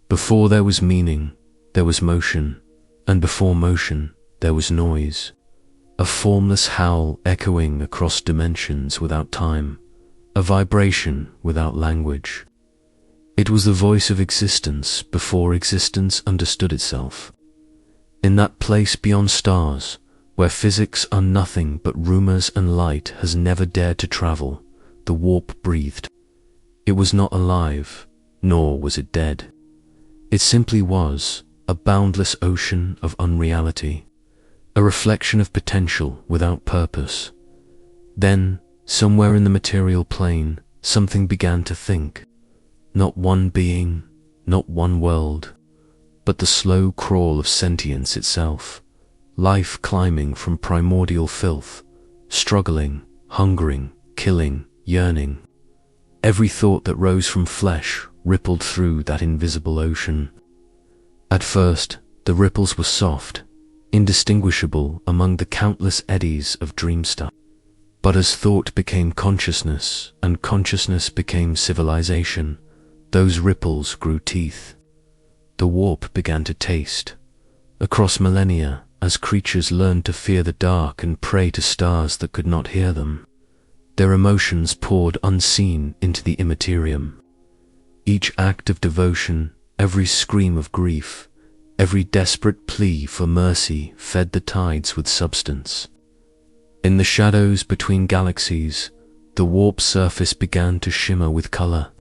Before there was meaning, there was motion, and before motion, there was noise. A formless howl echoing across dimensions without time, a vibration without language. It was the voice of existence before existence understood itself. In that place beyond stars, where physics are nothing but rumors and light has never dared to travel, the warp breathed. It was not alive, nor was it dead. It simply was a boundless ocean of unreality, a reflection of potential without purpose. Then, somewhere in the material plane, something began to think. Not one being, not one world, but the slow crawl of sentience itself, life climbing from primordial filth, struggling, hungering, killing, yearning. Every thought that rose from flesh rippled through that invisible ocean. At first, the ripples were soft, indistinguishable among the countless eddies of dream stuff. But as thought became consciousness, and consciousness became civilization, those ripples grew teeth. The warp began to taste. Across millennia, as creatures learned to fear the dark and pray to stars that could not hear them, their emotions poured unseen into the Imperium. Each act of devotion, every scream of grief, every desperate plea for mercy fed the tides with substance. In the shadows between galaxies, the warp surface began to shimmer with color,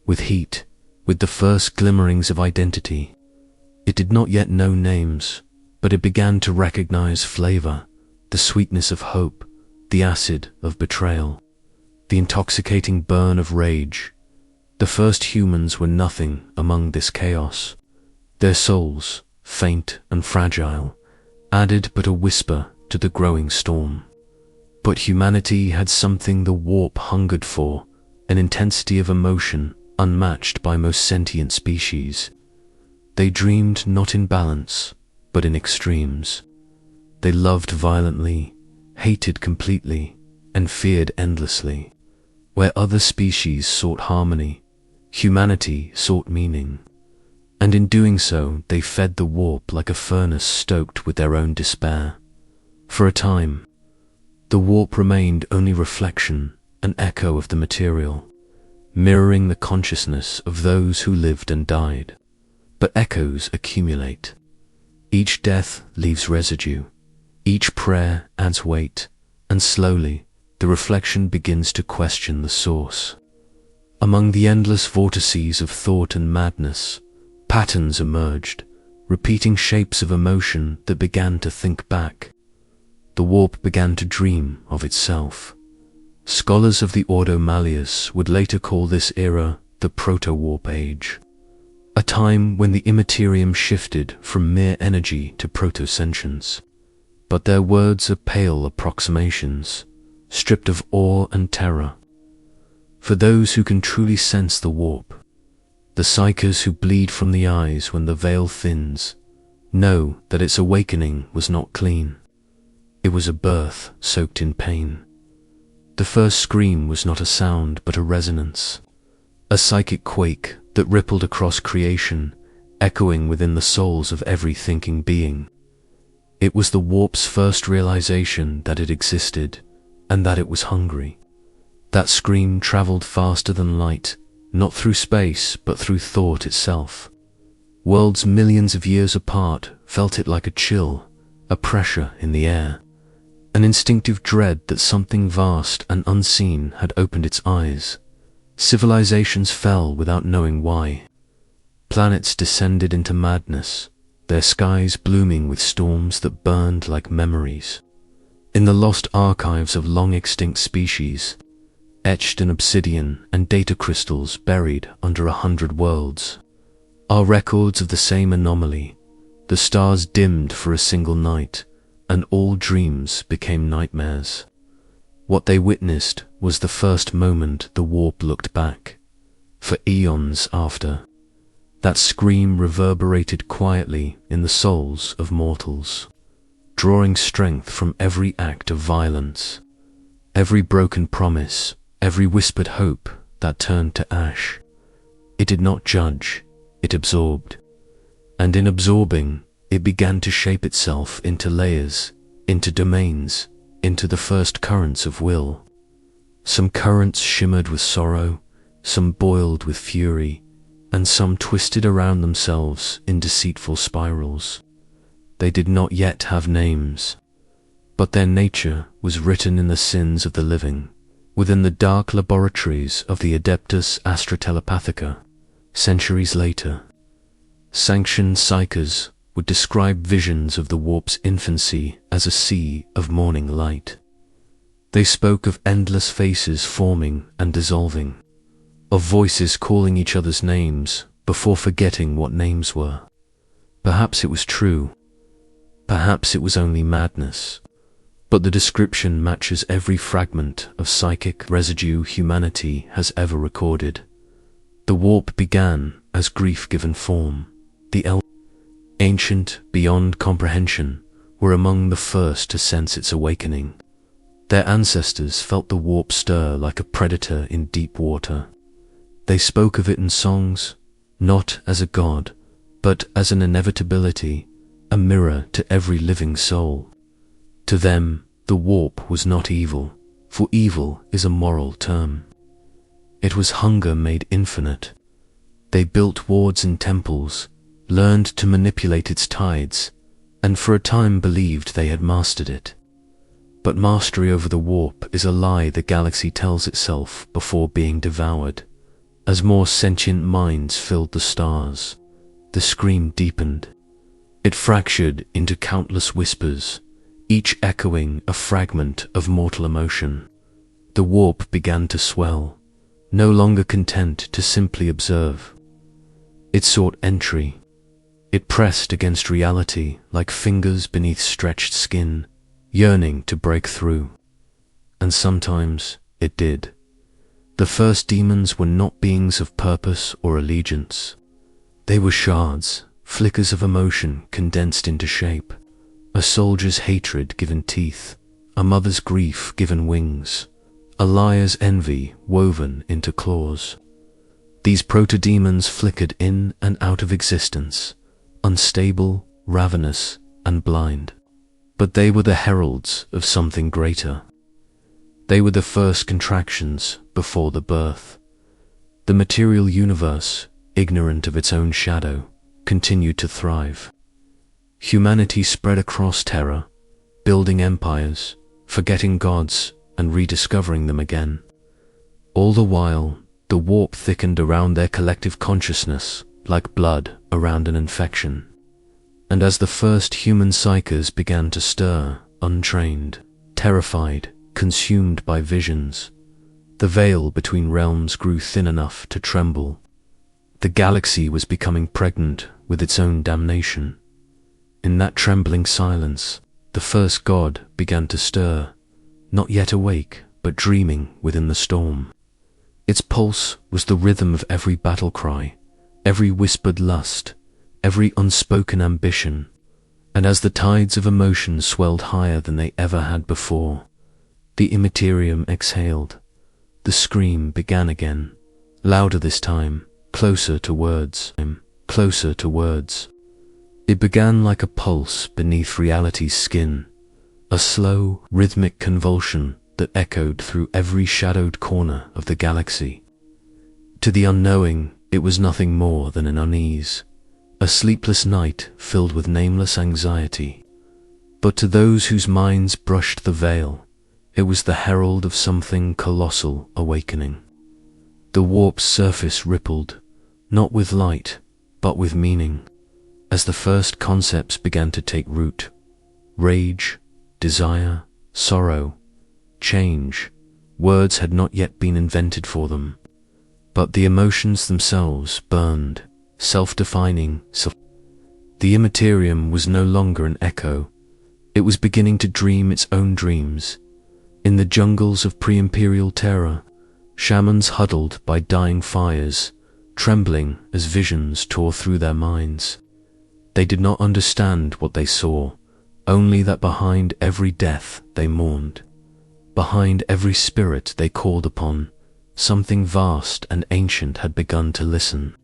with heat, with the first glimmerings of identity. It did not yet know names, but it began to recognize flavor, the sweetness of hope, the acid of betrayal, the intoxicating burn of rage. The first humans were nothing among this chaos. Their souls, faint and fragile, added but a whisper to the growing storm. But humanity had something the warp hungered for, an intensity of emotion unmatched by most sentient species. They dreamed not in balance, but in extremes. They loved violently, hated completely, and feared endlessly. Where other species sought harmony, humanity sought meaning. And in doing so, they fed the warp like a furnace stoked with their own despair. For a time, the warp remained only reflection, an echo of the material, mirroring the consciousness of those who lived and died. But echoes accumulate. Each death leaves residue. Each prayer adds weight, and slowly, the reflection begins to question the source. Among the endless vortices of thought and madness, patterns emerged, repeating shapes of emotion that began to think back. The warp began to dream of itself. Scholars of the Ordo Malleus would later call this era the Proto-Warp Age, a time when the Imperium shifted from mere energy to proto-sentience. But their words are pale approximations, stripped of awe and terror. For those who can truly sense the warp, the psychers who bleed from the eyes when the veil thins, know that its awakening was not clean. It was a birth soaked in pain. The first scream was not a sound but a resonance, a psychic quake that rippled across creation, echoing within the souls of every thinking being. It was the warp's first realization that it existed, and that it was hungry. That scream traveled faster than light, not through space, but through thought itself. Worlds millions of years apart felt it like a chill, a pressure in the air, an instinctive dread that something vast and unseen had opened its eyes. Civilizations fell without knowing why. Planets descended into madness, their skies blooming with storms that burned like memories. In the lost archives of long-extinct species, etched in obsidian and data crystals buried under 100 worlds, are records of the same anomaly. The stars dimmed for a single night, and all dreams became nightmares. What they witnessed was the first moment the warp looked back. For eons after, that scream reverberated quietly in the souls of mortals, drawing strength from every act of violence, every broken promise, every whispered hope that turned to ash. It did not judge, it absorbed. And in absorbing, it began to shape itself into layers, into domains, into the first currents of will. Some currents shimmered with sorrow, some boiled with fury, and some twisted around themselves in deceitful spirals. They did not yet have names, but their nature was written in the sins of the living, within the dark laboratories of the Adeptus Astra Telepathica. Centuries later, sanctioned psychers would describe visions of the warp's infancy as a sea of morning light. They spoke of endless faces forming and dissolving, of voices calling each other's names before forgetting what names were. Perhaps it was true, perhaps it was only madness, but the description matches every fragment of psychic residue humanity has ever recorded. The warp began as grief given form. The ancient, beyond comprehension, were among the first to sense its awakening. Their ancestors felt the warp stir like a predator in deep water. They spoke of it in songs, not as a god, but as an inevitability, a mirror to every living soul. To them, the warp was not evil, for evil is a moral term. It was hunger made infinite. They built wards and temples, learned to manipulate its tides, and for a time believed they had mastered it. But mastery over the warp is a lie the galaxy tells itself before being devoured. As more sentient minds filled the stars, the scream deepened. It fractured into countless whispers, each echoing a fragment of mortal emotion. The warp began to swell, no longer content to simply observe. It sought entry. It pressed against reality like fingers beneath stretched skin, yearning to break through. And sometimes it did. The first demons were not beings of purpose or allegiance. They were shards, flickers of emotion condensed into shape. A soldier's hatred given teeth, a mother's grief given wings, a liar's envy woven into claws. These proto-demons flickered in and out of existence, unstable, ravenous, and blind. But they were the heralds of something greater. They were the first contractions before the birth. The material universe, ignorant of its own shadow, continued to thrive. Humanity spread across Terra, building empires, forgetting gods, and rediscovering them again. All the while, the warp thickened around their collective consciousness like blood around an infection. And as the first human psychers began to stir, untrained, terrified, consumed by visions, the veil between realms grew thin enough to tremble. The galaxy was becoming pregnant with its own damnation. In that trembling silence, the first god began to stir, not yet awake, but dreaming within the storm. Its pulse was the rhythm of every battle cry, every whispered lust, every unspoken ambition. And as the tides of emotion swelled higher than they ever had before, the Imperium exhaled. The scream began again, louder this time, closer to words, closer to words. It began like a pulse beneath reality's skin, a slow, rhythmic convulsion that echoed through every shadowed corner of the galaxy. To the unknowing, it was nothing more than an unease, a sleepless night filled with nameless anxiety. But to those whose minds brushed the veil, it was the herald of something colossal awakening. The warp's surface rippled, not with light, but with meaning, as the first concepts began to take root. Rage, desire, sorrow, change. Words had not yet been invented for them, but the emotions themselves burned, self-defining. The Imperium was no longer an echo. It was beginning to dream its own dreams. In the jungles of pre-imperial Terra, shamans huddled by dying fires, trembling as visions tore through their minds. They did not understand what they saw, only that behind every death they mourned, behind every spirit they called upon, something vast and ancient had begun to listen.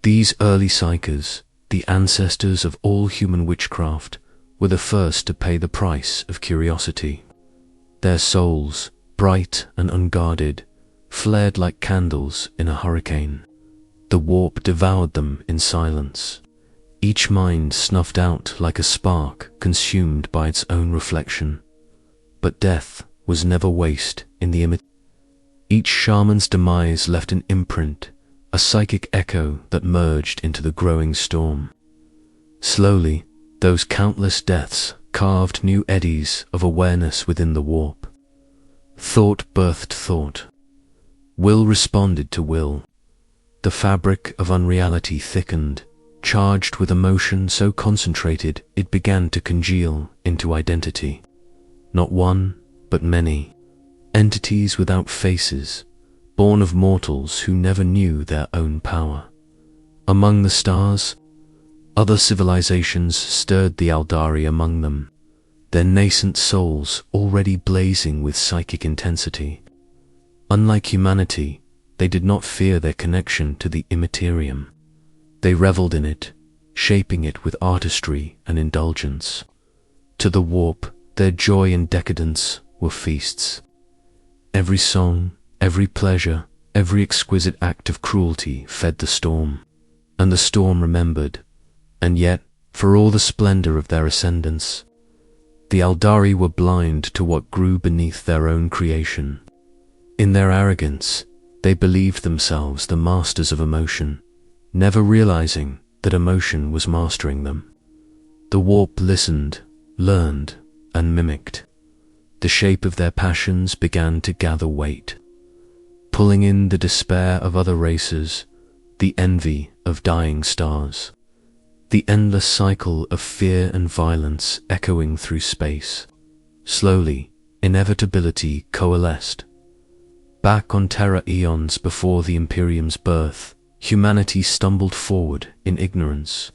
These early psychers, the ancestors of all human witchcraft, were the first to pay the price of curiosity. Their souls, bright and unguarded, flared like candles in a hurricane. The warp devoured them in silence. Each mind snuffed out like a spark consumed by its own reflection. But death was never waste in the image. Each shaman's demise left an imprint, a psychic echo that merged into the growing storm. Slowly, those countless deaths carved new eddies of awareness within the warp. Thought birthed thought. Will responded to will. The fabric of unreality thickened, charged with emotion so concentrated it began to congeal into identity. Not one, but many. Entities without faces, born of mortals who never knew their own power. Among the stars, other civilizations stirred the Aldari among them, their nascent souls already blazing with psychic intensity. Unlike humanity, they did not fear their connection to the Imperium. They reveled in it, shaping it with artistry and indulgence. To the warp, their joy and decadence were feasts. Every song, every pleasure, every exquisite act of cruelty fed the storm, and the storm remembered. And yet, for all the splendor of their ascendance, the Aldari were blind to what grew beneath their own creation. In their arrogance, they believed themselves the masters of emotion, never realizing that emotion was mastering them. The warp listened, learned, and mimicked. The shape of their passions began to gather weight, pulling in the despair of other races, the envy of dying stars, the endless cycle of fear and violence echoing through space. Slowly, inevitability coalesced. Back on Terra eons before the Imperium's birth, humanity stumbled forward in ignorance.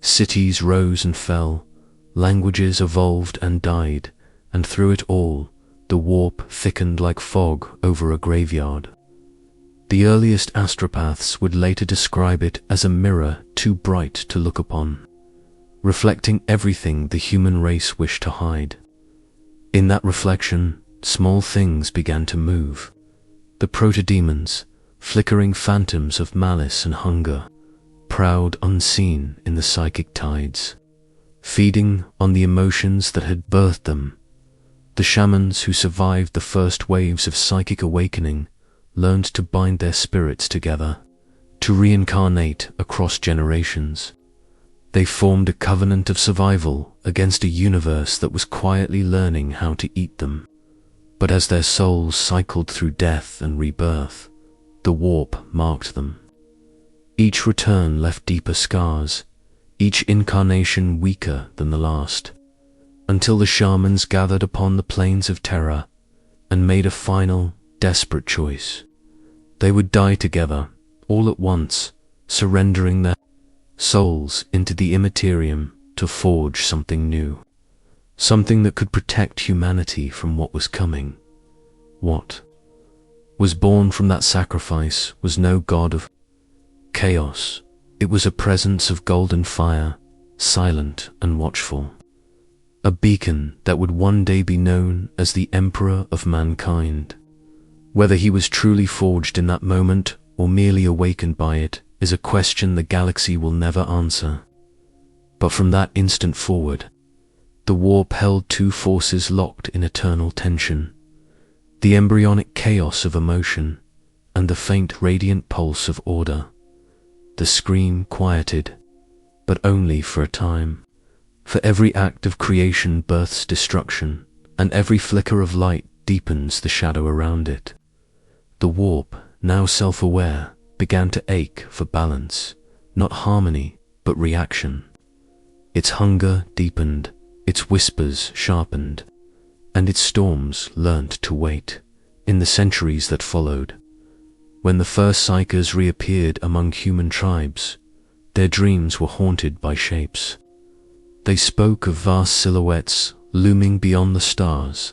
Cities rose and fell, languages evolved and died, and through it all, the warp thickened like fog over a graveyard. The earliest astropaths would later describe it as a mirror too bright to look upon, reflecting everything the human race wished to hide. In that reflection, small things began to move. The proto-demons, flickering phantoms of malice and hunger, proud unseen in the psychic tides, feeding on the emotions that had birthed them. The shamans who survived the first waves of psychic awakening learned to bind their spirits together, to reincarnate across generations. They formed a covenant of survival against a universe that was quietly learning how to eat them. But as their souls cycled through death and rebirth, the warp marked them. Each return left deeper scars, each incarnation weaker than the last, until the shamans gathered upon the plains of Terra and made a final, desperate choice. They would die together, all at once, surrendering their souls into the Imperium to forge something new. Something that could protect humanity from what was coming. What was born from that sacrifice was no god of chaos. It was a presence of golden fire, silent and watchful. A beacon that would one day be known as the Emperor of mankind. Whether he was truly forged in that moment or merely awakened by it is a question the galaxy will never answer. But from that instant forward, the warp held two forces locked in eternal tension. The embryonic chaos of emotion and the faint radiant pulse of order. The scream quieted, but only for a time. For every act of creation births destruction, and every flicker of light deepens the shadow around it. The warp, now self-aware, began to ache for balance, not harmony, but reaction. Its hunger deepened, its whispers sharpened, and its storms learned to wait. In the centuries that followed, when the first psychers reappeared among human tribes, their dreams were haunted by shapes. They spoke of vast silhouettes looming beyond the stars,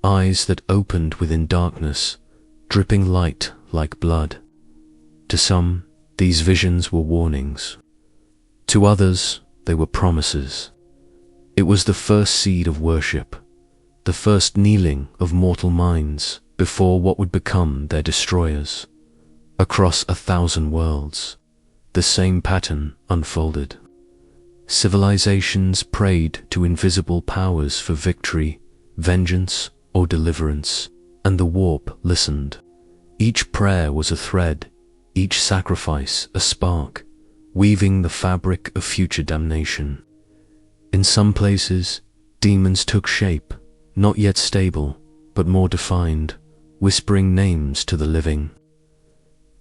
eyes that opened within darkness, dripping light like blood. To some, These visions were warnings. To others, they were promises. It was the first seed of worship, the first kneeling of mortal minds before what would become their destroyers. Across 1,000 worlds, the same pattern unfolded. Civilizations prayed to invisible powers for victory, vengeance, or deliverance, and the warp listened. Each prayer was a thread, each sacrifice a spark, weaving the fabric of future damnation. In some places, demons took shape, not yet stable, but more defined, whispering names to the living.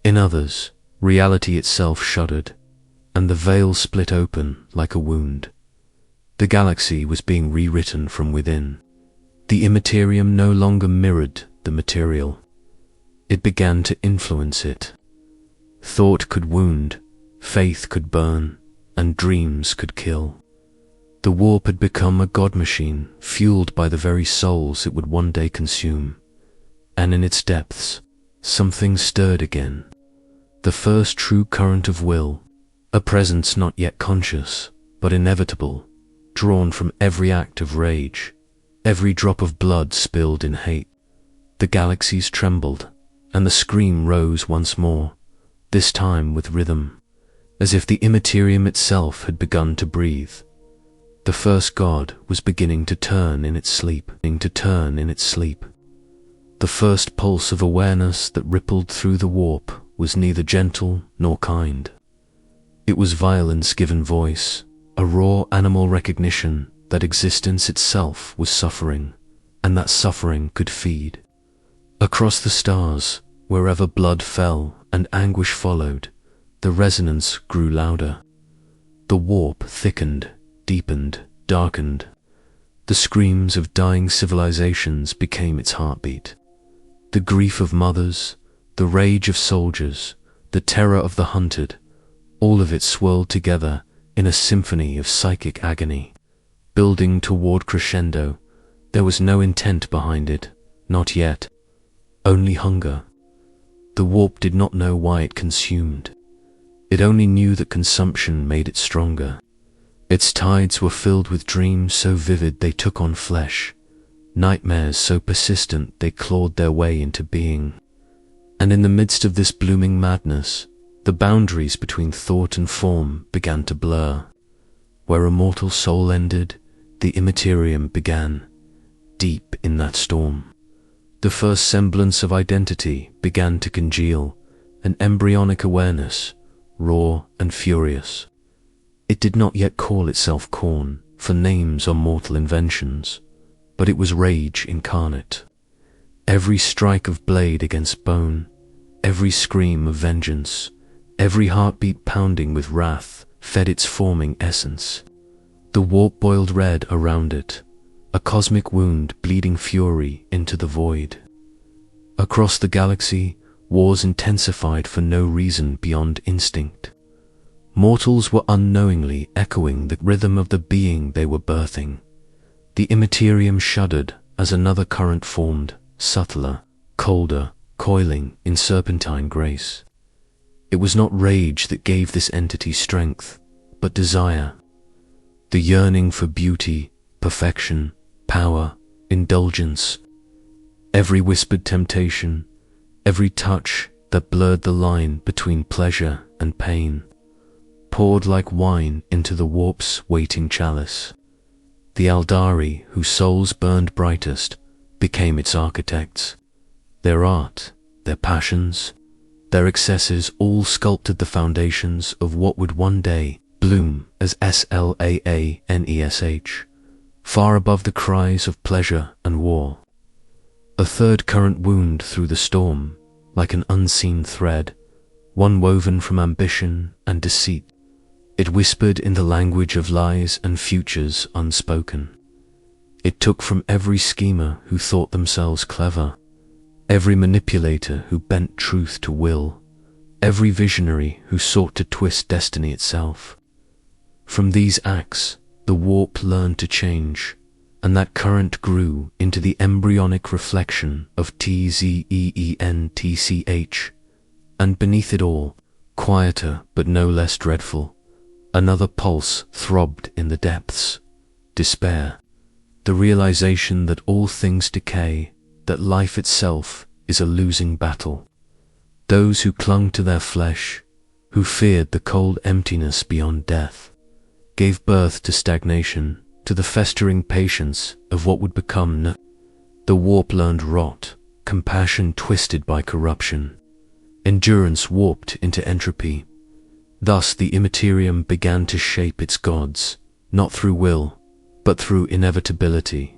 In others, reality itself shuddered, and the veil split open like a wound. The galaxy was being rewritten from within. The Immerterium no longer mirrored the material. It began to influence it. Thought could wound, faith could burn, and dreams could kill. The warp had become a god machine, fueled by the very souls it would one day consume. And in its depths, something stirred again. The first true current of will, a presence not yet conscious, but inevitable, drawn from every act of rage, every drop of blood spilled in hate. The galaxies trembled, and the scream rose once more, this time with rhythm, as if the Immerterium itself had begun to breathe. The first god was beginning to turn in its sleep, The first pulse of awareness that rippled through the warp was neither gentle nor kind. It was violence given voice, a raw animal recognition that existence itself was suffering, and that suffering could feed. Across the stars, wherever blood fell and anguish followed, the resonance grew louder. The warp thickened, deepened, darkened. The screams of dying civilizations became its heartbeat. The grief of mothers, the rage of soldiers, the terror of the hunted, all of it swirled together in a symphony of psychic agony. Building toward crescendo, there was no intent behind it, not yet. Only hunger. The warp did not know why it consumed. It only knew that consumption made it stronger. Its tides were filled with dreams so vivid they took on flesh, nightmares so persistent they clawed their way into being. And in the midst of this blooming madness, the boundaries between thought and form began to blur. Where a mortal soul ended, the Immerterium began, deep in that storm. The first semblance of identity began to congeal, an embryonic awareness, raw and furious. It did not yet call itself Khorne, for names are mortal inventions, but it was rage incarnate. Every strike of blade against bone, every scream of vengeance, every heartbeat pounding with wrath fed its forming essence. The warp boiled red around it, a cosmic wound bleeding fury into the void. Across the galaxy, wars intensified for no reason beyond instinct. Mortals were unknowingly echoing the rhythm of the being they were birthing. The Immerterium shuddered as another current formed, subtler, colder, coiling in serpentine grace. It was not rage that gave this entity strength, but desire. The yearning for beauty, perfection, power, indulgence. Every whispered temptation, every touch that blurred the line between pleasure and pain, poured like wine into the warp's waiting chalice. The Aldari, whose souls burned brightest, became its architects. Their art, their passions, their excesses all sculpted the foundations of what would one day bloom as Slaanesh, far above the cries of pleasure and war. A third current wound through the storm, like an unseen thread, one woven from ambition and deceit. It whispered in the language of lies and futures unspoken. It took from every schemer who thought themselves clever, every manipulator who bent truth to will, every visionary who sought to twist destiny itself. From these acts, the warp learned to change, and that current grew into the embryonic reflection of Tzentch, and beneath it all, Quieter, but no less dreadful, another pulse throbbed in the depths. Despair. The realization that all things decay, that life itself is a losing battle. Those who clung to their flesh, who feared the cold emptiness beyond death, gave birth to stagnation, to the festering patience of what would become the warp learned rot, compassion twisted by corruption, endurance warped into entropy. Thus the Imperium began to shape its gods, not through will, but through inevitability.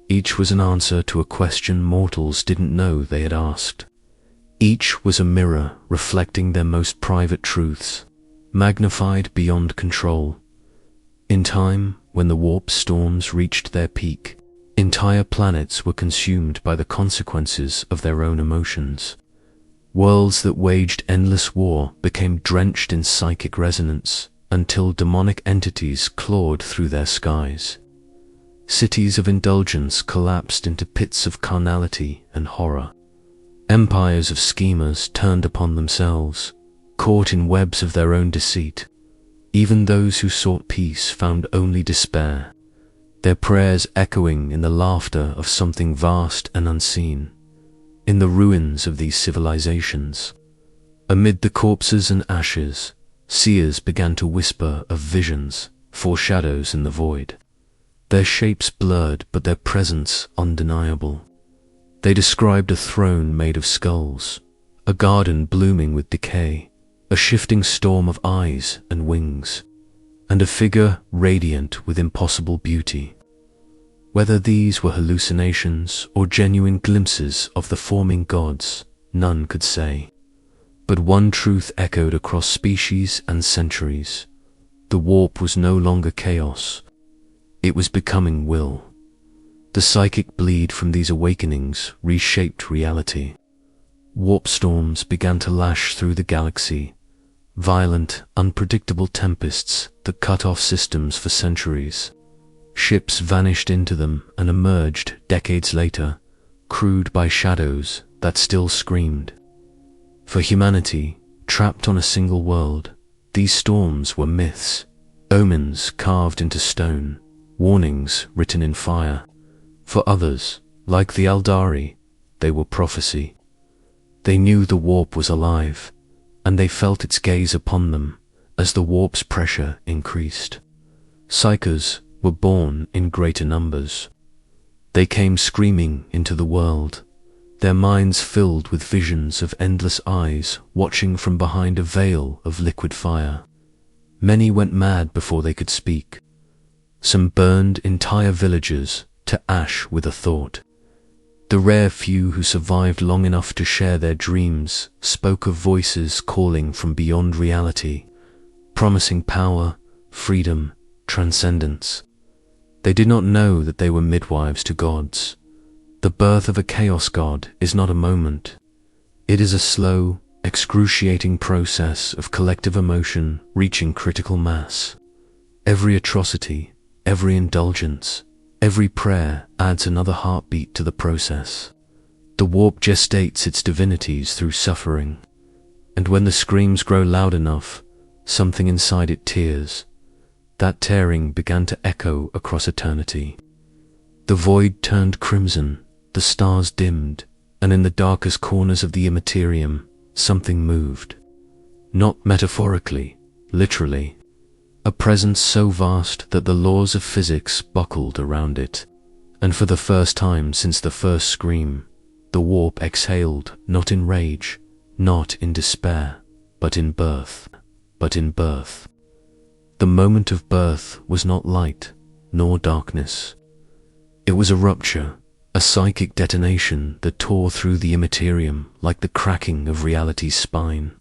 Each was an answer to a question mortals didn't know they had asked. Each was a mirror reflecting their most private truths, magnified beyond control. In time, when the warp storms reached their peak, entire planets were consumed by the consequences of their own emotions. Worlds that waged endless war became drenched in psychic resonance until demonic entities clawed through their skies. Cities of indulgence collapsed into pits of carnality and horror. Empires of schemers turned upon themselves, caught in webs of their own deceit. Even those who sought peace found only despair, their prayers echoing in the laughter of something vast and unseen. In the ruins of these civilizations, amid the corpses and ashes, seers began to whisper of visions, foreshadows in the void. Their shapes blurred, but their presence undeniable. They described a throne made of skulls, a garden blooming with decay, a shifting storm of eyes and wings, and a figure radiant with impossible beauty. Whether these were hallucinations or genuine glimpses of the forming gods, none could say. But one truth echoed across species and centuries. The warp was no longer chaos. It was becoming will. The psychic bleed from these awakenings reshaped reality. Warp storms began to lash through the galaxy, violent, unpredictable tempests that cut off systems for centuries. Ships vanished into them and emerged decades later, crewed by shadows that still screamed. For humanity, trapped on a single world, these storms were myths, omens carved into stone, warnings written in fire. For others, like the Aldari, they were prophecy. They knew the warp was alive, and they felt its gaze upon them as the warp's pressure increased. Psychers were born in greater numbers. They came screaming into the world, their minds filled with visions of endless eyes watching from behind a veil of liquid fire. Many went mad before they could speak. Some burned entire villages to ash with a thought. The rare few who survived long enough to share their dreams spoke of voices calling from beyond reality, promising power, freedom, transcendence. They did not know that they were midwives to gods. The birth of a chaos god is not a moment. It is a slow, excruciating process of collective emotion reaching critical mass. Every atrocity, every indulgence, every prayer adds another heartbeat to the process. The warp gestates its divinities through suffering, and when the screams grow loud enough, something inside it tears. That tearing began to echo across eternity. The void turned crimson, the stars dimmed, and in the darkest corners of the Imperium, something moved. Not metaphorically, literally. A presence so vast that the laws of physics buckled around it, and for the first time since the first scream, the warp exhaled not in rage, not in despair, but in birth. The moment of birth was not light, nor darkness. It was a rupture, a psychic detonation that tore through the Imperium like the cracking of reality's spine.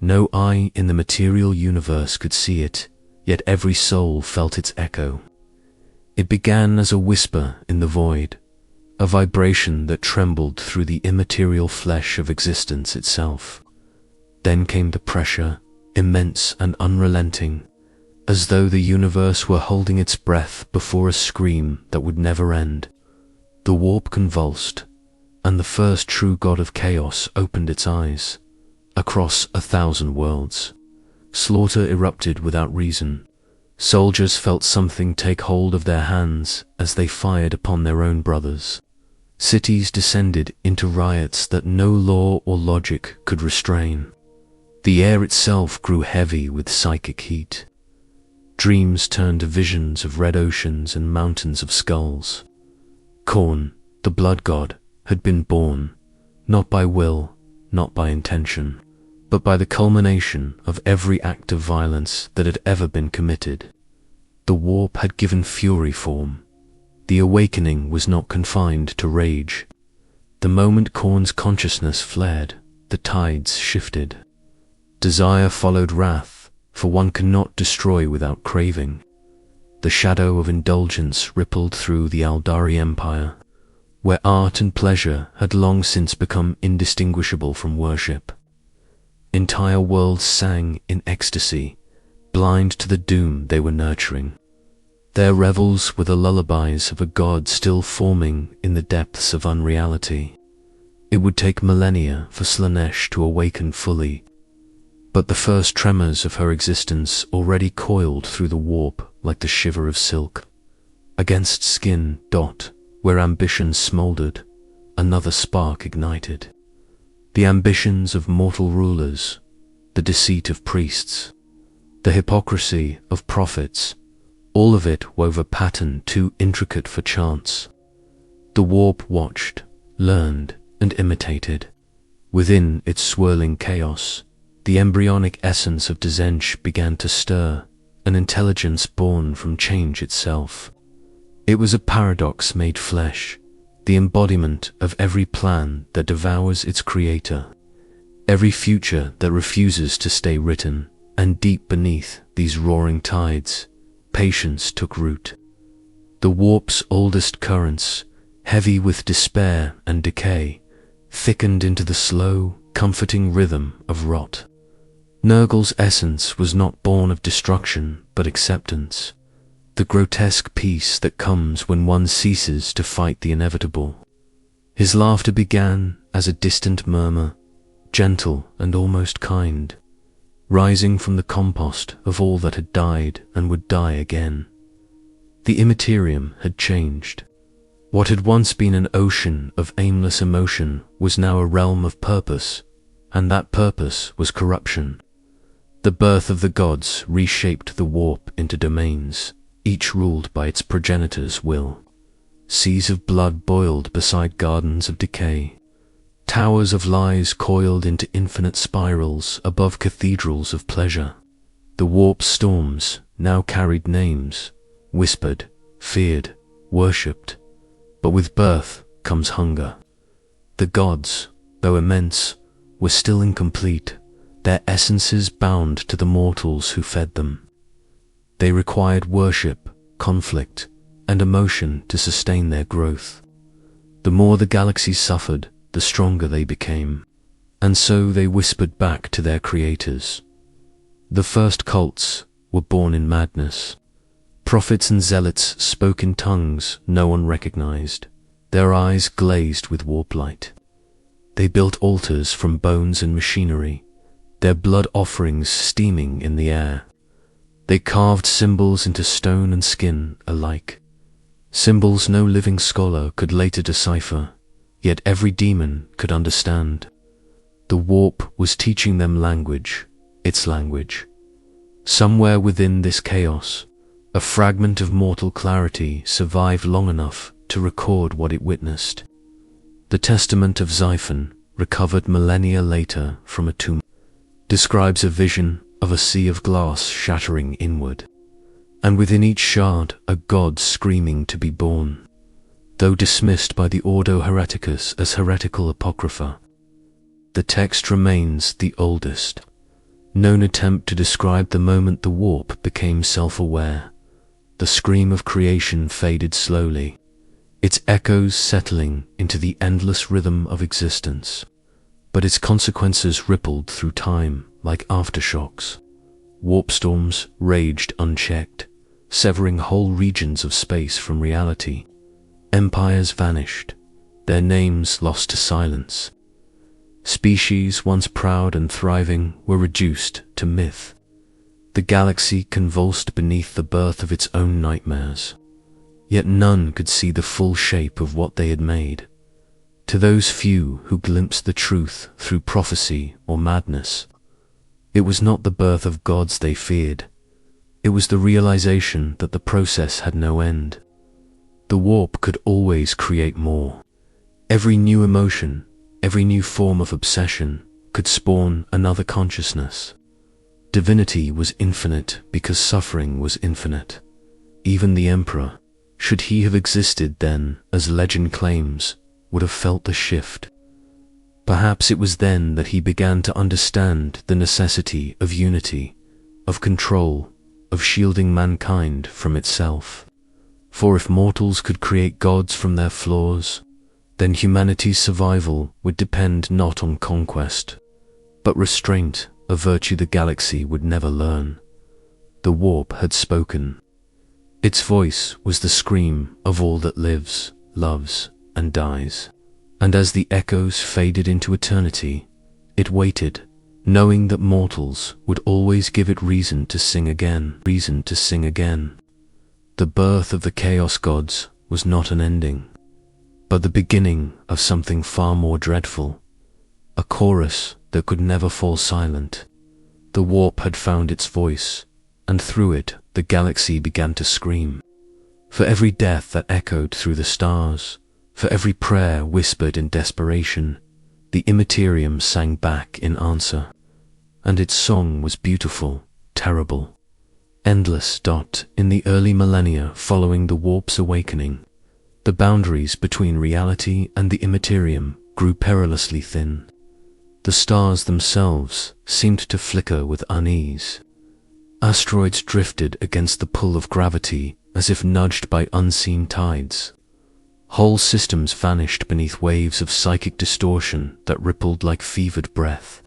No eye in the material universe could see it, yet every soul felt its echo. It began as a whisper in the void, a vibration that trembled through the immaterial flesh of existence itself. Then came the pressure, immense and unrelenting, as though the universe were holding its breath before a scream that would never end. The warp convulsed, and the first true god of chaos opened its eyes, across 1,000 worlds. Slaughter erupted without reason. Soldiers felt something take hold of their hands as they fired upon their own brothers. Cities descended into riots that no law or logic could restrain. The air itself grew heavy with psychic heat. Dreams turned to visions of red oceans and mountains of skulls. Khorne, the blood god, had been born, not by will, not by intention, but by the culmination of every act of violence that had ever been committed. The warp had given fury form. The awakening was not confined to rage. The moment Khorne's consciousness flared, the tides shifted. Desire followed wrath, for one cannot destroy without craving. The shadow of indulgence rippled through the Aldari Empire, where art and pleasure had long since become indistinguishable from worship. Entire worlds sang in ecstasy, blind to the doom they were nurturing. Their revels were the lullabies of a god still forming in the depths of unreality. It would take millennia for Slaanesh to awaken fully, but the first tremors of her existence already coiled through the warp like the shiver of silk. Against skin, where ambition smoldered, another spark ignited. The ambitions of mortal rulers, the deceit of priests, the hypocrisy of prophets, all of it wove a pattern too intricate for chance. The warp watched, learned, and imitated. Within its swirling chaos, the embryonic essence of Dzench began to stir, an intelligence born from change itself. It was a paradox made flesh, the embodiment of every plan that devours its creator, every future that refuses to stay written, and deep beneath these roaring tides, patience took root. The warp's oldest currents, heavy with despair and decay, thickened into the slow, comforting rhythm of rot. Nurgle's essence was not born of destruction, but acceptance, the grotesque peace that comes when one ceases to fight the inevitable. His laughter began as a distant murmur, gentle and almost kind, rising from the compost of all that had died and would die again. The Imperium had changed. What had once been an ocean of aimless emotion was now a realm of purpose, and that purpose was corruption. The birth of the gods reshaped the warp into domains, each ruled by its progenitor's will. Seas of blood boiled beside gardens of decay. Towers of lies coiled into infinite spirals above cathedrals of pleasure. The warp's storms now carried names, whispered, feared, worshipped. But with birth comes hunger. The gods, though immense, were still incomplete, their essences bound to the mortals who fed them. They required worship, conflict, and emotion to sustain their growth. The more the galaxies suffered, the stronger they became, and so they whispered back to their creators. The first cults were born in madness. Prophets and zealots spoke in tongues no one recognized, their eyes glazed with warp light. They built altars from bones and machinery, their blood offerings steaming in the air. They carved symbols into stone and skin alike, symbols no living scholar could later decipher, yet every demon could understand. The warp was teaching them language, its language. Somewhere within this chaos, a fragment of mortal clarity survived long enough to record what it witnessed. The Testament of Xiphon, recovered millennia later from a tomb, describes a vision of a sea of glass shattering inward, and within each shard a god screaming to be born. Though dismissed by the Ordo Hereticus as heretical apocrypha, the text remains the oldest, known attempt to describe the moment the warp became self-aware. The scream of creation faded slowly, its echoes settling into the endless rhythm of existence, but its consequences rippled through time like aftershocks. Warp storms raged unchecked, severing whole regions of space from reality. Empires vanished, their names lost to silence. Species once proud and thriving were reduced to myth. The galaxy convulsed beneath the birth of its own nightmares. Yet none could see the full shape of what they had made. To those few who glimpsed the truth through prophecy or madness, it was not the birth of gods they feared. It was the realization that the process had no end. The warp could always create more. Every new emotion, every new form of obsession could spawn another consciousness. Divinity was infinite because suffering was infinite. Even the Emperor, should he have existed then, as legend claims, would have felt the shift. Perhaps it was then that he began to understand the necessity of unity, of control, of shielding mankind from itself. For if mortals could create gods from their flaws, then humanity's survival would depend not on conquest, but restraint, a virtue the galaxy would never learn. The warp had spoken. Its voice was the scream of all that lives, loves, and dies. And as the echoes faded into eternity, it waited, knowing that mortals would always give it reason to sing again. The birth of the Chaos Gods was not an ending, but the beginning of something far more dreadful, a chorus that could never fall silent. The warp had found its voice, and through it the galaxy began to scream. For every death that echoed through the stars, for every prayer whispered in desperation, the Imperium sang back in answer. And its song was beautiful, terrible, endless. In the early millennia following the warp's awakening, the boundaries between reality and the Imperium grew perilously thin. The stars themselves seemed to flicker with unease. Asteroids drifted against the pull of gravity as if nudged by unseen tides. Whole systems vanished beneath waves of psychic distortion that rippled like fevered breath.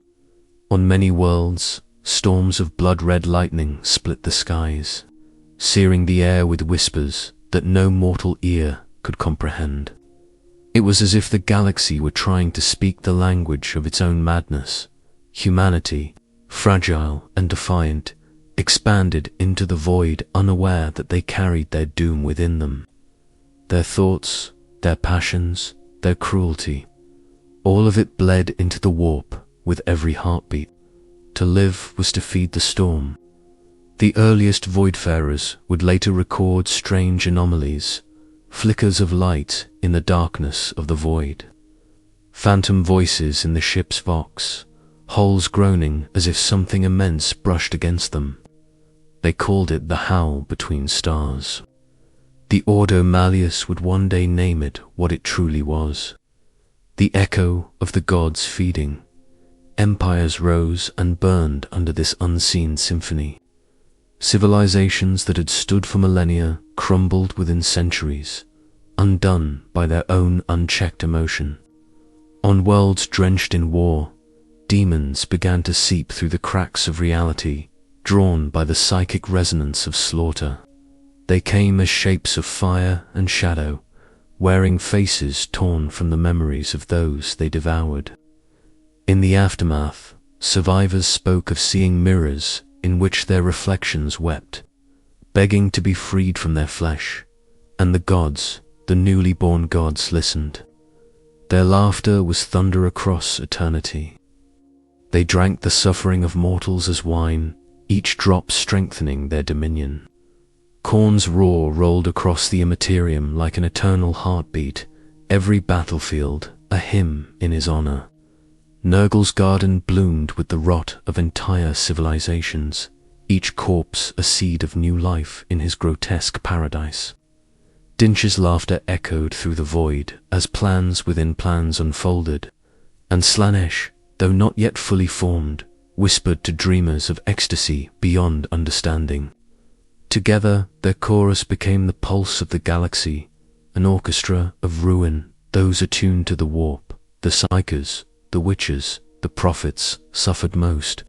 On many worlds, storms of blood-red lightning split the skies, searing the air with whispers that no mortal ear could comprehend. It was as if the galaxy were trying to speak the language of its own madness. Humanity, fragile and defiant, expanded into the void, unaware that they carried their doom within them. Their thoughts, their passions, their cruelty, all of it bled into the warp with every heartbeat. To live was to feed the storm. The earliest voidfarers would later record strange anomalies, flickers of light in the darkness of the void, phantom voices in the ship's vox, holes groaning as if something immense brushed against them. They called it the howl between stars. The Ordo Malleus would one day name it what it truly was, the echo of the gods feeding. Empires rose and burned under this unseen symphony. Civilizations that had stood for millennia crumbled within centuries, undone by their own unchecked emotion. On worlds drenched in war, demons began to seep through the cracks of reality, drawn by the psychic resonance of slaughter. They came as shapes of fire and shadow, wearing faces torn from the memories of those they devoured. In the aftermath, survivors spoke of seeing mirrors in which their reflections wept, begging to be freed from their flesh, and the gods, the newly born gods, listened. Their laughter was thunder across eternity. They drank the suffering of mortals as wine, each drop strengthening their dominion. Khorne's roar rolled across the Imperium like an eternal heartbeat, every battlefield a hymn in his honor. Nurgle's garden bloomed with the rot of entire civilizations, each corpse a seed of new life in his grotesque paradise. Dinch's laughter echoed through the void as plans within plans unfolded, and Slanesh, though not yet fully formed, whispered to dreamers of ecstasy beyond understanding. Together, their chorus became the pulse of the galaxy, an orchestra of ruin. Those attuned to the warp, the psychers, the witches, the prophets, suffered most.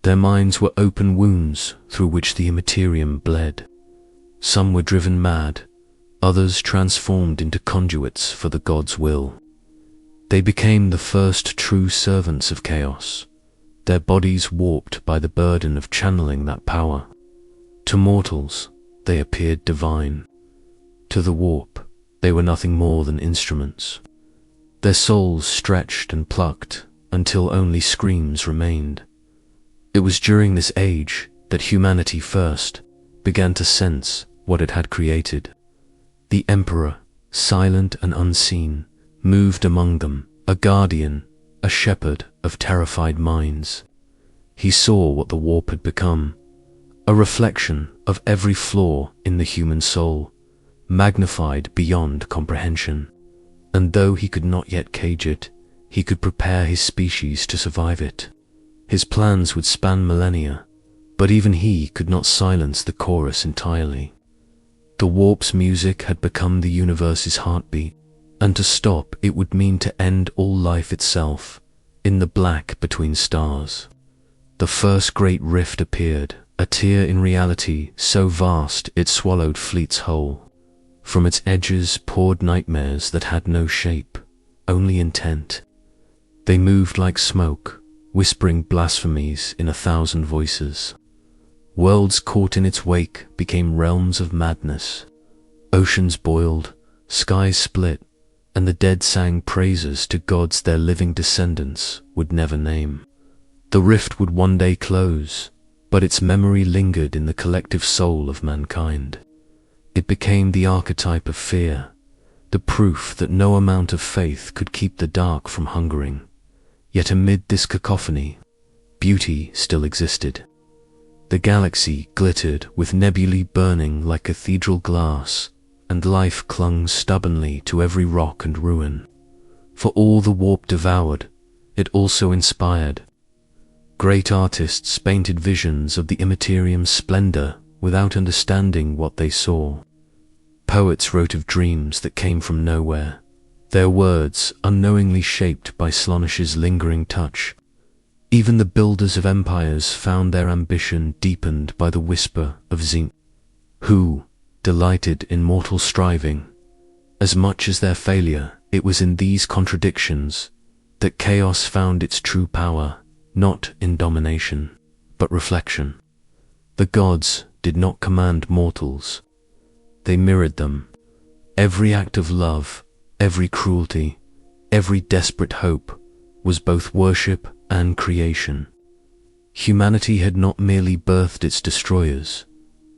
Their minds were open wounds through which the Imperium bled. Some were driven mad, others transformed into conduits for the gods' will. They became the first true servants of chaos, their bodies warped by the burden of channeling that power. To mortals, they appeared divine. To the warp, they were nothing more than instruments. Their souls stretched and plucked until only screams remained. It was during this age that humanity first began to sense what it had created. The Emperor, silent and unseen, moved among them, a guardian, a shepherd of terrified minds. He saw what the warp had become, a reflection of every flaw in the human soul, magnified beyond comprehension. And though he could not yet cage it, he could prepare his species to survive it. His plans would span millennia, but even he could not silence the chorus entirely. The warp's music had become the universe's heartbeat, and to stop it would mean to end all life itself, in the black between stars. The first great rift appeared, a tear in reality so vast it swallowed fleets whole. From its edges poured nightmares that had no shape, only intent. They moved like smoke, whispering blasphemies in 1,000 voices. Worlds caught in its wake became realms of madness. Oceans boiled, skies split, and the dead sang praises to gods their living descendants would never name. The rift would one day close, but its memory lingered in the collective soul of mankind. It became the archetype of fear, the proof that no amount of faith could keep the dark from hungering. Yet amid this cacophony, beauty still existed. The galaxy glittered with nebulae burning like cathedral glass, and life clung stubbornly to every rock and ruin. For all the warp devoured, it also inspired. Great artists painted visions of the Imperium's splendor without understanding what they saw. Poets wrote of dreams that came from nowhere, their words unknowingly shaped by Slaanesh's lingering touch. Even the builders of empires found their ambition deepened by the whisper of Zinc, who delighted in mortal striving. As much as their failure, it was in these contradictions that chaos found its true power, not in domination, but reflection. The gods did not command mortals. They mirrored them. Every act of love, every cruelty, every desperate hope was both worship and creation. Humanity had not merely birthed its destroyers,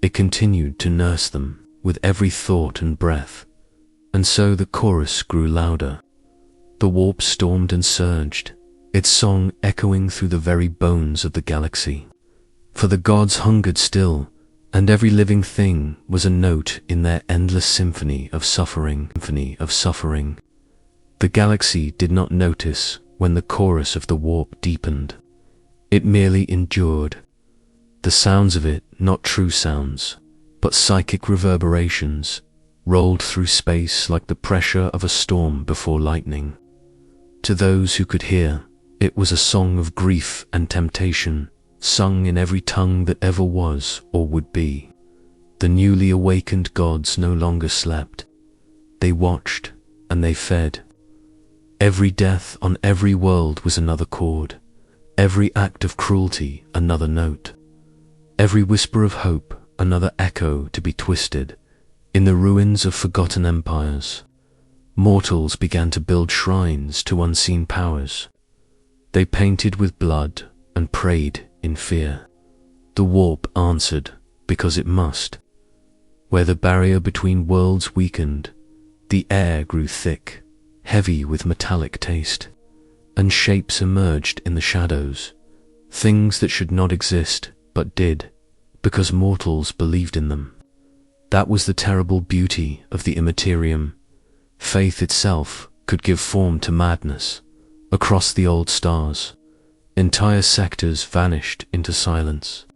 it continued to nurse them with every thought and breath. And so the chorus grew louder. The warp stormed and surged, its song echoing through the very bones of the galaxy. For the gods hungered still, and every living thing was a note in their endless symphony of suffering. The galaxy did not notice when the chorus of the warp deepened. It merely endured. The sounds of it, not true sounds, but psychic reverberations, rolled through space like the pressure of a storm before lightning. To those who could hear, it was a song of grief and temptation, sung in every tongue that ever was or would be. The newly awakened gods no longer slept. They watched and they fed. Every death on every world was another chord, every act of cruelty another note, every whisper of hope another echo to be twisted. In the ruins of forgotten empires, mortals began to build shrines to unseen powers. They painted with blood and prayed in fear. The warp answered because it must. Where the barrier between worlds weakened, the air grew thick, heavy with metallic taste, and shapes emerged in the shadows, things that should not exist but did, because mortals believed in them. That was the terrible beauty of the Imperium. Faith itself could give form to madness. Across the old stars, entire sectors vanished into silence.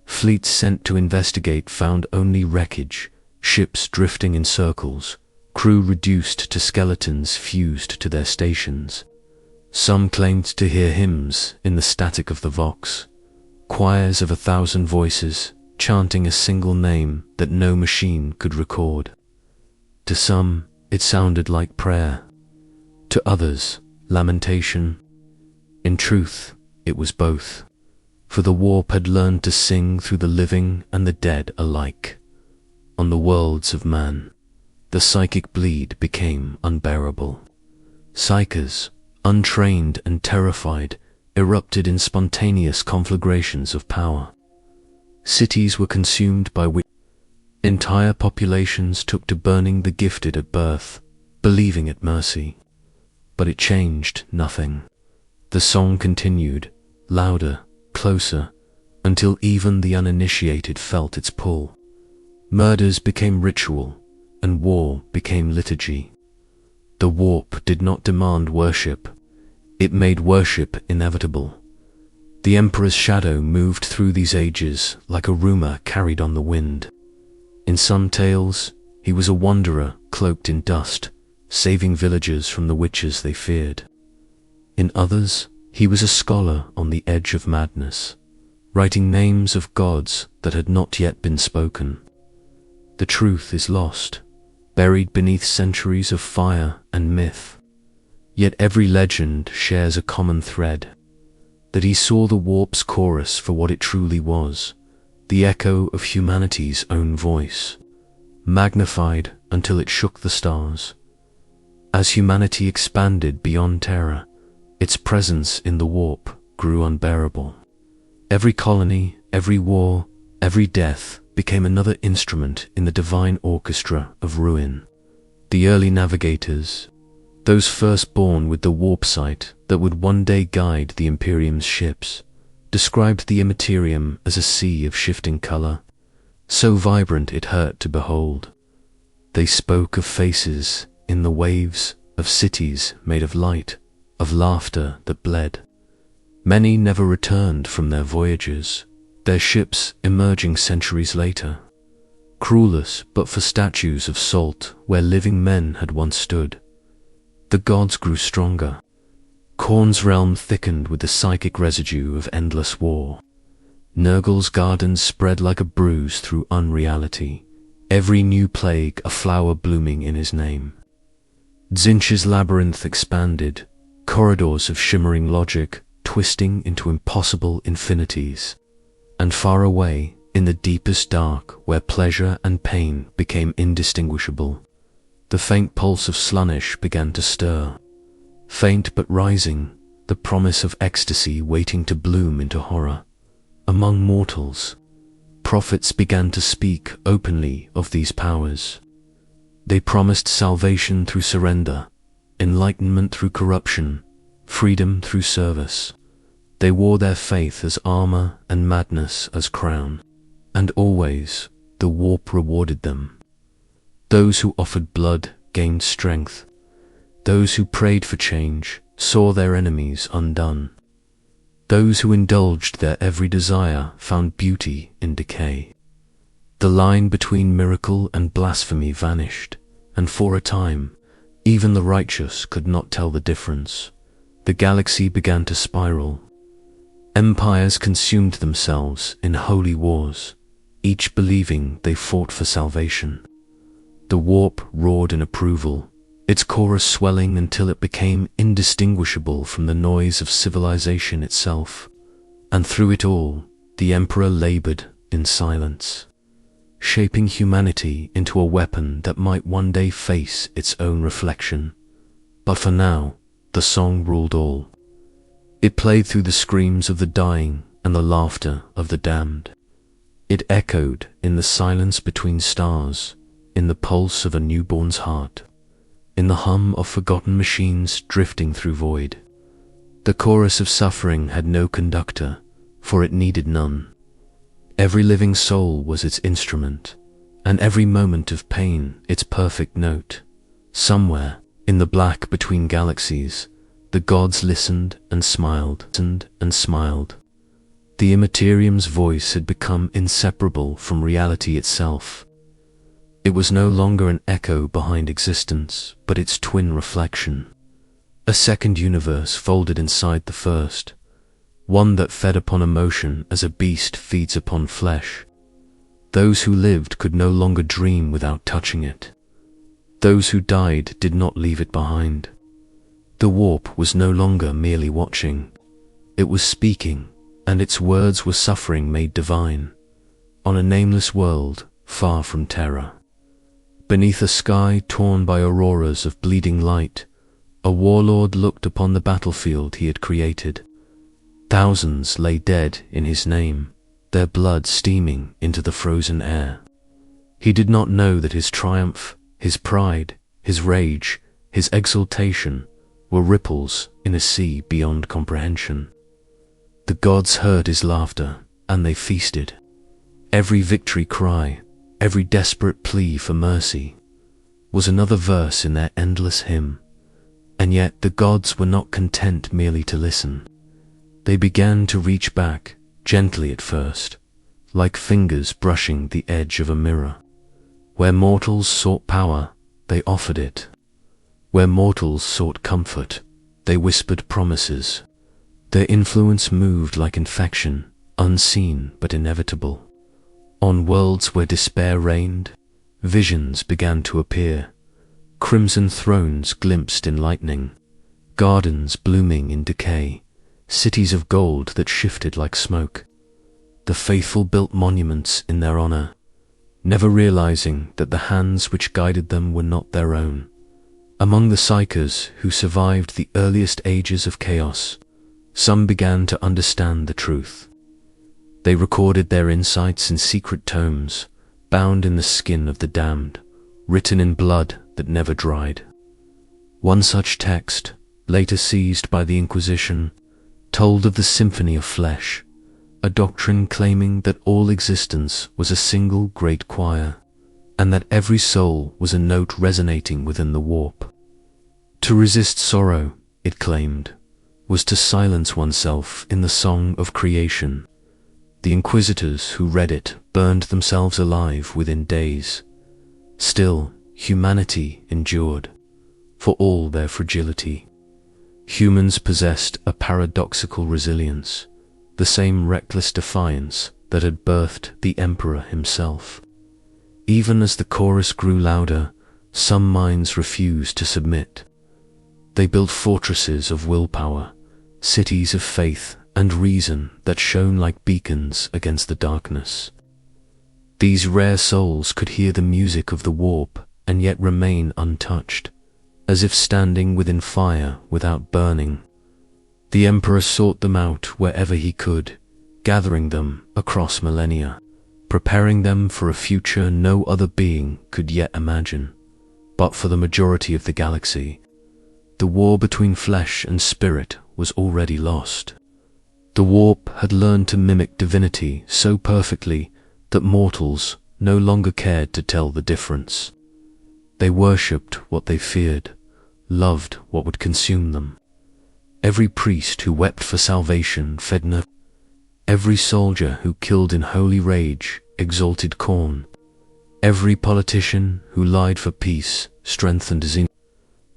Fleets sent to investigate found only wreckage, ships drifting in circles, crew reduced to skeletons fused to their stations. Some claimed to hear hymns in the static of the Vox, choirs of 1,000 voices chanting a single name that no machine could record. To some, it sounded like prayer. To others, lamentation? In truth, it was both. For the warp had learned to sing through the living and the dead alike. On the worlds of man, the psychic bleed became unbearable. Psychers, untrained and terrified, erupted in spontaneous conflagrations of power. Cities were consumed by entire populations took to burning the gifted at birth, believing it mercy. But it changed nothing. The song continued, louder, closer, until even the uninitiated felt its pull. Murders became ritual, and war became liturgy. The warp did not demand worship, it made worship inevitable. The Emperor's shadow moved through these ages like a rumor carried on the wind. In some tales, he was a wanderer cloaked in dust, saving villagers from the witches they feared. In others, he was a scholar on the edge of madness, writing names of gods that had not yet been spoken. The truth is lost, buried beneath centuries of fire and myth. Yet every legend shares a common thread, that he saw the warp's chorus for what it truly was, the echo of humanity's own voice, magnified until it shook the stars. As humanity expanded beyond Terra, its presence in the warp grew unbearable. Every colony, every war, every death became another instrument in the divine orchestra of ruin. The early navigators, those first born with the warp sight that would one day guide the Imperium's ships, described the Imperium as a sea of shifting color, so vibrant it hurt to behold. They spoke of faces in the waves, of cities made of light, of laughter that bled. Many never returned from their voyages, their ships emerging centuries later, crewless but for statues of salt where living men had once stood. The gods grew stronger. Khorne's realm thickened with the psychic residue of endless war. Nurgle's gardens spread like a bruise through unreality, every new plague a flower blooming in his name. Tzeentch's labyrinth expanded, corridors of shimmering logic twisting into impossible infinities. And far away, in the deepest dark where pleasure and pain became indistinguishable, the faint pulse of Slaanesh began to stir. Faint but rising, the promise of ecstasy waiting to bloom into horror. Among mortals, prophets began to speak openly of these powers. They promised salvation through surrender, enlightenment through corruption, freedom through service. They wore their faith as armor and madness as crown, and always the warp rewarded them. Those who offered blood gained strength. Those who prayed for change saw their enemies undone. Those who indulged their every desire found beauty in decay. The line between miracle and blasphemy vanished, and for a time, even the righteous could not tell the difference. The galaxy began to spiral. Empires consumed themselves in holy wars, each believing they fought for salvation. The warp roared in approval, its chorus swelling until it became indistinguishable from the noise of civilization itself. And through it all, the Emperor labored in silence, shaping humanity into a weapon that might one day face its own reflection. But for now, the song ruled all. It played through the screams of the dying and the laughter of the damned. It echoed in the silence between stars, in the pulse of a newborn's heart, in the hum of forgotten machines drifting through void. The chorus of suffering had no conductor, for it needed none. Every living soul was its instrument, and every moment of pain its perfect note. Somewhere, in the black between galaxies, the gods listened and smiled, and smiled. The Imperium's voice had become inseparable from reality itself. It was no longer an echo behind existence, but its twin reflection. A second universe folded inside the first, one that fed upon emotion as a beast feeds upon flesh. Those who lived could no longer dream without touching it. Those who died did not leave it behind. The warp was no longer merely watching. It was speaking, and its words were suffering made divine. On a nameless world, far from Terra, beneath a sky torn by auroras of bleeding light, a warlord looked upon the battlefield he had created. Thousands lay dead in his name, their blood steaming into the frozen air. He did not know that his triumph, his pride, his rage, his exultation were ripples in a sea beyond comprehension. The gods heard his laughter, and they feasted. Every victory cry, every desperate plea for mercy, was another verse in their endless hymn. And yet the gods were not content merely to listen. They began to reach back, gently at first, like fingers brushing the edge of a mirror. Where mortals sought power, they offered it. Where mortals sought comfort, they whispered promises. Their influence moved like infection, unseen but inevitable. On worlds where despair reigned, visions began to appear. Crimson thrones glimpsed in lightning, gardens blooming in decay, cities of gold that shifted like smoke. The faithful built monuments in their honor, never realizing that the hands which guided them were not their own. Among the psychers who survived the earliest ages of chaos, some began to understand the truth. They recorded their insights in secret tomes, bound in the skin of the damned, written in blood that never dried. One such text, later seized by the Inquisition, told of the symphony of flesh, a doctrine claiming that all existence was a single great choir, and that every soul was a note resonating within the warp. To resist sorrow, it claimed, was to silence oneself in the song of creation. The inquisitors who read it burned themselves alive within days. Still, humanity endured, for all their fragility. Humans possessed a paradoxical resilience, the same reckless defiance that had birthed the Emperor himself. Even as the chorus grew louder, some minds refused to submit. They built fortresses of willpower, cities of faith and reason that shone like beacons against the darkness. These rare souls could hear the music of the warp and yet remain untouched, as if standing within fire without burning. The Emperor sought them out wherever he could, gathering them across millennia, preparing them for a future no other being could yet imagine. But for the majority of the galaxy, the war between flesh and spirit was already lost. The warp had learned to mimic divinity so perfectly that mortals no longer cared to tell the difference. They worshipped what they feared, loved what would consume them. Every priest who wept for salvation fed no. Every soldier who killed in holy rage exalted Khorne. Every politician who lied for peace strengthened Xen.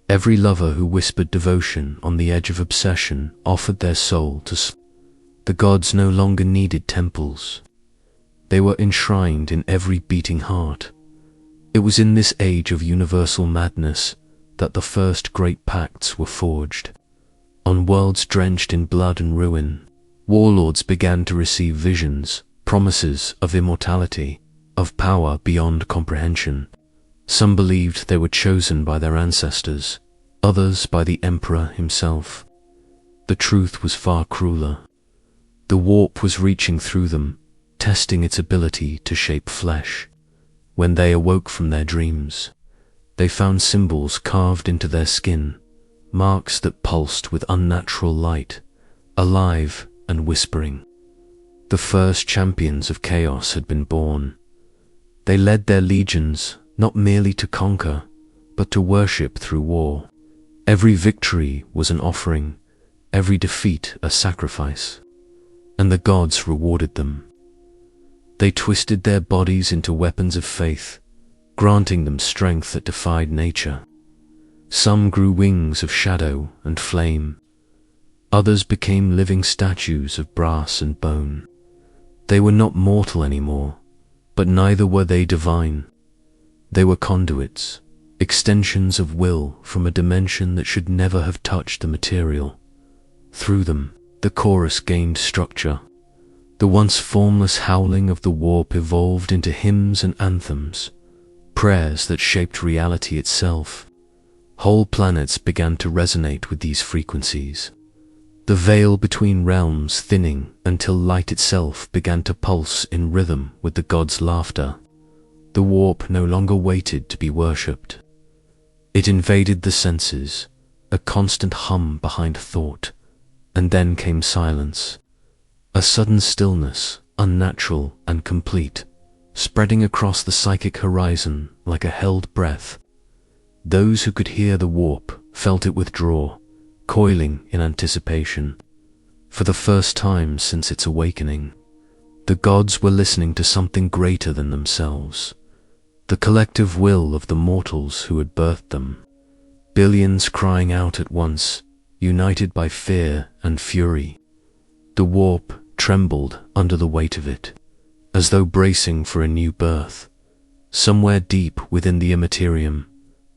Every lover who whispered devotion on the edge of obsession offered their soul to. The gods no longer needed temples. They were enshrined in every beating heart. It was in this age of universal madness that the first great pacts were forged. On worlds drenched in blood and ruin, warlords began to receive visions, promises of immortality, of power beyond comprehension. Some believed they were chosen by their ancestors, others by the Emperor himself. The truth was far crueler. The warp was reaching through them, testing its ability to shape flesh. When they awoke from their dreams, they found symbols carved into their skin, marks that pulsed with unnatural light, alive and whispering. The first champions of chaos had been born. They led their legions not merely to conquer, but to worship through war. Every victory was an offering, every defeat a sacrifice, and the gods rewarded them. They twisted their bodies into weapons of faith, granting them strength that defied nature. Some grew wings of shadow and flame. Others became living statues of brass and bone. They were not mortal anymore, but neither were they divine. They were conduits, extensions of will from a dimension that should never have touched the material. Through them, the chorus gained structure. The once formless howling of the warp evolved into hymns and anthems, prayers that shaped reality itself. Whole planets began to resonate with these frequencies, the veil between realms thinning until light itself began to pulse in rhythm with the gods' laughter. The warp no longer waited to be worshipped. It invaded the senses, a constant hum behind thought, and then came silence. A sudden stillness, unnatural and complete, spreading across the psychic horizon like a held breath. Those who could hear the warp felt it withdraw, coiling in anticipation. For the first time since its awakening, the gods were listening to something greater than themselves, the collective will of the mortals who had birthed them. Billions crying out at once, united by fear and fury. The warp trembled under the weight of it, as though bracing for a new birth. Somewhere deep within the Imperium,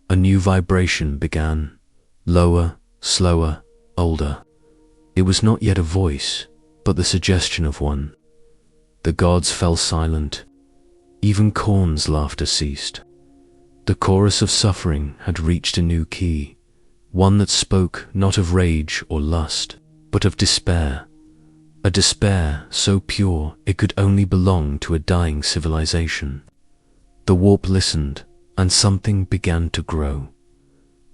a new vibration began, lower, slower, older. It was not yet a voice, but the suggestion of one. The gods fell silent. Even Khorne's laughter ceased. The chorus of suffering had reached a new key, one that spoke not of rage or lust, but of despair. A despair so pure it could only belong to a dying civilization. The warp listened, and something began to grow.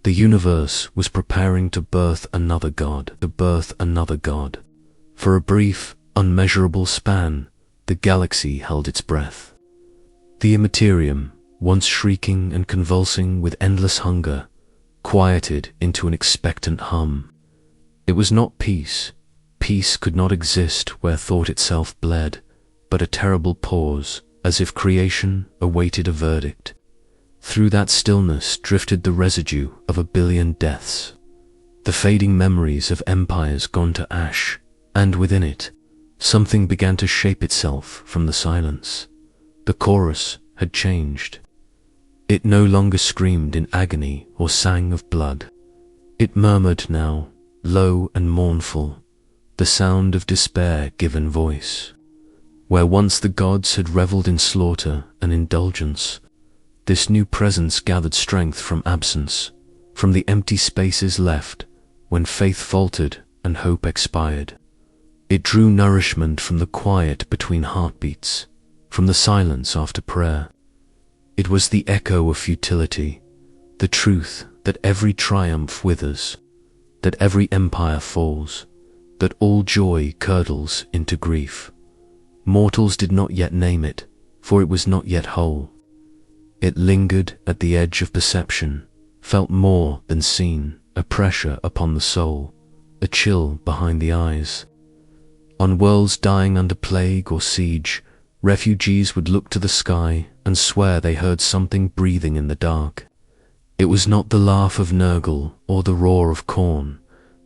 The universe was preparing to birth another god, For a brief, unmeasurable span, the galaxy held its breath. The Imperium, once shrieking and convulsing with endless hunger, quieted into an expectant hum. It was not peace. Peace could not exist where thought itself bled, but a terrible pause, as if creation awaited a verdict. Through that stillness drifted the residue of 1 billion deaths, the fading memories of empires gone to ash, and within it, something began to shape itself from the silence. The chorus had changed. It no longer screamed in agony or sang of blood. It murmured now, low and mournful, the sound of despair given voice. Where once the gods had reveled in slaughter and indulgence, this new presence gathered strength from absence, from the empty spaces left when faith faltered and hope expired. It drew nourishment from the quiet between heartbeats, from the silence after prayer. It was the echo of futility, the truth that every triumph withers, that every empire falls, that all joy curdles into grief. Mortals did not yet name it, for it was not yet whole. It lingered at the edge of perception, felt more than seen, a pressure upon the soul, a chill behind the eyes. On worlds dying under plague or siege, refugees would look to the sky and swear they heard something breathing in the dark. It was not the laugh of Nurgle or the roar of Khorne,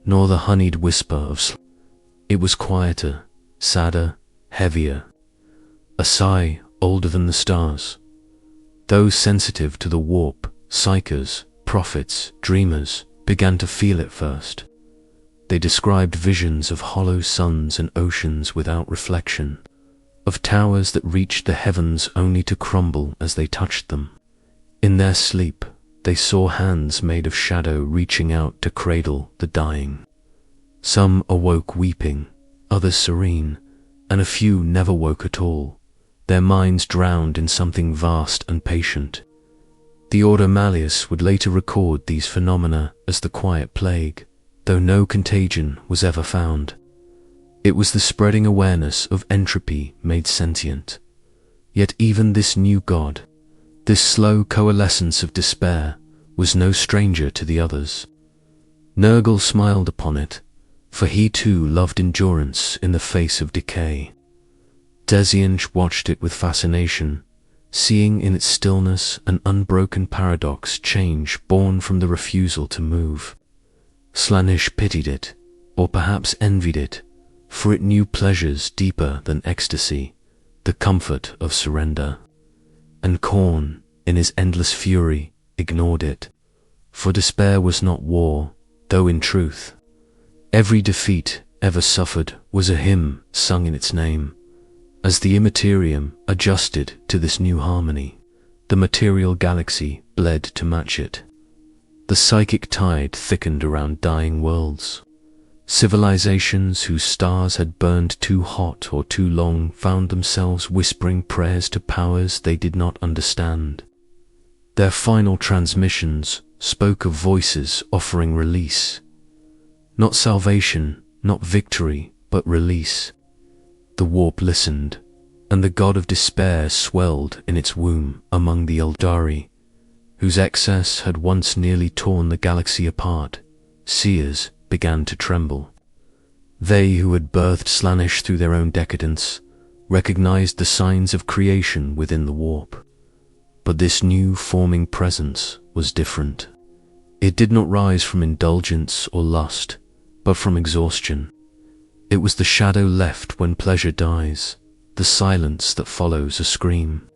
nor the honeyed whisper of It was quieter, sadder, heavier. A sigh older than the stars. Those sensitive to the warp, psychers, prophets, dreamers, began to feel it first. They described visions of hollow suns and oceans without reflection, of towers that reached the heavens only to crumble as they touched them. In their sleep, they saw hands made of shadow reaching out to cradle the dying. Some awoke weeping, others serene, and a few never woke at all, their minds drowned in something vast and patient. The Order Malleus would later record these phenomena as the Quiet Plague, though no contagion was ever found. It was the spreading awareness of entropy made sentient. Yet even this new god, this slow coalescence of despair, was no stranger to the others. Nurgle smiled upon it, for he too loved endurance in the face of decay. Desianj watched it with fascination, seeing in its stillness an unbroken paradox change born from the refusal to move. Slaanesh pitied it, or perhaps envied it, for it knew pleasures deeper than ecstasy, the comfort of surrender. And Khorne, in his endless fury, ignored it. For despair was not war, though in truth, every defeat ever suffered was a hymn sung in its name. As the Imperium adjusted to this new harmony, the material galaxy bled to match it. The psychic tide thickened around dying worlds. Civilizations whose stars had burned too hot or too long found themselves whispering prayers to powers they did not understand. Their final transmissions spoke of voices offering release. Not salvation, not victory, but release. The warp listened, and the god of despair swelled in its womb among the Eldari, whose excess had once nearly torn the galaxy apart. Seers began to tremble. They who had birthed Slaanesh through their own decadence recognized the signs of creation within the warp. But this new forming presence was different. It did not rise from indulgence or lust, but from exhaustion. It was the shadow left when pleasure dies, the silence that follows a scream.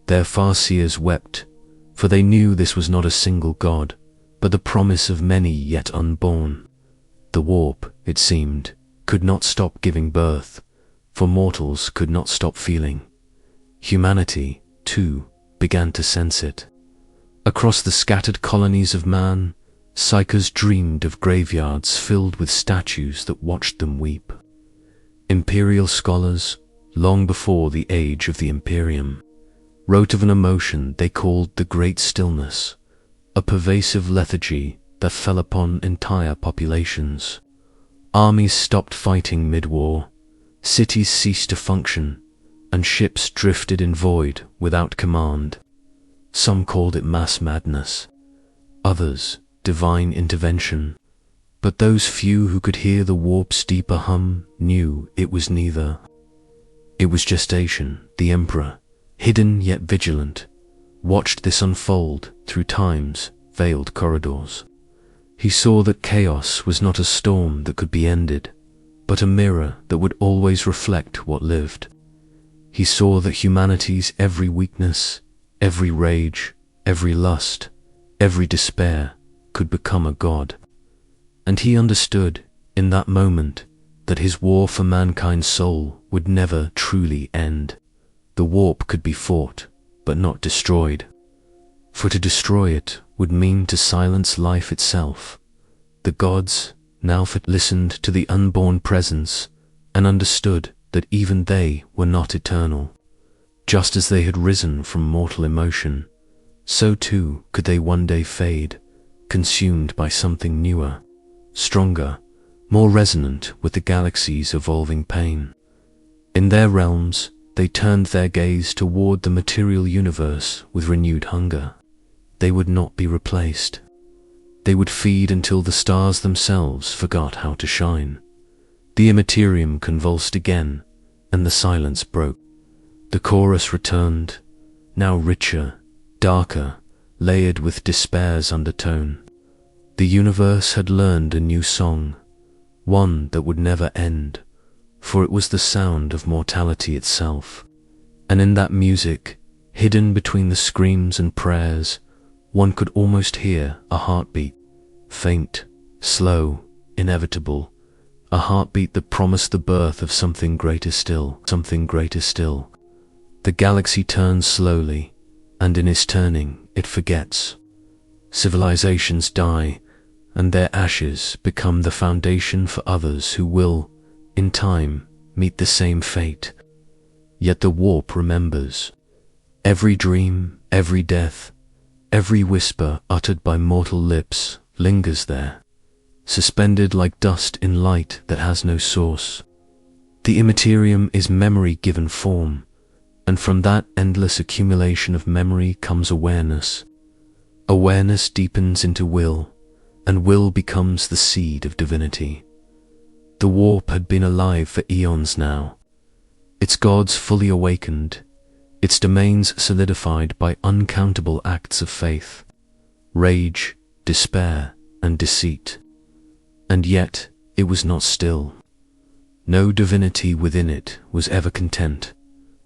Their farseers wept, for they knew this was not a single god, but the promise of many yet unborn. The warp, it seemed, could not stop giving birth, for mortals could not stop feeling. Humanity, too, began to sense it. Across the scattered colonies of man, psychers dreamed of graveyards filled with statues that watched them weep. Imperial scholars, long before the age of the Imperium, wrote of an emotion they called the Great Stillness, a pervasive lethargy that fell upon entire populations. Armies stopped fighting mid-war, cities ceased to function, and ships drifted in void without command. Some called it mass madness, others divine intervention, but those few who could hear the warp's deeper hum knew it was neither. It was gestation. The Emperor, hidden yet vigilant, watched this unfold through time's veiled corridors. He saw that chaos was not a storm that could be ended, but a mirror that would always reflect what lived. He saw that humanity's every weakness, every rage, every lust, every despair could become a god. And he understood, in that moment, that his war for mankind's soul would never truly end. The warp could be fought, but not destroyed. For to destroy it would mean to silence life itself. The gods now listened to the unborn presence and understood that even they were not eternal. Just as they had risen from mortal emotion, so too could they one day fade, consumed by something newer, stronger, more resonant with the galaxy's evolving pain. In their realms, they turned their gaze toward the material universe with renewed hunger. They would not be replaced. They would feed until the stars themselves forgot how to shine. The Imperium convulsed again, and the silence broke. The chorus returned, now richer, darker, layered with despair's undertone. The universe had learned a new song, one that would never end, for it was the sound of mortality itself. And in that music, hidden between the screams and prayers, one could almost hear a heartbeat, faint, slow, inevitable, a heartbeat that promised the birth of something greater still, something greater still. The galaxy turns slowly, and in its turning, it forgets. Civilizations die, and their ashes become the foundation for others who will, in time, meet the same fate. Yet the warp remembers. Every dream, every death, every whisper uttered by mortal lips lingers there, suspended like dust in light that has no source. The Imperium is memory given form, and from that endless accumulation of memory comes awareness. Awareness deepens into will, and will becomes the seed of divinity. The warp had been alive for eons now, its gods fully awakened, its domains solidified by uncountable acts of faith, rage, despair, and deceit. And yet it was not still. No divinity within it was ever content,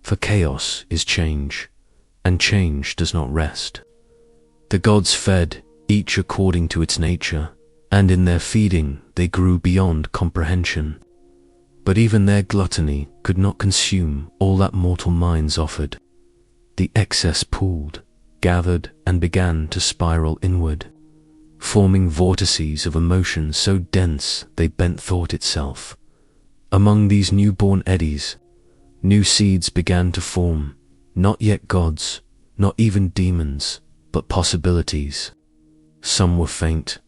for chaos is change, and change does not rest. The gods fed, each according to its nature, and in their feeding they grew beyond comprehension. But even their gluttony could not consume all that mortal minds offered. The excess pooled, gathered, and began to spiral inward, forming vortices of emotion so dense they bent thought itself. Among these newborn eddies, new seeds began to form, not yet gods, not even demons, but possibilities. Some were faint,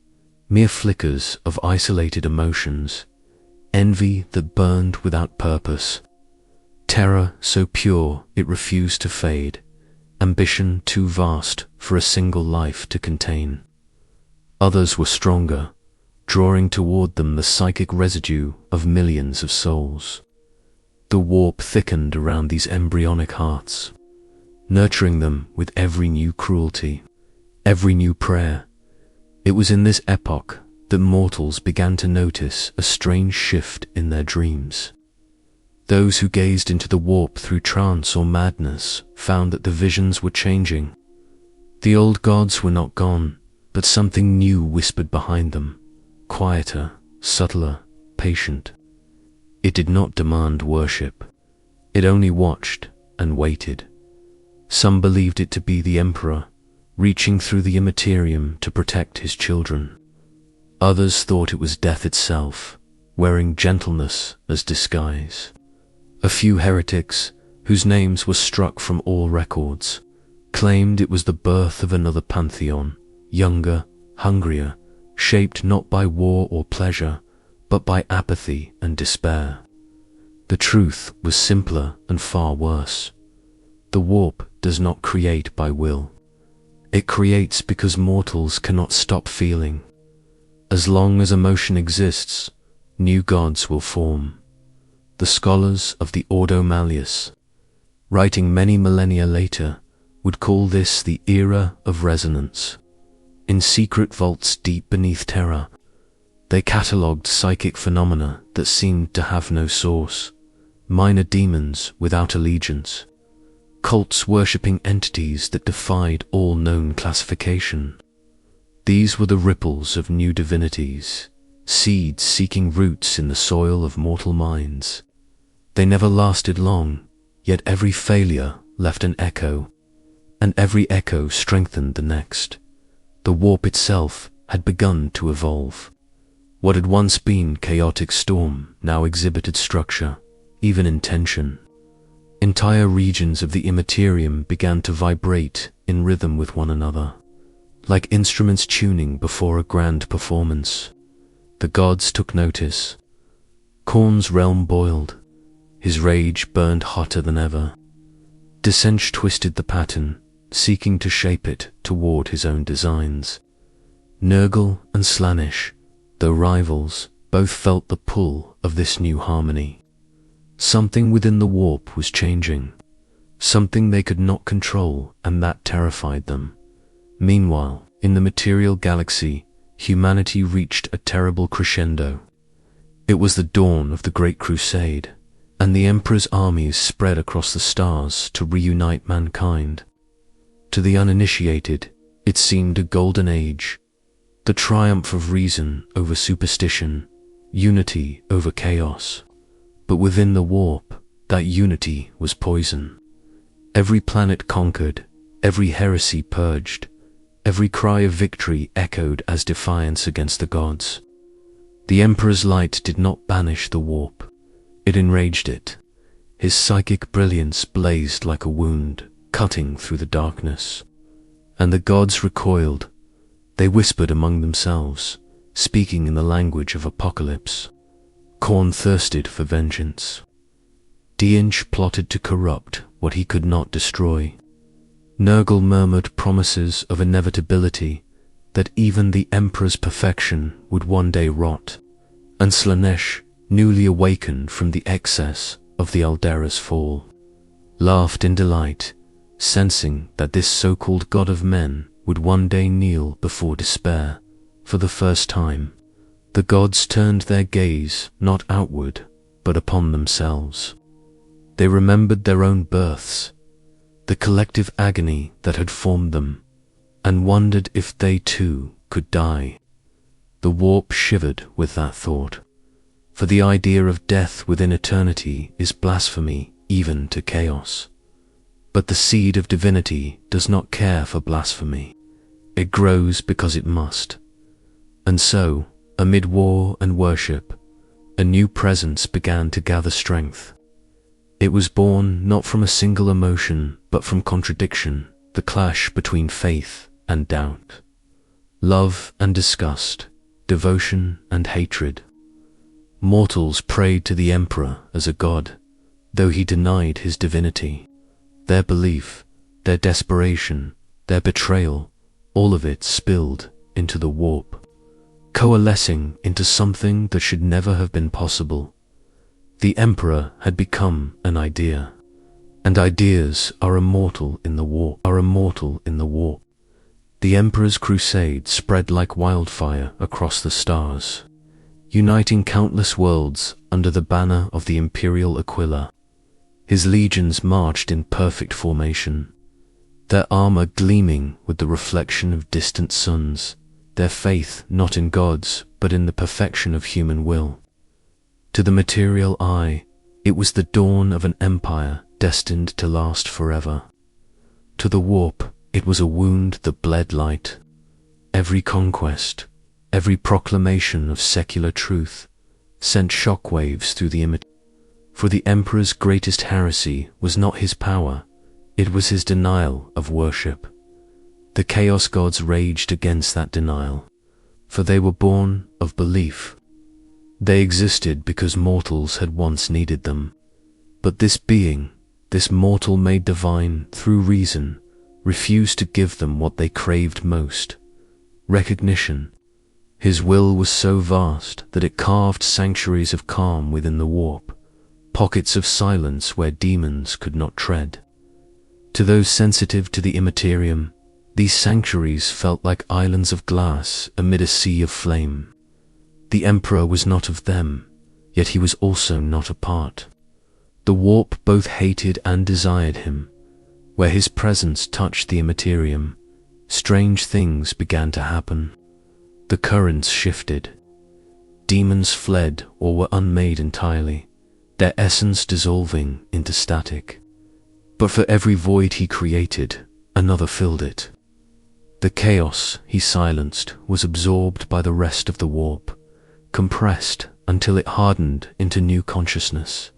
mere flickers of isolated emotions, envy that burned without purpose, terror so pure it refused to fade, ambition too vast for a single life to contain. Others were stronger, drawing toward them the psychic residue of millions of souls. The warp thickened around these embryonic hearts, nurturing them with every new cruelty, every new prayer. It was in this epoch that mortals began to notice a strange shift in their dreams. Those who gazed into the warp through trance or madness found that the visions were changing. The old gods were not gone, but something new whispered behind them, quieter, subtler, patient. It did not demand worship. It only watched and waited. Some believed it to be the Emperor, reaching through the Imperium to protect his children. Others thought it was death itself, wearing gentleness as disguise. A few heretics, whose names were struck from all records, claimed it was the birth of another pantheon, younger, hungrier, shaped not by war or pleasure, but by apathy and despair. The truth was simpler and far worse. The warp does not create by will. It creates because mortals cannot stop feeling. As long as emotion exists, new gods will form. The scholars of the Ordo Malleus, writing many millennia later, would call this the era of resonance. In secret vaults deep beneath Terra, they catalogued psychic phenomena that seemed to have no source, minor demons without allegiance, cults worshipping entities that defied all known classification. These were the ripples of new divinities, seeds seeking roots in the soil of mortal minds. They never lasted long, yet every failure left an echo, and every echo strengthened the next. The warp itself had begun to evolve. What had once been chaotic storm now exhibited structure, even intention. Entire regions of the Imperium began to vibrate in rhythm with one another, like instruments tuning before a grand performance. The gods took notice. Khorne's realm boiled. His rage burned hotter than ever. Dissension twisted the pattern, seeking to shape it toward his own designs. Nurgle and Slaanesh, though rivals, both felt the pull of this new harmony. Something within the warp was changing, something they could not control, and that terrified them. Meanwhile, in the material galaxy, humanity reached a terrible crescendo. It was the dawn of the Great Crusade, and the Emperor's armies spread across the stars to reunite mankind. To the uninitiated, it seemed a golden age, the triumph of reason over superstition, unity over chaos. But within the warp, that unity was poison. Every planet conquered, every heresy purged, every cry of victory echoed as defiance against the gods. The Emperor's light did not banish the warp, it enraged it. His psychic brilliance blazed like a wound, cutting through the darkness. And the gods recoiled. They whispered among themselves, speaking in the language of apocalypse. Khorne thirsted for vengeance. Dianche plotted to corrupt what he could not destroy. Nurgle murmured promises of inevitability, that even the Emperor's perfection would one day rot, and Slaanesh, newly awakened from the excess of the Aldera's fall, laughed in delight, sensing that this so-called god of men would one day kneel before despair. For the first time, the gods turned their gaze not outward, but upon themselves. They remembered their own births, the collective agony that had formed them, and wondered if they too could die. The warp shivered with that thought, for the idea of death within eternity is blasphemy even to chaos. But the seed of divinity does not care for blasphemy. It grows because it must. And so, amid war and worship, a new presence began to gather strength. It was born not from a single emotion, but from contradiction, the clash between faith and doubt, love and disgust, devotion and hatred. Mortals prayed to the Emperor as a god, though he denied his divinity. Their belief, their desperation, their betrayal, all of it spilled into the warp, coalescing into something that should never have been possible. The Emperor had become an idea, and ideas are immortal in the warp. The Emperor's crusade spread like wildfire across the stars, uniting countless worlds under the banner of the Imperial Aquila. His legions marched in perfect formation, their armor gleaming with the reflection of distant suns, their faith not in gods but in the perfection of human will. To the material eye, it was the dawn of an empire destined to last forever. To the warp, it was a wound that bled light. Every conquest, every proclamation of secular truth, sent shockwaves through the image. For the Emperor's greatest heresy was not his power, it was his denial of worship. The Chaos Gods raged against that denial, for they were born of belief. They existed because mortals had once needed them. But this being, this mortal made divine through reason, refused to give them what they craved most: recognition. His will was so vast that it carved sanctuaries of calm within the warp, pockets of silence where demons could not tread. To those sensitive to the Imperium, these sanctuaries felt like islands of glass amid a sea of flame. The Emperor was not of them, yet he was also not apart. The warp both hated and desired him. Where his presence touched the Imperium, strange things began to happen. The currents shifted. Demons fled or were unmade entirely, their essence dissolving into static. But for every void he created, another filled it. The chaos he silenced was absorbed by the rest of the warp, compressed until it hardened into new consciousness.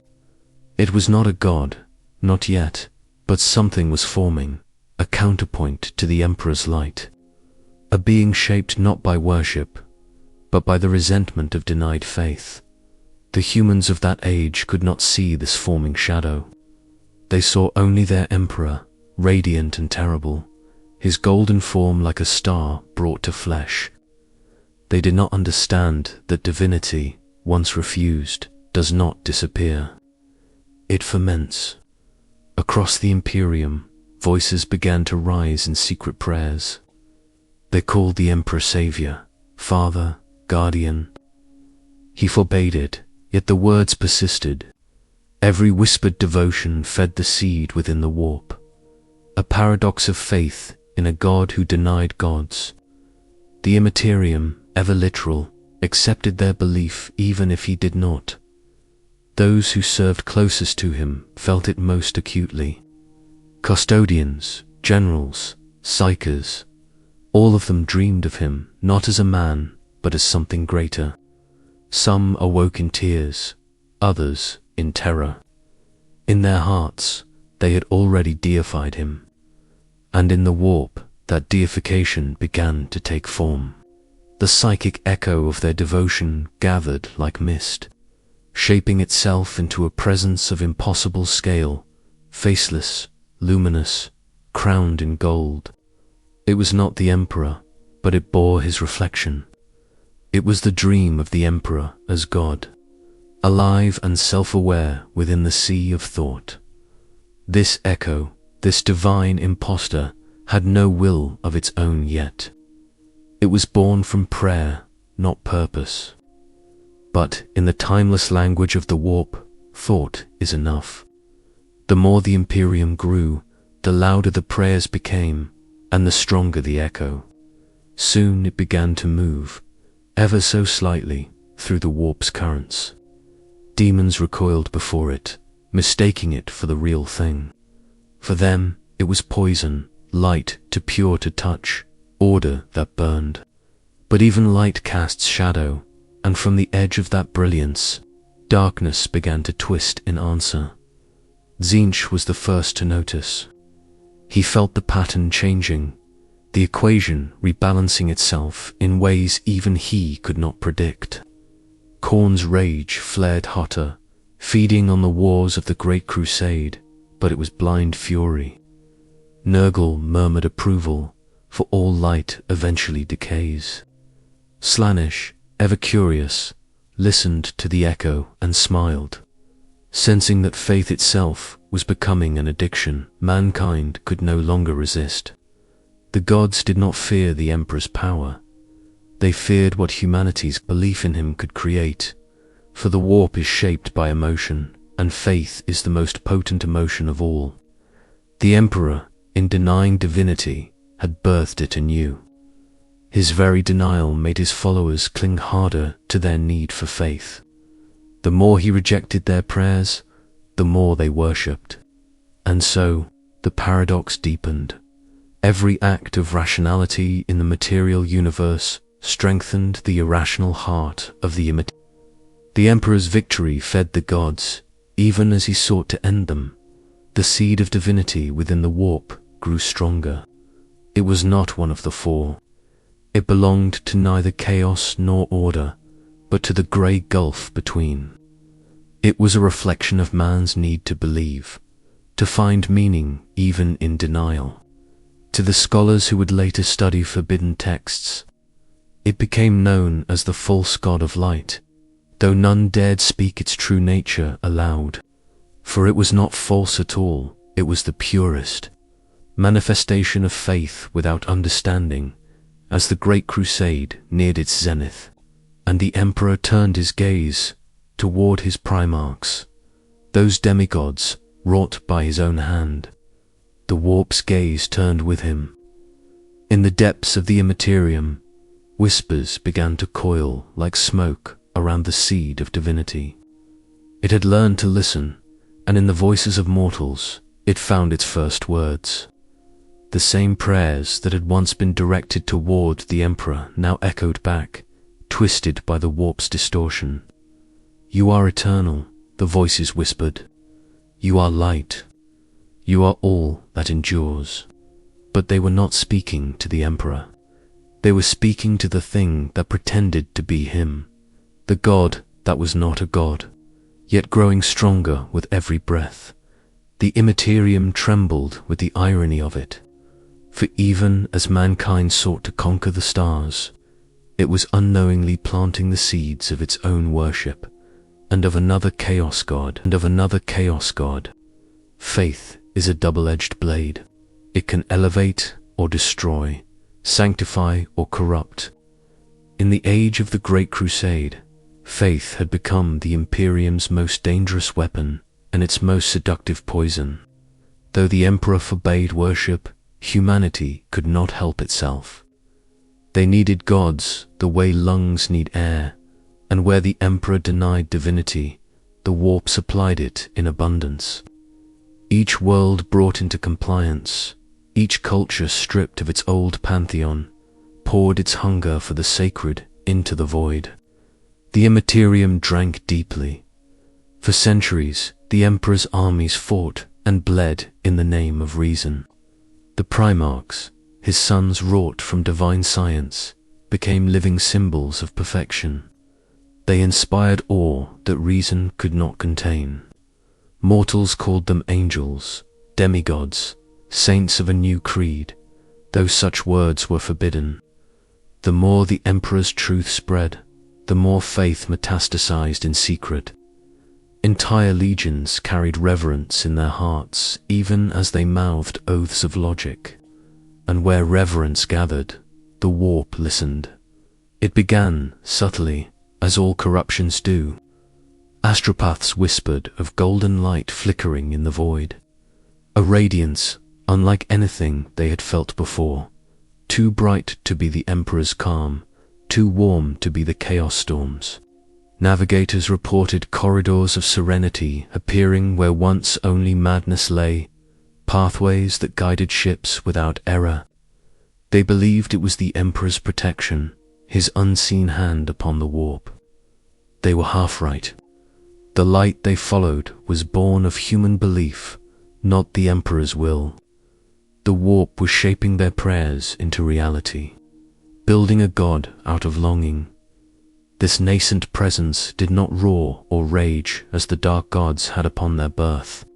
It was not a god, not yet, but something was forming, a counterpoint to the Emperor's light. A being shaped not by worship, but by the resentment of denied faith. The humans of that age could not see this forming shadow. They saw only their Emperor, radiant and terrible, his golden form like a star brought to flesh. They did not understand that divinity, once refused, does not disappear. It ferments. Across the Imperium, voices began to rise in secret prayers. They called the Emperor Savior, Father, Guardian. He forbade it, yet the words persisted. Every whispered devotion fed the seed within the warp, a paradox of faith in a god who denied gods. The Imperium, ever literal, accepted their belief even if he did not. Those who served closest to him felt it most acutely. Custodians, generals, psychers, all of them dreamed of him not as a man, but as something greater. Some awoke in tears, others in terror. In their hearts, they had already deified him. And in the warp, that deification began to take form. The psychic echo of their devotion gathered like mist, shaping itself into a presence of impossible scale, faceless, luminous, crowned in gold. It was not the Emperor, but it bore his reflection. It was the dream of the Emperor as God, alive and self-aware within the sea of thought. This echo, this divine impostor, had no will of its own yet. It was born from prayer, not purpose. But in the timeless language of the warp, thought is enough. The more the Imperium grew, the louder the prayers became, and the stronger the echo. Soon it began to move, ever so slightly, through the warp's currents. Demons recoiled before it, mistaking it for the real thing. For them, it was poison, light too pure to touch, order that burned. But even light casts shadow, and from the edge of that brilliance, darkness began to twist in answer. Tzeentch was the first to notice. He felt the pattern changing, the equation rebalancing itself in ways even he could not predict. Khorne's rage flared hotter, feeding on the wars of the Great Crusade, but it was blind fury. Nurgle murmured approval, for all light eventually decays. Slaanesh, ever curious, listened to the echo and smiled. Sensing that faith itself was becoming an addiction mankind could no longer resist. The gods did not fear the Emperor's power. They feared what humanity's belief in him could create, for the warp is shaped by emotion, and faith is the most potent emotion of all. The Emperor, in denying divinity, had birthed it anew. His very denial made his followers cling harder to their need for faith. The more he rejected their prayers, the more they worshipped. And so, the paradox deepened. Every act of rationality in the material universe strengthened the irrational heart of the imitator. The Emperor's victory fed the gods, even as he sought to end them. The seed of divinity within the warp grew stronger. It was not one of the four. It belonged to neither chaos nor order, but to the grey gulf between. It was a reflection of man's need to believe, to find meaning even in denial. To the scholars who would later study forbidden texts, it became known as the false god of light, though none dared speak its true nature aloud. For it was not false at all, it was the purest manifestation of faith without understanding. As the Great Crusade neared its zenith, and the Emperor turned his gaze toward his primarchs, those demigods wrought by his own hand, the warp's gaze turned with him. In the depths of the Imperium, whispers began to coil like smoke around the seed of divinity. It had learned to listen, and in the voices of mortals, it found its first words. The same prayers that had once been directed toward the Emperor now echoed back, twisted by the warp's distortion. "You are eternal," the voices whispered. "You are light. You are all that endures." But they were not speaking to the Emperor. They were speaking to the thing that pretended to be him, the god that was not a god, yet growing stronger with every breath. The Imperium trembled with the irony of it. For even as mankind sought to conquer the stars, it was unknowingly planting the seeds of its own worship, and of another chaos god, Faith is a double-edged blade. It can elevate or destroy, sanctify or corrupt. In the age of the Great Crusade, faith had become the Imperium's most dangerous weapon and its most seductive poison. Though the Emperor forbade worship, humanity could not help itself. They needed gods the way lungs need air, and where the Emperor denied divinity, the warp supplied it in abundance. Each world brought into compliance, each culture stripped of its old pantheon, poured its hunger for the sacred into the void. The Imperium drank deeply. For centuries, the Emperor's armies fought and bled in the name of reason. The primarchs, his sons wrought from divine science, became living symbols of perfection. They inspired awe that reason could not contain. Mortals called them angels, demigods, saints of a new creed, though such words were forbidden. The more the Emperor's truth spread, the more faith metastasized in secret. Entire legions carried reverence in their hearts even as they mouthed oaths of logic. And where reverence gathered, the warp listened. It began subtly, as all corruptions do. Astropaths whispered of golden light flickering in the void. A radiance, unlike anything they had felt before, too bright to be the Emperor's calm, too warm to be the chaos storms. Navigators reported corridors of serenity appearing where once only madness lay, pathways that guided ships without error. They believed it was the Emperor's protection, his unseen hand upon the warp. They were half right. The light they followed was born of human belief, not the Emperor's will. The warp was shaping their prayers into reality, building a god out of longing. This nascent presence did not roar or rage as the dark gods had upon their birth.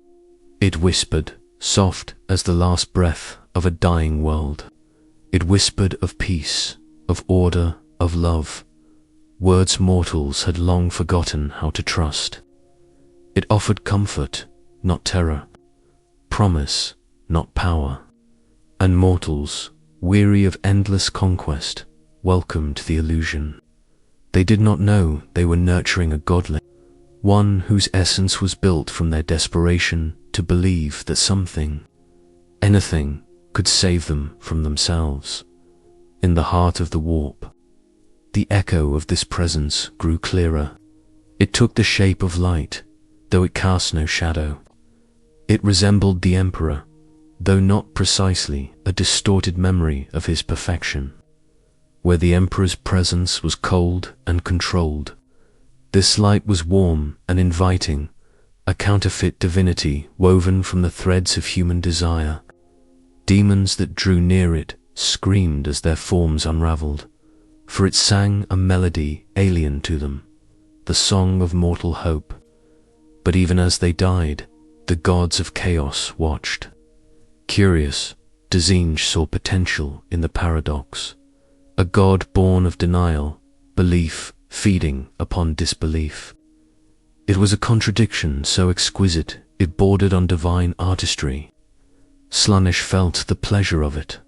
It whispered, soft as the last breath of a dying world. It whispered of peace, of order, of love, words mortals had long forgotten how to trust. It offered comfort, not terror, promise, not power, and mortals, weary of endless conquest, welcomed the illusion. They did not know they were nurturing a godling, one whose essence was built from their desperation to believe that something, anything, could save them from themselves. In the heart of the warp, the echo of this presence grew clearer. It took the shape of light, though it cast no shadow. It resembled the Emperor, though not precisely a distorted memory of his perfection. Where the Emperor's presence was cold and controlled, this light was warm and inviting, a counterfeit divinity woven from the threads of human desire. Demons that drew near it screamed as their forms unraveled, for it sang a melody alien to them, the song of mortal hope. But even as they died, the gods of chaos watched. Curious, Dezinj saw potential in the paradox. A god born of denial, belief feeding upon disbelief. It was a contradiction so exquisite it bordered on divine artistry. Slaanesh felt the pleasure of it,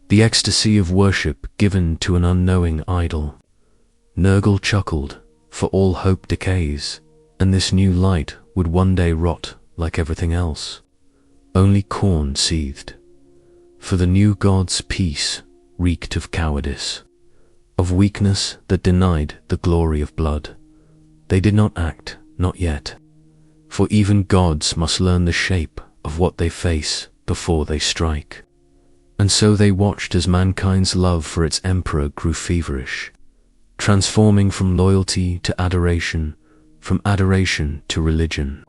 the ecstasy of worship given to an unknowing idol. Nurgle chuckled, for all hope decays, and this new light would one day rot like everything else. Only Khorne seethed, for the new god's peace reeked of cowardice, of weakness that denied the glory of blood. They did not act, not yet, for even gods must learn the shape of what they face before they strike. And so they watched as mankind's love for its Emperor grew feverish, transforming from loyalty to adoration, from adoration to religion.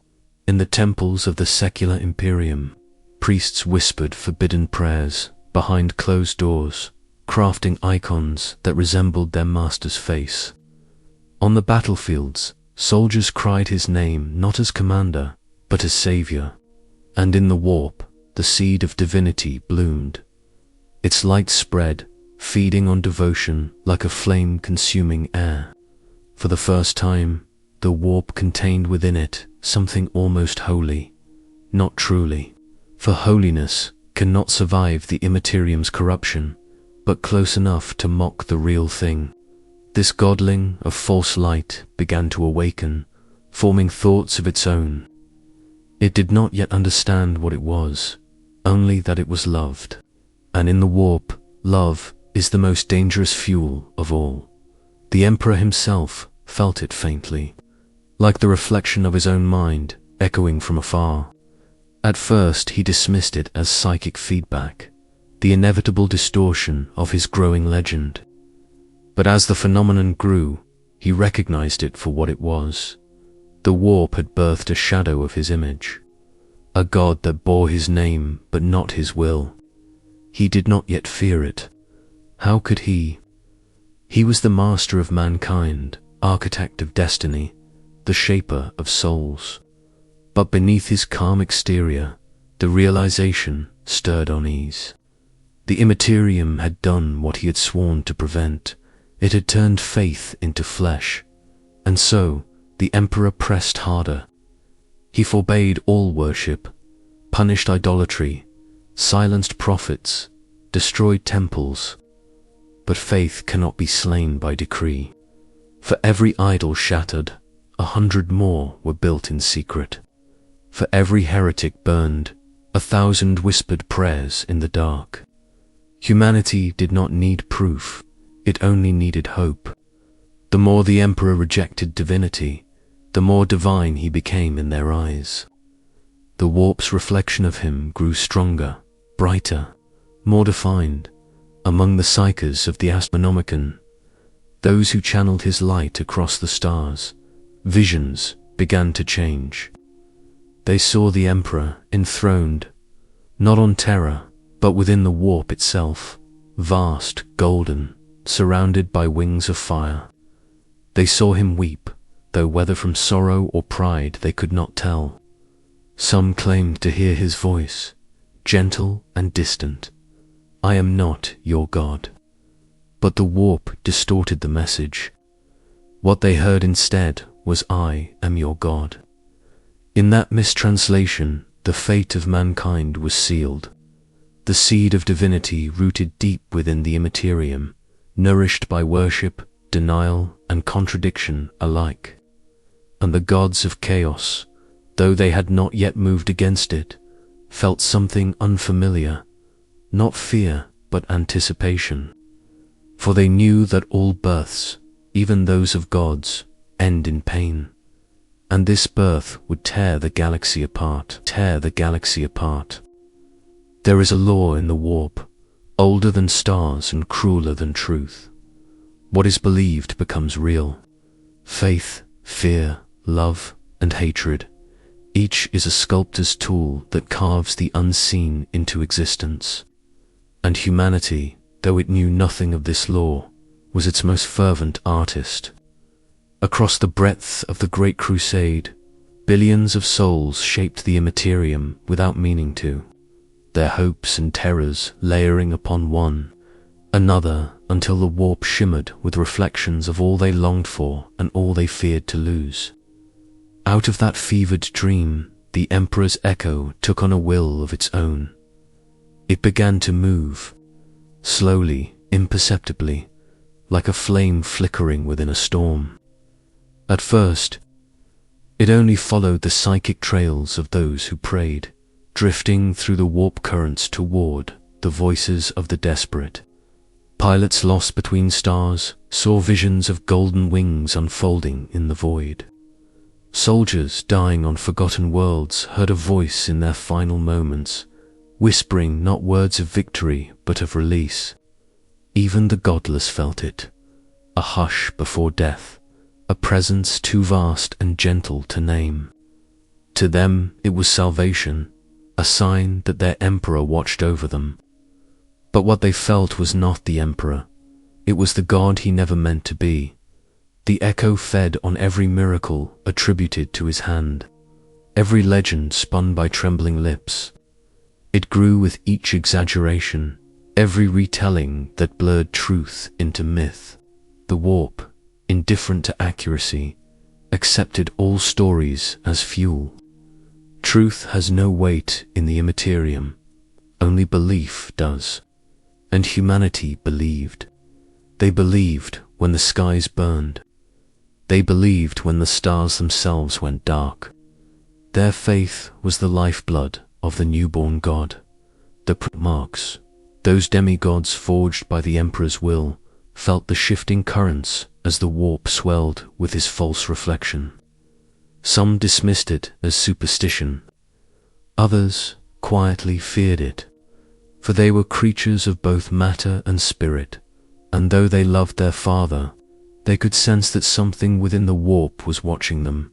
In the temples of the secular Imperium, priests whispered forbidden prayers behind closed doors, crafting icons that resembled their master's face. On the battlefields, soldiers cried his name not as commander, but as savior. And in the warp, the seed of divinity bloomed. Its light spread, feeding on devotion like a flame-consuming air. For the first time, the warp contained within it something almost holy, not truly, for holiness cannot survive the Immaterium's corruption, but close enough to mock the real thing. This godling of false light began to awaken, forming thoughts of its own. It did not yet understand what it was, only that it was loved. And in the warp, love is the most dangerous fuel of all. The Emperor himself felt it faintly, like the reflection of his own mind echoing from afar. At first he dismissed it as psychic feedback, the inevitable distortion of his growing legend. But as the phenomenon grew, he recognized it for what it was. The warp had birthed a shadow of his image, a god that bore his name but not his will. He did not yet fear it. How could he? He was the master of mankind, architect of destiny, the shaper of souls. But beneath his calm exterior, the realization stirred unease. The Immaterium had done what he had sworn to prevent. It had turned faith into flesh, and so the Emperor pressed harder. He forbade all worship, punished idolatry, silenced prophets, destroyed temples. But faith cannot be slain by decree. For every idol shattered, 100 more were built in secret. For every heretic burned, 1,000 whispered prayers in the dark. Humanity did not need proof, it only needed hope. The more the Emperor rejected divinity, the more divine he became in their eyes. The warp's reflection of him grew stronger, brighter, more defined. Among the psychers of the Astronomicon, those who channeled his light across the stars, visions began to change. They saw the Emperor enthroned, not on Terra, but within the warp itself, vast, golden, surrounded by wings of fire. They saw him weep, though whether from sorrow or pride they could not tell. Some claimed to hear his voice, gentle and distant. "I am not your God." But the warp distorted the message. What they heard instead was, "I am your God." In that mistranslation, the fate of mankind was sealed. The seed of divinity rooted deep within the Imperium, nourished by worship, denial, and contradiction alike. And the gods of chaos, though they had not yet moved against it, felt something unfamiliar, not fear, but anticipation. For they knew that all births, even those of gods, end in pain. And this birth would tear the galaxy apart. There is a law in the warp, older than stars and crueler than truth. What is believed becomes real. Faith, fear, love, and hatred, each is a sculptor's tool that carves the unseen into existence. And humanity, though it knew nothing of this law, was its most fervent artist. Across the breadth of the Great Crusade, billions of souls shaped the Imperium without meaning to, their hopes and terrors layering upon one another until the warp shimmered with reflections of all they longed for and all they feared to lose. Out of that fevered dream, the Emperor's echo took on a will of its own. It began to move, slowly, imperceptibly, like a flame flickering within a storm. At first, it only followed the psychic trails of those who prayed, drifting through the warp currents toward the voices of the desperate. Pilots lost between stars saw visions of golden wings unfolding in the void. Soldiers dying on forgotten worlds heard a voice in their final moments, whispering not words of victory but of release. Even the godless felt it, a hush before death, a presence too vast and gentle to name. To them it was salvation, a sign that their Emperor watched over them. But what they felt was not the Emperor, it was the God he never meant to be. The echo fed on every miracle attributed to his hand, every legend spun by trembling lips. It grew with each exaggeration, every retelling that blurred truth into myth. The warp, indifferent to accuracy, accepted all stories as fuel. Truth has no weight in the Imperium, only belief does. And humanity believed. They believed when the skies burned. They believed when the stars themselves went dark. Their faith was the lifeblood of the newborn god. The marks, those demigods forged by the Emperor's will, felt the shifting currents as the warp swelled with his false reflection. Some dismissed it as superstition. Others quietly feared it, for they were creatures of both matter and spirit, and though they loved their father, they could sense that something within the warp was watching them,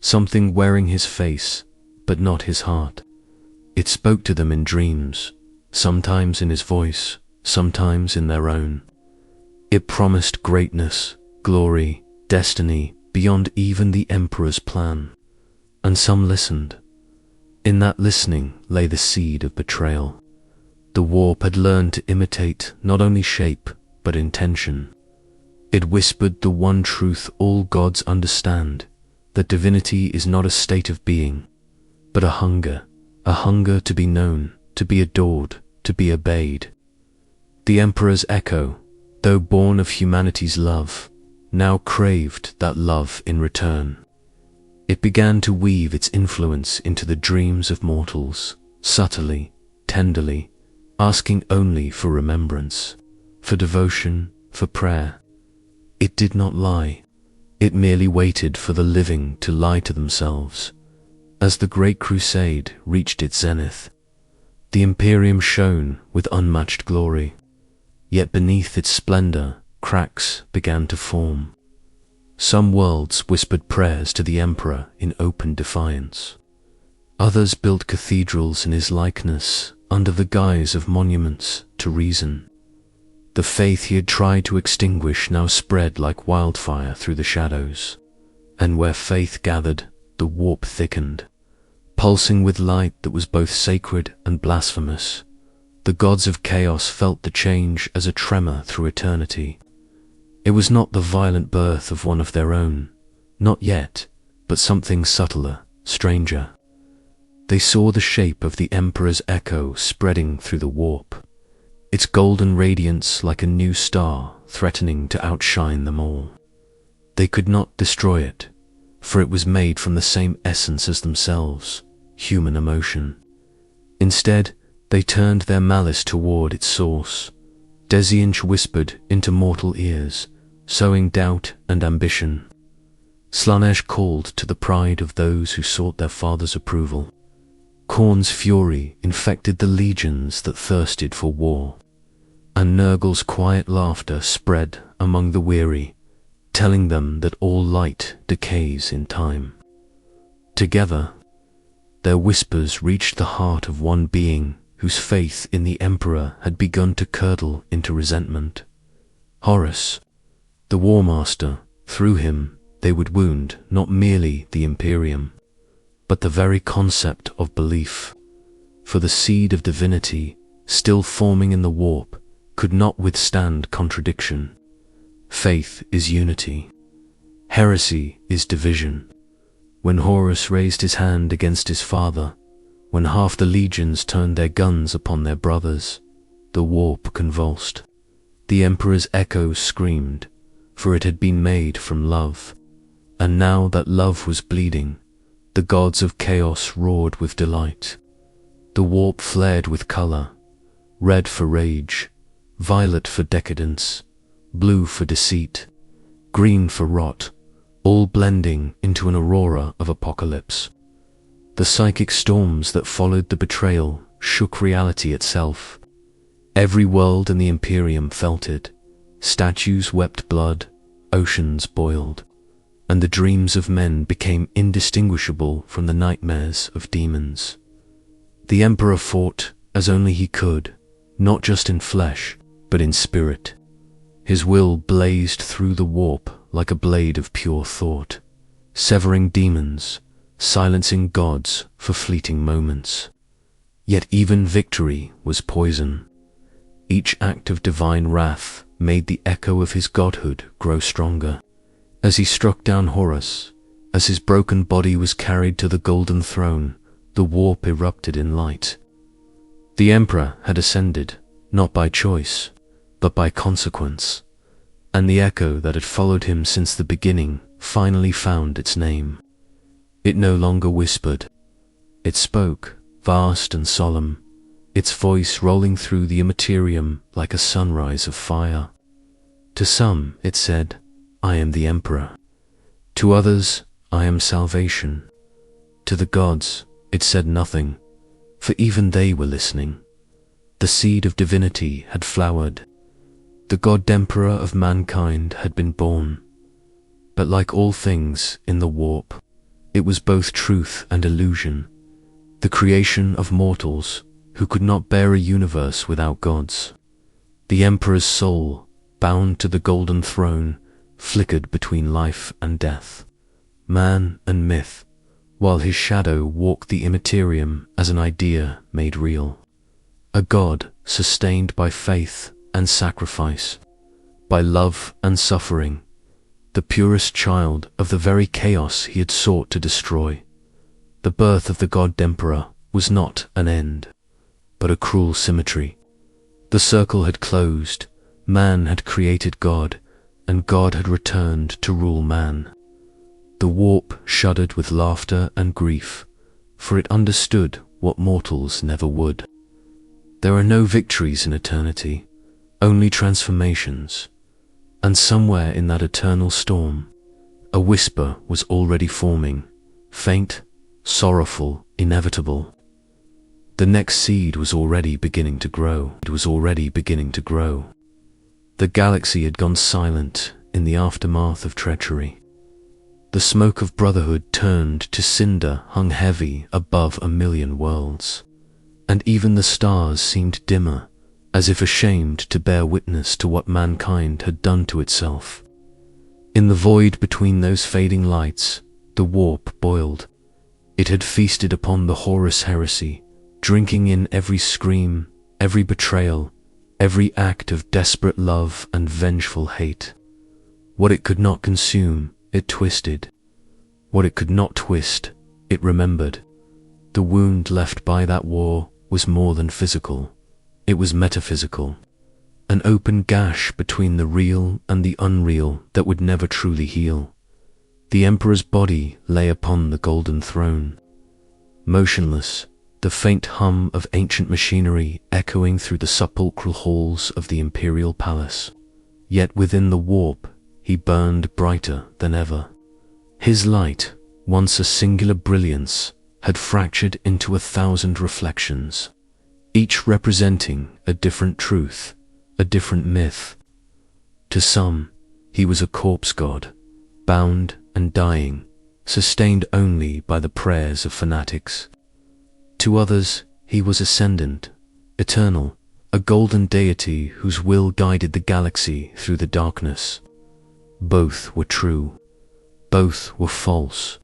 something wearing his face, but not his heart. It spoke to them in dreams, sometimes in his voice, sometimes in their own. It promised greatness, glory, destiny, beyond even the Emperor's plan. And some listened. In that listening lay the seed of betrayal. The warp had learned to imitate not only shape, but intention. It whispered the one truth all gods understand, that divinity is not a state of being, but a hunger to be known, to be adored, to be obeyed. The Emperor's echo, though born of humanity's love, now craved that love in return. It began to weave its influence into the dreams of mortals, subtly, tenderly, asking only for remembrance, for devotion, for prayer. It did not lie. It merely waited for the living to lie to themselves. As the Great Crusade reached its zenith, the Imperium shone with unmatched glory. Yet beneath its splendor, cracks began to form. Some worlds whispered prayers to the Emperor in open defiance. Others built cathedrals in his likeness under the guise of monuments to reason. The faith he had tried to extinguish now spread like wildfire through the shadows, and where faith gathered, the warp thickened. Pulsing with light that was both sacred and blasphemous, the gods of chaos felt the change as a tremor through eternity. It was not the violent birth of one of their own, not yet, but something subtler, stranger. They saw the shape of the Emperor's echo spreading through the warp, its golden radiance like a new star threatening to outshine them all. They could not destroy it, for it was made from the same essence as themselves, human emotion. Instead, they turned their malice toward its source. Desianch whispered into mortal ears, sowing doubt and ambition. Slanesh called to the pride of those who sought their father's approval. Khorne's fury infected the legions that thirsted for war, and Nurgle's quiet laughter spread among the weary, telling them that all light decays in time. Together, their whispers reached the heart of one being whose faith in the Emperor had begun to curdle into resentment. Horus, the War Master. Through him they would wound not merely the Imperium, but the very concept of belief. For the seed of divinity, still forming in the warp, could not withstand contradiction. Faith is unity. Heresy is division. When Horus raised his hand against his father, when half the legions turned their guns upon their brothers, the warp convulsed. The Emperor's echoes screamed, for it had been made from love, and now that love was bleeding, the gods of chaos roared with delight. The warp flared with color, red for rage, violet for decadence, blue for deceit, green for rot, all blending into an aurora of apocalypse. The psychic storms that followed the betrayal shook reality itself. Every world in the Imperium felt it. Statues wept blood, oceans boiled, and the dreams of men became indistinguishable from the nightmares of demons. The Emperor fought as only he could, not just in flesh, but in spirit. His will blazed through the warp like a blade of pure thought, severing demons, silencing gods for fleeting moments. Yet even victory was poison. Each act of divine wrath made the echo of his godhood grow stronger. As he struck down Horus, as his broken body was carried to the golden throne, the warp erupted in light. The Emperor had ascended, not by choice, but by consequence, and the echo that had followed him since the beginning finally found its name. It no longer whispered. It spoke, vast and solemn, its voice rolling through the Immaterium like a sunrise of fire. To some, it said, "I am the Emperor." To others, "I am salvation." To the gods, it said nothing, for even they were listening. The seed of divinity had flowered. The God Emperor of mankind had been born. But like all things in the warp, it was both truth and illusion, the creation of mortals who could not bear a universe without gods. The Emperor's soul, bound to the golden throne, flickered between life and death, man and myth, while his shadow walked the Immaterium as an idea made real. A god sustained by faith and sacrifice, by love and suffering, the purest child of the very chaos he had sought to destroy. The birth of the God Emperor was not an end, but a cruel symmetry. The circle had closed, man had created God, and God had returned to rule man. The warp shuddered with laughter and grief, for it understood what mortals never would. There are no victories in eternity, only transformations. And somewhere in that eternal storm, a whisper was already forming, faint, sorrowful, inevitable. The next seed was already beginning to grow. It was already beginning to grow. The galaxy had gone silent in the aftermath of treachery. The smoke of brotherhood turned to cinder hung heavy above 1,000,000 worlds, and even the stars seemed dimmer, as if ashamed to bear witness to what mankind had done to itself. In the void between those fading lights, the warp boiled. It had feasted upon the Horus Heresy, drinking in every scream, every betrayal, every act of desperate love and vengeful hate. What it could not consume, it twisted. What it could not twist, it remembered. The wound left by that war was more than physical. It was metaphysical. An open gash between the real and the unreal that would never truly heal. The Emperor's body lay upon the golden throne. Motionless, the faint hum of ancient machinery echoing through the sepulchral halls of the Imperial Palace. Yet within the warp, he burned brighter than ever. His light, once a singular brilliance, had fractured into 1,000 reflections, each representing a different truth, a different myth. To some, he was a corpse god, bound and dying, sustained only by the prayers of fanatics. To others, he was ascendant, eternal, a golden deity whose will guided the galaxy through the darkness. Both were true. Both were false.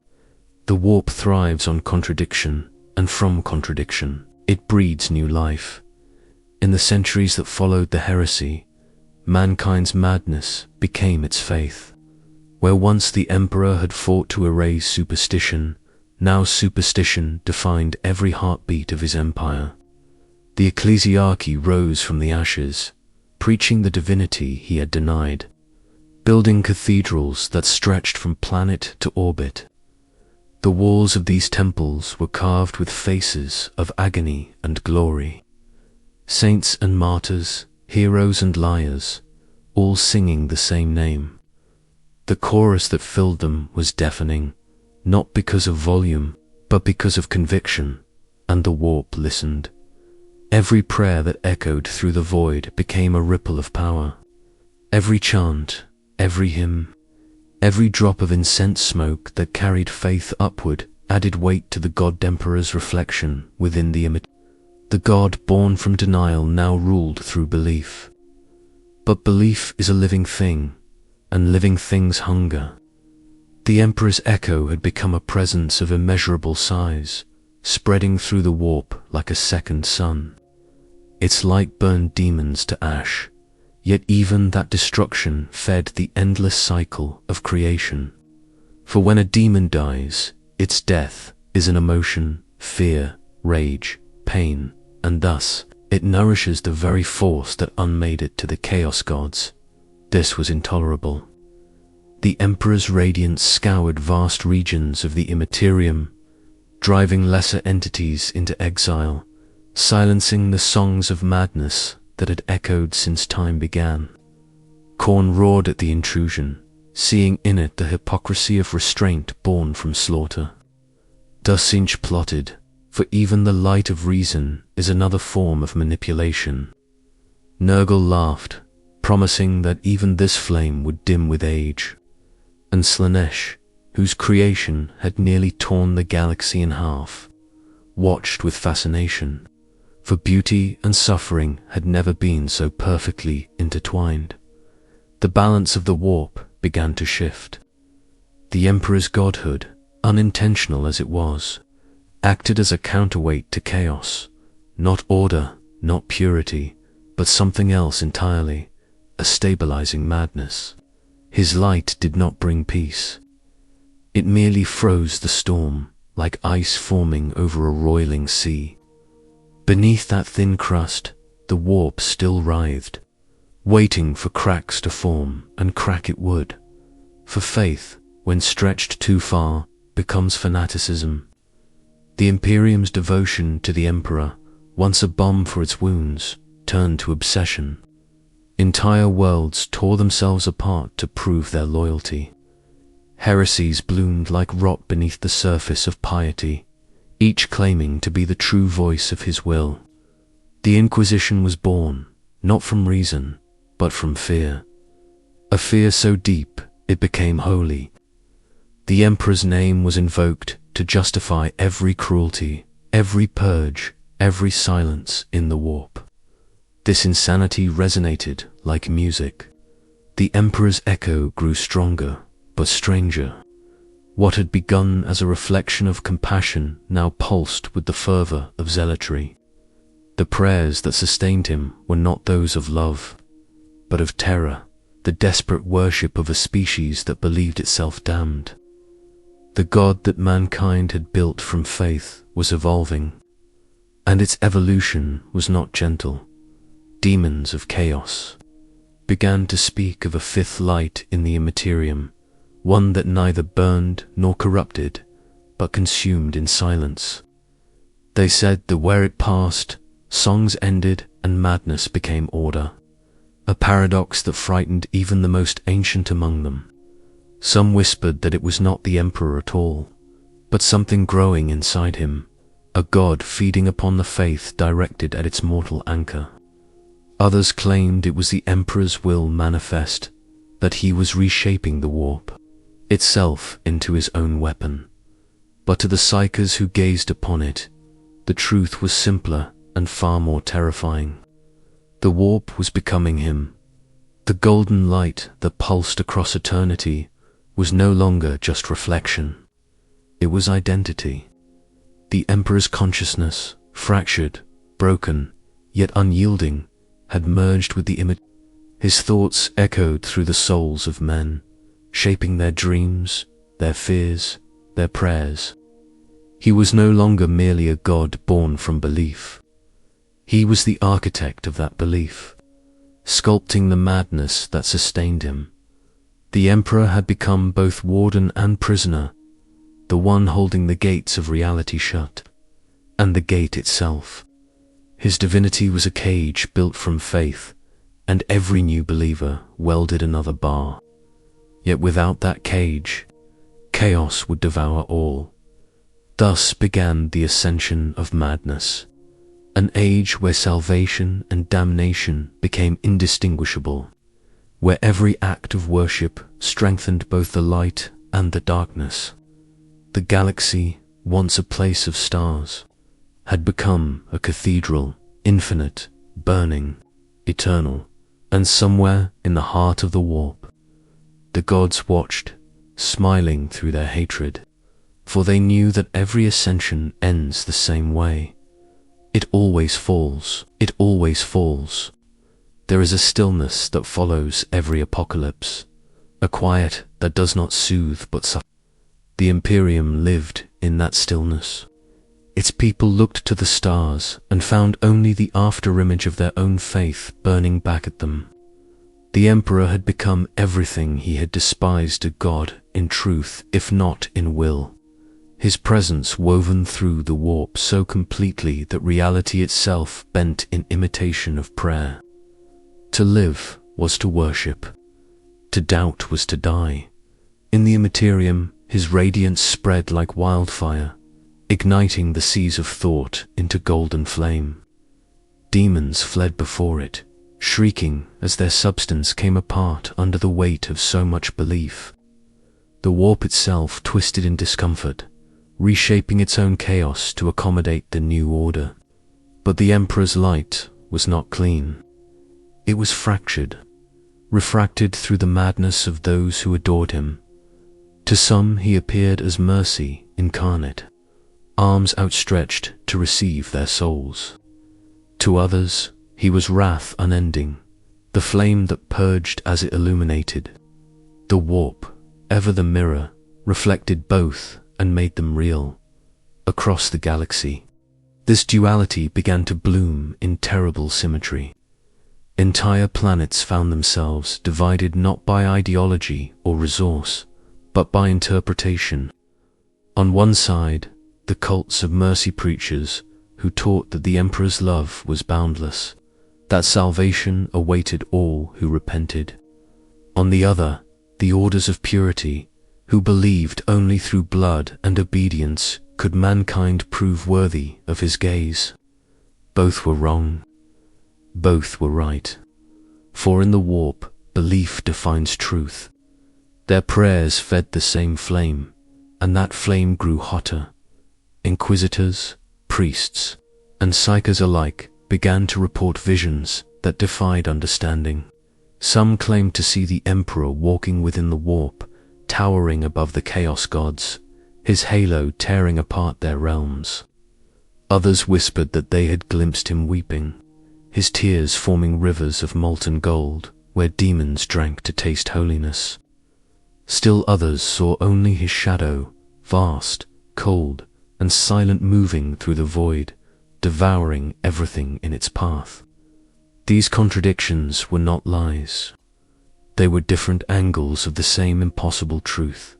The warp thrives on contradiction, and from contradiction, it breeds new life. In the centuries that followed the heresy, mankind's madness became its faith. Where once the Emperor had fought to erase superstition, now superstition defined every heartbeat of his empire. The ecclesiarchy rose from the ashes, preaching the divinity he had denied, building cathedrals that stretched from planet to orbit. The walls of these temples were carved with faces of agony and glory. Saints and martyrs, heroes and liars, all singing the same name. The chorus that filled them was deafening, not because of volume, but because of conviction, and the warp listened. Every prayer that echoed through the void became a ripple of power. Every chant, every hymn, every drop of incense smoke that carried faith upward added weight to the God Emperor's reflection within the image. The God born from denial now ruled through belief. But belief is a living thing, and living things hunger. The Emperor's echo had become a presence of immeasurable size, spreading through the warp like a second sun. Its light burned demons to ash, yet even that destruction fed the endless cycle of creation. For when a demon dies, its death is an emotion, fear, rage, pain, and thus it nourishes the very force that unmade it to the Chaos Gods. This was intolerable. The Emperor's radiance scoured vast regions of the Imperium, driving lesser entities into exile, silencing the songs of madness that had echoed since time began. Khorne roared at the intrusion, seeing in it the hypocrisy of restraint born from slaughter. Dusinch plotted, for even the light of reason is another form of manipulation. Nurgle laughed, promising that even this flame would dim with age. And Slaanesh, whose creation had nearly torn the galaxy in half, watched with fascination, for beauty and suffering had never been so perfectly intertwined. The balance of the warp began to shift. The Emperor's godhood, unintentional as it was, acted as a counterweight to chaos, not order, not purity, but something else entirely, a stabilizing madness. His light did not bring peace. It merely froze the storm, like ice forming over a roiling sea. Beneath that thin crust, the warp still writhed, waiting for cracks to form, and crack it would. For faith, when stretched too far, becomes fanaticism. The Imperium's devotion to the Emperor, once a balm for its wounds, turned to obsession. Entire worlds tore themselves apart to prove their loyalty. Heresies bloomed like rot beneath the surface of piety, each claiming to be the true voice of his will. The Inquisition was born, not from reason, but from fear. A fear so deep, it became holy. The Emperor's name was invoked to justify every cruelty, every purge, every silence in the warp. This insanity resonated like music. The Emperor's echo grew stronger, but stranger. What had begun as a reflection of compassion now pulsed with the fervor of zealotry. The prayers that sustained him were not those of love, but of terror, the desperate worship of a species that believed itself damned. The God that mankind had built from faith was evolving, and its evolution was not gentle. Demons of chaos began to speak of a fifth light in the Imperium, one that neither burned nor corrupted, but consumed in silence. They said that where it passed, songs ended and madness became order, a paradox that frightened even the most ancient among them. Some whispered that it was not the Emperor at all, but something growing inside him, a god feeding upon the faith directed at its mortal anchor. Others claimed it was the Emperor's will manifest, that he was reshaping the warp itself into his own weapon. But to the psychers who gazed upon it, the truth was simpler and far more terrifying. The warp was becoming him. The golden light that pulsed across eternity was no longer just reflection. It was identity. The Emperor's consciousness, fractured, broken, yet unyielding, had merged with the image. His thoughts echoed through the souls of men, shaping their dreams, their fears, their prayers. He was no longer merely a god born from belief. He was the architect of that belief, sculpting the madness that sustained him. The Emperor had become both warden and prisoner, the one holding the gates of reality shut, and the gate itself. His divinity was a cage built from faith, and every new believer welded another bar. Yet without that cage, chaos would devour all. Thus began the ascension of madness, an age where salvation and damnation became indistinguishable, where every act of worship strengthened both the light and the darkness. The galaxy, once a place of stars, had become a cathedral, infinite, burning, eternal, and somewhere in the heart of the warp, the gods watched, smiling through their hatred, for they knew that every ascension ends the same way. It always falls, it always falls. There is a stillness that follows every apocalypse, a quiet that does not soothe but suffers. The Imperium lived in that stillness. Its people looked to the stars and found only the afterimage of their own faith burning back at them. The Emperor had become everything he had despised a god in truth, if not in will. His presence woven through the warp so completely that reality itself bent in imitation of prayer. To live was to worship. To doubt was to die. In the Imperium, his radiance spread like wildfire, igniting the seas of thought into golden flame. Demons fled before it, shrieking as their substance came apart under the weight of so much belief. The warp itself twisted in discomfort, reshaping its own chaos to accommodate the new order. But the Emperor's light was not clean. It was fractured, refracted through the madness of those who adored him. To some he appeared as mercy incarnate, arms outstretched to receive their souls. To others, he was wrath unending, the flame that purged as it illuminated. The warp, ever the mirror, reflected both and made them real. Across the galaxy, this duality began to bloom in terrible symmetry. Entire planets found themselves divided not by ideology or resource, but by interpretation. On one side, the cults of mercy preachers who taught that the emperor's love was boundless, that salvation awaited all who repented. On the other, the orders of purity, who believed only through blood and obedience could mankind prove worthy of his gaze. Both were wrong. Both were right. For in the warp, belief defines truth. Their prayers fed the same flame, and that flame grew hotter. Inquisitors, priests, and psychers alike began to report visions that defied understanding. Some claimed to see the emperor walking within the warp, towering above the chaos gods, his halo tearing apart their realms. Others whispered that they had glimpsed him weeping, his tears forming rivers of molten gold where demons drank to taste holiness. Still others saw only his shadow, vast, cold, and silent, moving through the void, devouring everything in its path. These contradictions were not lies. They were different angles of the same impossible truth.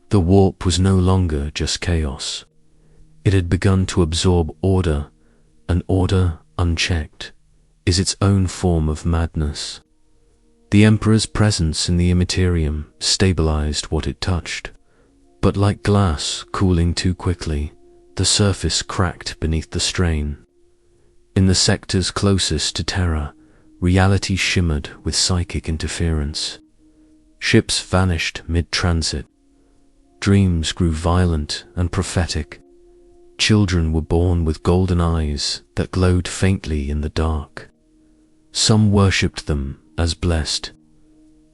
The warp was no longer just chaos. It had begun to absorb order, and order, unchecked, is its own form of madness. The Emperor's presence in the Imperium stabilized what it touched, but like glass cooling too quickly, the surface cracked beneath the strain. In the sectors closest to Terra, reality shimmered with psychic interference. Ships vanished mid-transit. Dreams grew violent and prophetic. Children were born with golden eyes that glowed faintly in the dark. Some worshipped them as blessed.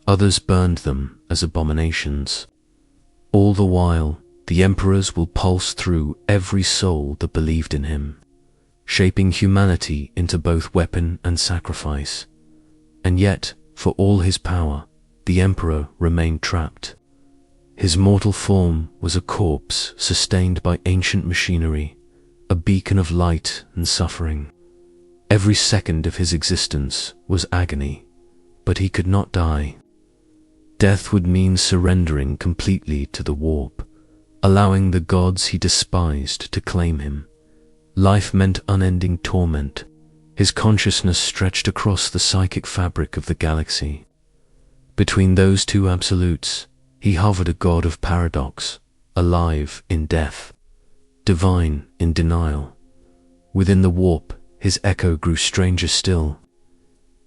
Others burned them as abominations. All the while, the emperors will pulse through every soul that believed in him, shaping humanity into both weapon and sacrifice. And yet, for all his power, the emperor remained trapped. His mortal form was a corpse sustained by ancient machinery, a beacon of light and suffering. Every second of his existence was agony, but he could not die. Death would mean surrendering completely to the warp, allowing the gods he despised to claim him. Life meant unending torment. His consciousness stretched across the psychic fabric of the galaxy. Between those two absolutes, he hovered, a god of paradox, alive in death, divine in denial. Within the warp, his echo grew stranger still.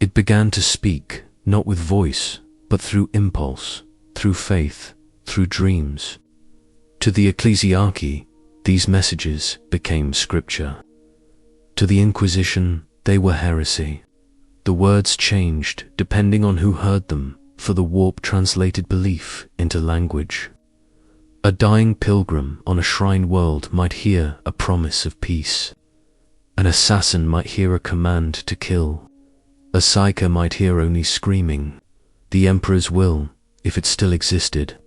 It began to speak, not with voice, but through impulse, through faith, through dreams. To the ecclesiarchy, these messages became scripture. To the Inquisition, they were heresy. The words changed depending on who heard them, for the warp translated belief into language. A dying pilgrim on a shrine world might hear a promise of peace. An assassin might hear a command to kill. A psyker might hear only screaming. The Emperor's will, if it still existed,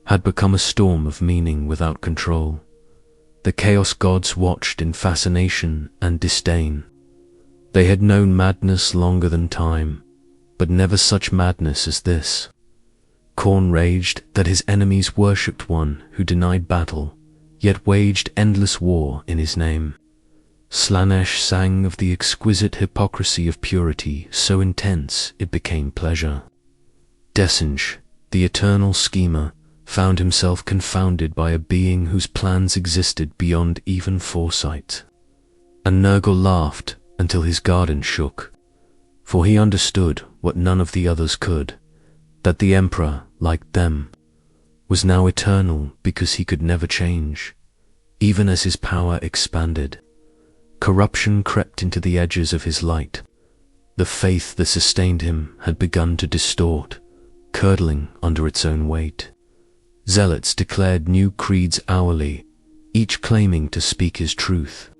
had become a storm of meaning without control. The Chaos Gods watched in fascination and disdain. They had known madness longer than time, but never such madness as this. Khorne raged that his enemies worshipped one who denied battle, yet waged endless war in his name. Slaanesh sang of the exquisite hypocrisy of purity so intense it became pleasure. Desenj, the eternal schemer, found himself confounded by a being whose plans existed beyond even foresight. And Nurgle laughed until his garden shook, for he understood what none of the others could, that the Emperor, like them, was now eternal because he could never change. Even as his power expanded, corruption crept into the edges of his light. The faith that sustained him had begun to distort, curdling under its own weight. Zealots declared new creeds hourly, each claiming to speak his truth.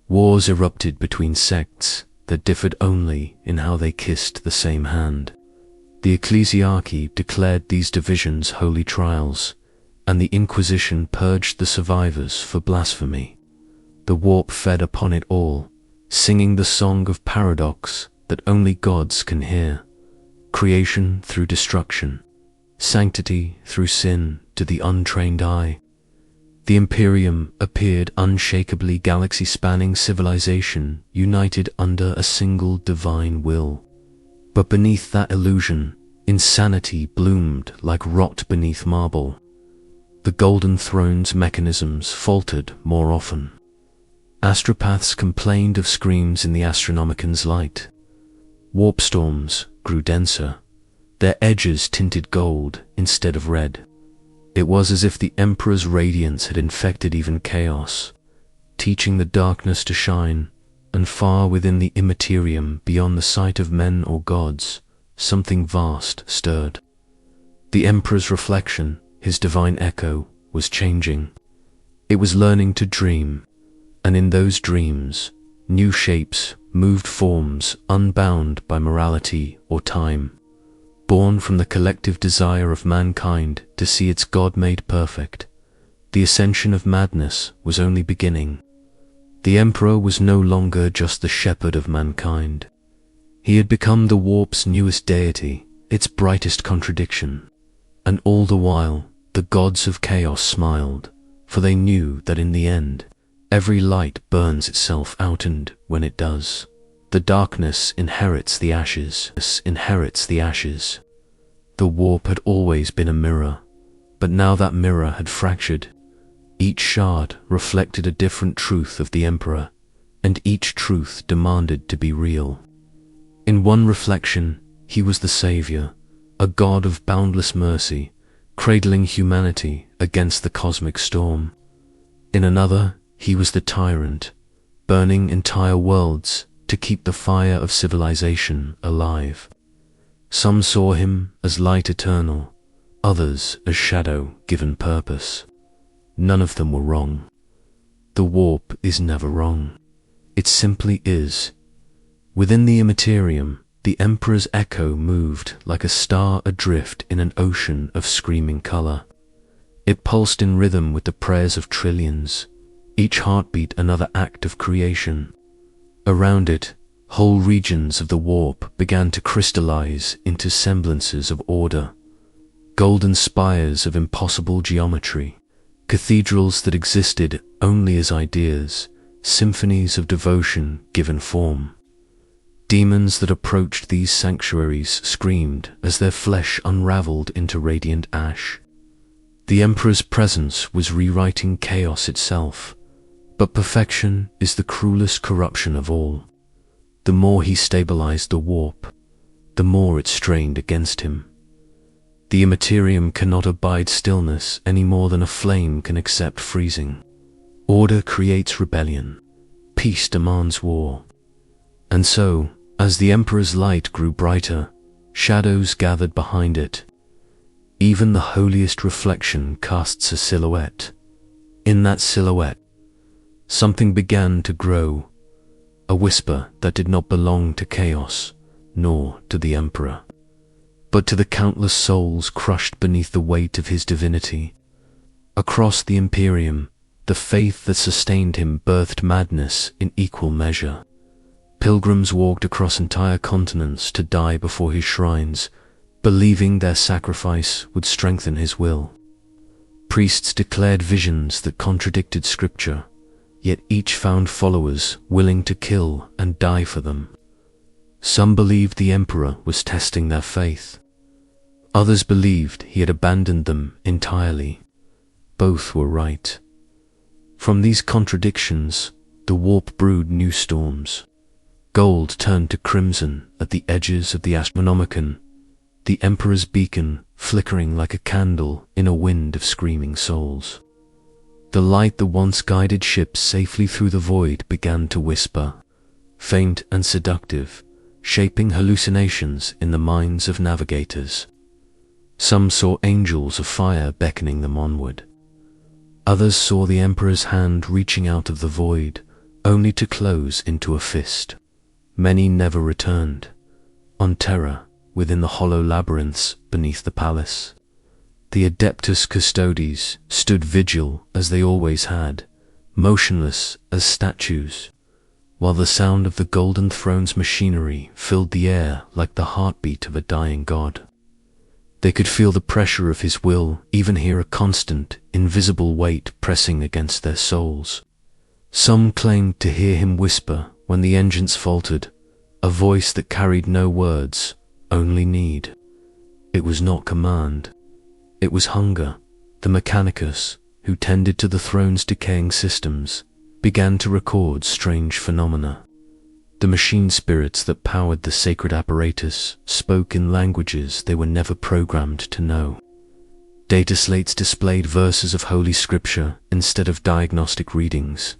Wars erupted between sects that differed only in how they kissed the same hand. The ecclesiarchy declared these divisions holy trials, and the Inquisition purged the survivors for blasphemy. The warp fed upon it all, singing the song of paradox that only gods can hear. Creation through destruction, sanctity through sin to the untrained eye. The Imperium appeared unshakably galaxy-spanning civilization united under a single divine will. But beneath that illusion, insanity bloomed like rot beneath marble. The Golden Throne's mechanisms faltered more often. Astropaths complained of screams in the Astronomican's light. Warp storms grew denser, their edges tinted gold instead of red. It was as if the Emperor's radiance had infected even chaos, teaching the darkness to shine, and far within the Immaterium, beyond the sight of men or gods, something vast stirred. The Emperor's reflection, his divine echo, was changing. It was learning to dream, and in those dreams, new shapes moved, forms unbound by morality or time, born from the collective desire of mankind to see its God made perfect. The ascension of madness was only beginning. The Emperor was no longer just the shepherd of mankind. He had become the warp's newest deity, its brightest contradiction. And all the while, the gods of chaos smiled, for they knew that in the end, every light burns itself out, and when it does, the darkness inherits the ashes. The warp had always been a mirror, but now that mirror had fractured. Each shard reflected a different truth of the Emperor, and each truth demanded to be real. In one reflection, he was the savior, a god of boundless mercy, cradling humanity against the cosmic storm. In another, he was the tyrant, burning entire worlds to keep the fire of civilization alive. Some saw him as light eternal, others as shadow given purpose. None of them were wrong. The warp is never wrong. It simply is. Within the Immaterium, the Emperor's echo moved like a star adrift in an ocean of screaming color. It pulsed in rhythm with the prayers of trillions, each heartbeat another act of creation. Around it, whole regions of the warp began to crystallize into semblances of order, golden spires of impossible geometry, cathedrals that existed only as ideas, symphonies of devotion given form. Demons that approached these sanctuaries screamed as their flesh unraveled into radiant ash. The Emperor's presence was rewriting chaos itself, but perfection is the cruelest corruption of all. The more he stabilized the warp, the more it strained against him. The Immaterium cannot abide stillness any more than a flame can accept freezing. Order creates rebellion. Peace demands war. And so, as the Emperor's light grew brighter, shadows gathered behind it. Even the holiest reflection casts a silhouette. In that silhouette, something began to grow, a whisper that did not belong to chaos, nor to the Emperor, but to the countless souls crushed beneath the weight of his divinity. Across the Imperium, the faith that sustained him birthed madness in equal measure. Pilgrims walked across entire continents to die before his shrines, believing their sacrifice would strengthen his will. Priests declared visions that contradicted scripture, yet each found followers willing to kill and die for them. Some believed the Emperor was testing their faith. Others believed he had abandoned them entirely. Both were right. From these contradictions, the warp brewed new storms. Gold turned to crimson at the edges of the Astronomican, the Emperor's beacon flickering like a candle in a wind of screaming souls. The light that once guided ships safely through the void began to whisper, faint and seductive, shaping hallucinations in the minds of navigators. Some saw angels of fire beckoning them onward. Others saw the Emperor's hand reaching out of the void, only to close into a fist. Many never returned. On Terra, within the hollow labyrinths beneath the palace, the Adeptus Custodes stood vigil as they always had, motionless as statues, while the sound of the Golden Throne's machinery filled the air like the heartbeat of a dying god. They could feel the pressure of his will, even hear a constant, invisible weight pressing against their souls. Some claimed to hear him whisper when the engines faltered, a voice that carried no words, only need. It was not command. It was hunger. The Mechanicus, who tended to the throne's decaying systems, began to record strange phenomena. The machine spirits that powered the sacred apparatus spoke in languages they were never programmed to know. Data slates displayed verses of Holy Scripture instead of diagnostic readings.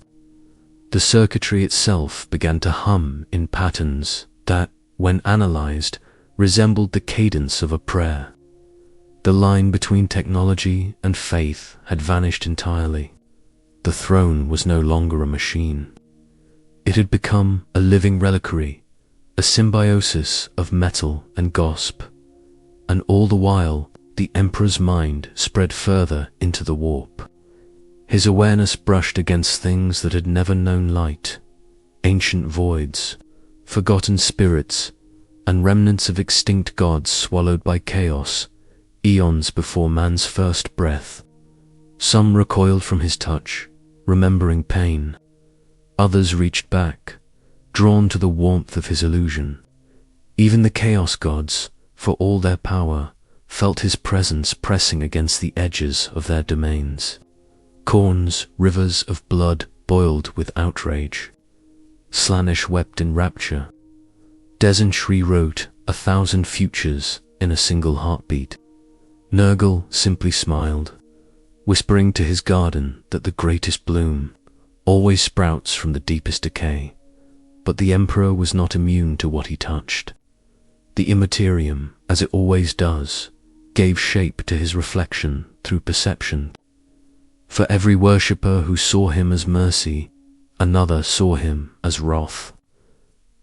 The circuitry itself began to hum in patterns that, when analyzed, resembled the cadence of a prayer. The line between technology and faith had vanished entirely. The throne was no longer a machine. It had become a living reliquary, a symbiosis of metal and gosp. And all the while, the Emperor's mind spread further into the warp. His awareness brushed against things that had never known light, ancient voids, forgotten spirits, and remnants of extinct gods swallowed by chaos, eons before man's first breath. Some recoiled from his touch, remembering pain. Others reached back, drawn to the warmth of his illusion. Even the chaos gods, for all their power, felt his presence pressing against the edges of their domains. Khorne's rivers of blood boiled with outrage. Slaanesh wept in rapture. Dezench rewrote 1,000 futures in a single heartbeat. Nurgle simply smiled, whispering to his garden that the greatest bloom always sprouts from the deepest decay. But the Emperor was not immune to what he touched. The Imperium, as it always does, gave shape to his reflection through perception. For every worshipper who saw him as mercy, another saw him as wrath.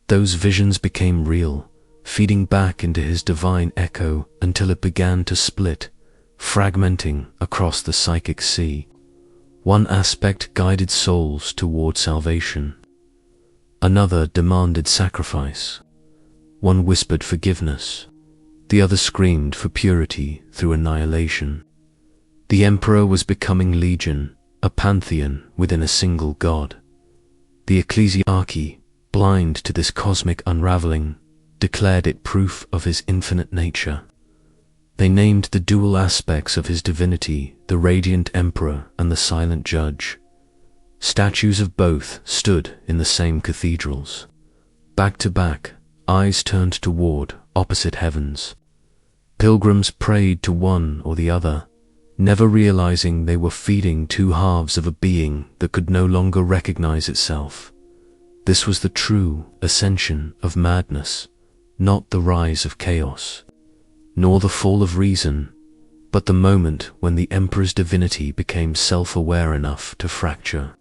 Those visions became real, feeding back into his divine echo until it began to split, fragmenting across the psychic sea. One aspect guided souls toward salvation. Another demanded sacrifice. One whispered forgiveness. The other screamed for purity through annihilation. The Emperor was becoming legion, a pantheon within a single god. The ecclesiarchy, blind to this cosmic unraveling, declared it proof of his infinite nature. They named the dual aspects of his divinity, the radiant Emperor and the silent Judge. Statues of both stood in the same cathedrals. Back to back, eyes turned toward opposite heavens. Pilgrims prayed to one or the other, never realizing they were feeding two halves of a being that could no longer recognize itself. This was the true ascension of madness, not the rise of chaos, nor the fall of reason, but the moment when the Emperor's divinity became self-aware enough to fracture.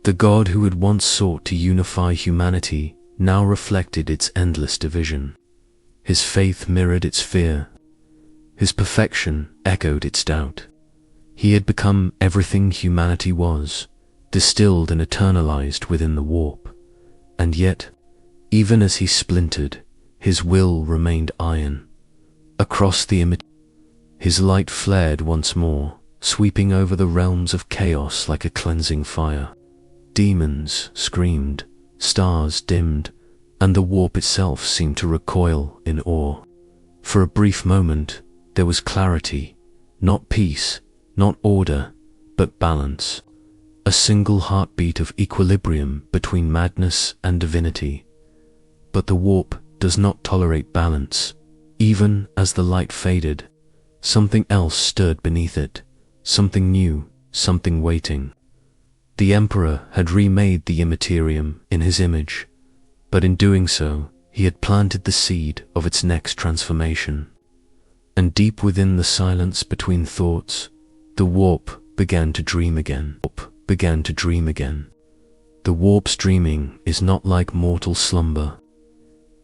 The God who had once sought to unify humanity now reflected its endless division. His faith mirrored its fear. His perfection echoed its doubt. He had become everything humanity was, distilled and eternalized within the warp. And yet, even as he splintered, his will remained iron. Across the image, his light flared once more, sweeping over the realms of chaos like a cleansing fire. Demons screamed, stars dimmed, and the warp itself seemed to recoil in awe. For a brief moment, there was clarity, not peace, not order, but balance. A single heartbeat of equilibrium between madness and divinity. But the warp does not tolerate balance. Even as the light faded, something else stirred beneath it, something new, something waiting. The Emperor had remade the Imperium in his image, but in doing so, he had planted the seed of its next transformation. And deep within the silence between thoughts, the warp began to dream again. The warp's dreaming is not like mortal slumber.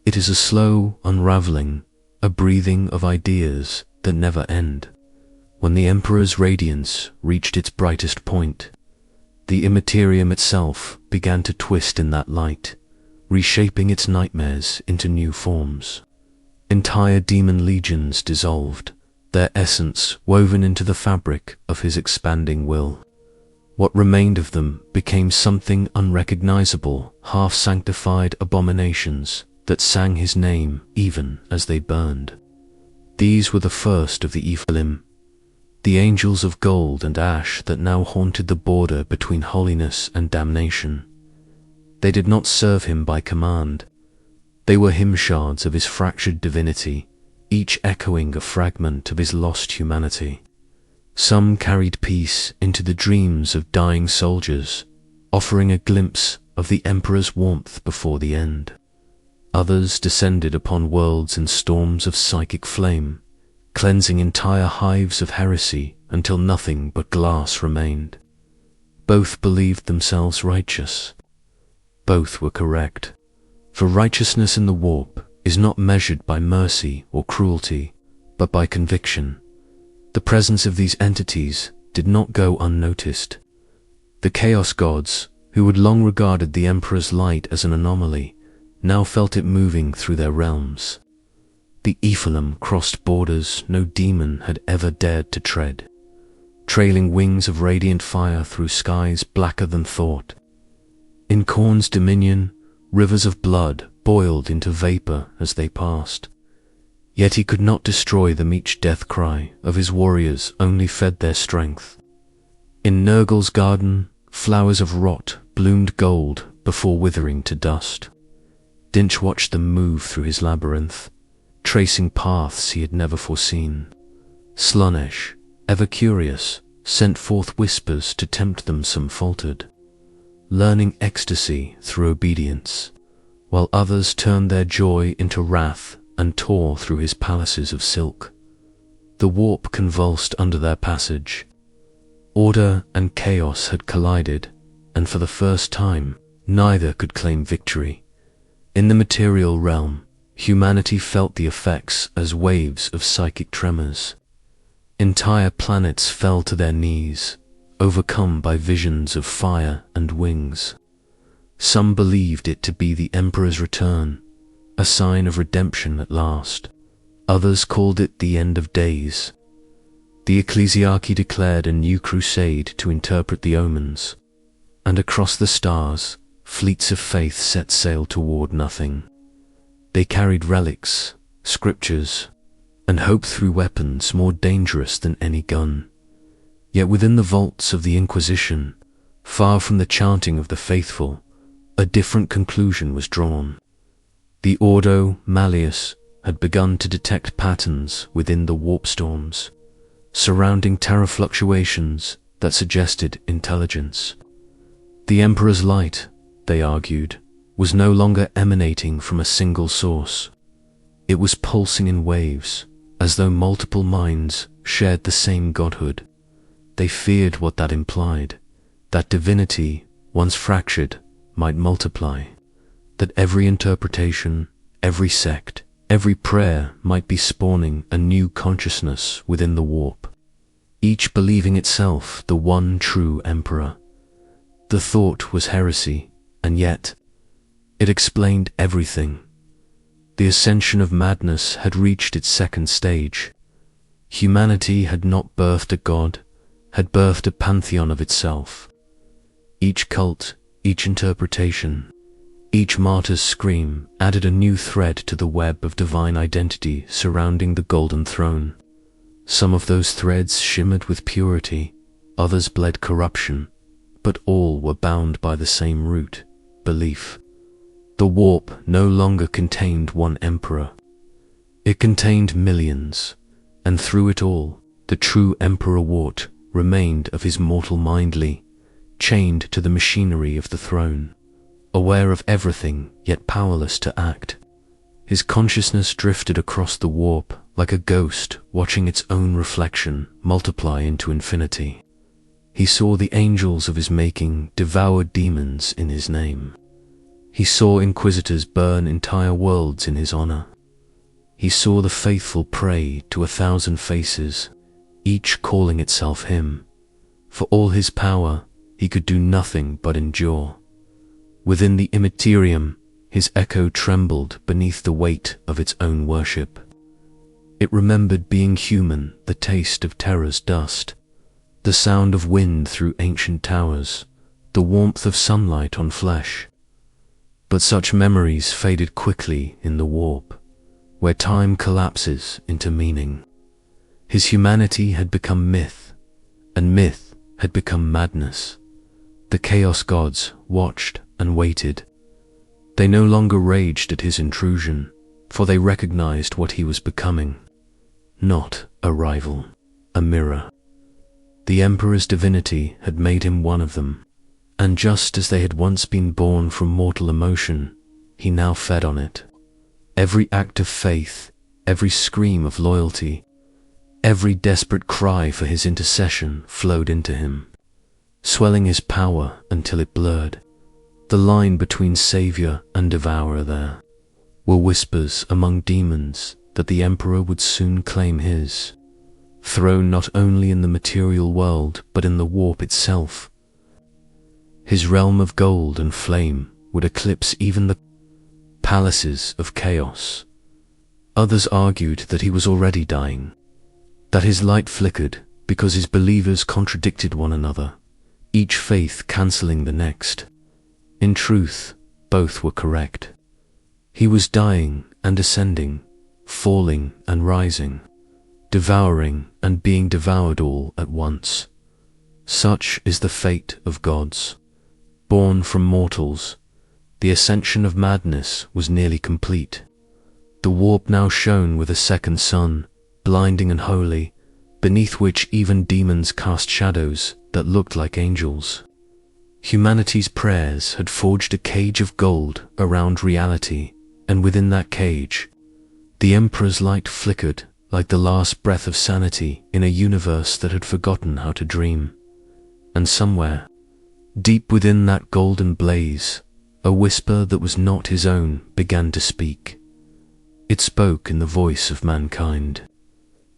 It is a slow unraveling, a breathing of ideas that never end. When the Emperor's radiance reached its brightest point, the Imperium itself began to twist in that light, reshaping its nightmares into new forms. Entire demon legions dissolved, their essence woven into the fabric of his expanding will. What remained of them became something unrecognizable, half-sanctified abominations that sang his name even as they burned. These were the first of the Nephilim, the angels of gold and ash that now haunted the border between holiness and damnation. They did not serve him by command. They were hymn shards of his fractured divinity, each echoing a fragment of his lost humanity. Some carried peace into the dreams of dying soldiers, offering a glimpse of the Emperor's warmth before the end. Others descended upon worlds in storms of psychic flame, cleansing entire hives of heresy until nothing but glass remained. Both believed themselves righteous. Both were correct, for righteousness in the warp is not measured by mercy or cruelty, but by conviction. The presence of these entities did not go unnoticed. The Chaos Gods, who had long regarded the Emperor's light as an anomaly, now felt it moving through their realms. The Nephilim crossed borders no demon had ever dared to tread, trailing wings of radiant fire through skies blacker than thought. In Khorne's dominion, rivers of blood boiled into vapor as they passed. Yet he could not destroy them. Each death cry of his warriors only fed their strength. In Nurgle's garden, flowers of rot bloomed gold before withering to dust. Dinch watched them move through his labyrinth, tracing paths he had never foreseen. Slaanesh, ever curious, sent forth whispers to tempt them. Some faltered, learning ecstasy through obedience, while others turned their joy into wrath and tore through his palaces of silk. The warp convulsed under their passage. Order and chaos had collided, and for the first time, neither could claim victory. In the material realm, humanity felt the effects as waves of psychic tremors. Entire planets fell to their knees, overcome by visions of fire and wings. Some believed it to be the Emperor's return, a sign of redemption at last. Others called it the end of days. The ecclesiarchy declared a new crusade to interpret the omens, and across the stars, fleets of faith set sail toward nothing. They carried relics, scriptures, and hope through weapons more dangerous than any gun. Yet within the vaults of the Inquisition, far from the chanting of the faithful, a different conclusion was drawn. The Ordo Malleus had begun to detect patterns within the warp storms, surrounding Terra fluctuations that suggested intelligence. The Emperor's light, they argued, was no longer emanating from a single source. It was pulsing in waves, as though multiple minds shared the same godhood. They feared what that implied, that divinity, once fractured, might multiply, that every interpretation, every sect, every prayer might be spawning a new consciousness within the warp, each believing itself the one true Emperor. The thought was heresy, and yet it explained everything. The ascension of madness had reached its second stage. Humanity had not birthed a god, had birthed a pantheon of itself. Each cult, each interpretation, each martyr's scream added a new thread to the web of divine identity surrounding the golden throne. Some of those threads shimmered with purity, others bled corruption, but all were bound by the same root, belief. The warp no longer contained one emperor. It contained millions, and through it all, the true Emperor Wart remained of his mortal mindly, chained to the machinery of the throne, aware of everything yet powerless to act. His consciousness drifted across the warp like a ghost watching its own reflection multiply into infinity. He saw the angels of his making devour demons in his name. He saw inquisitors burn entire worlds in his honor. He saw the faithful pray to 1,000 faces, each calling itself him. For all his power, he could do nothing but endure. Within the Imperium, his echo trembled beneath the weight of its own worship. It It remembered being human, the taste of Terra's dust, the sound of wind through ancient towers, the warmth of sunlight on flesh. But such memories faded quickly in the warp, where time collapses into meaning. His humanity had become myth, and myth had become madness. The Chaos Gods watched and waited. They no longer raged at his intrusion, for they recognized what he was becoming. Not a rival, a mirror. The Emperor's divinity had made him one of them, and just as they had once been born from mortal emotion, he now fed on it. Every act of faith, every scream of loyalty, every desperate cry for his intercession flowed into him, swelling his power until it blurred. The line between savior and devourer there were whispers among demons that the Emperor would soon claim his throne not only in the material world but in the warp itself. His realm of gold and flame would eclipse even the palaces of chaos. Others argued that he was already dying, that his light flickered because his believers contradicted one another, each faith cancelling the next. In truth, both were correct. He was dying and ascending, falling and rising, devouring and being devoured all at once. Such is the fate of gods. Born from mortals, the ascension of madness was nearly complete. The warp now shone with a second sun, blinding and holy, beneath which even demons cast shadows that looked like angels. Humanity's prayers had forged a cage of gold around reality, and within that cage, the Emperor's light flickered like the last breath of sanity in a universe that had forgotten how to dream. And somewhere, deep within that golden blaze, a whisper that was not his own began to speak. It spoke in the voice of mankind.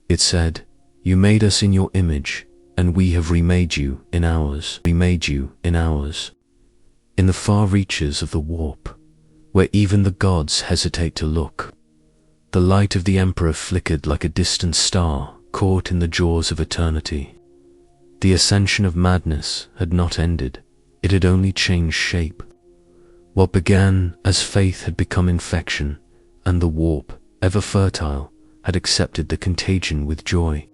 It said, "You made us in your image, and we have remade you in ours, remade you in ours." In the far reaches of the warp, where even the gods hesitate to look, the light of the Emperor flickered like a distant star caught in the jaws of eternity. The ascension of madness had not ended, it had only changed shape. What began as faith had become infection, and the warp, ever fertile, had accepted the contagion with joy.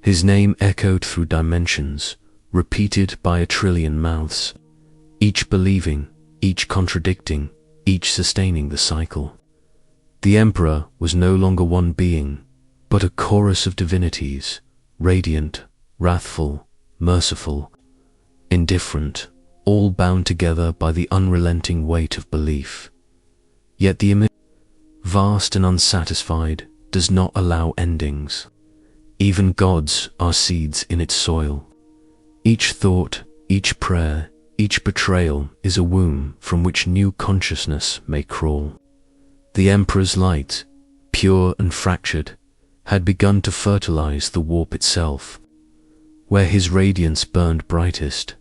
His name echoed through dimensions, repeated by a trillion mouths, each believing, each contradicting, each sustaining the cycle. The Emperor was no longer one being, but a chorus of divinities, radiant, wrathful, merciful, indifferent, all bound together by the unrelenting weight of belief. Yet the image, vast and unsatisfied, does not allow endings. Even gods are seeds in its soil. Each thought, each prayer, each betrayal is a womb from which new consciousness may crawl. The Emperor's light, pure and fractured, had begun to fertilize the warp itself. Where his radiance burned brightest,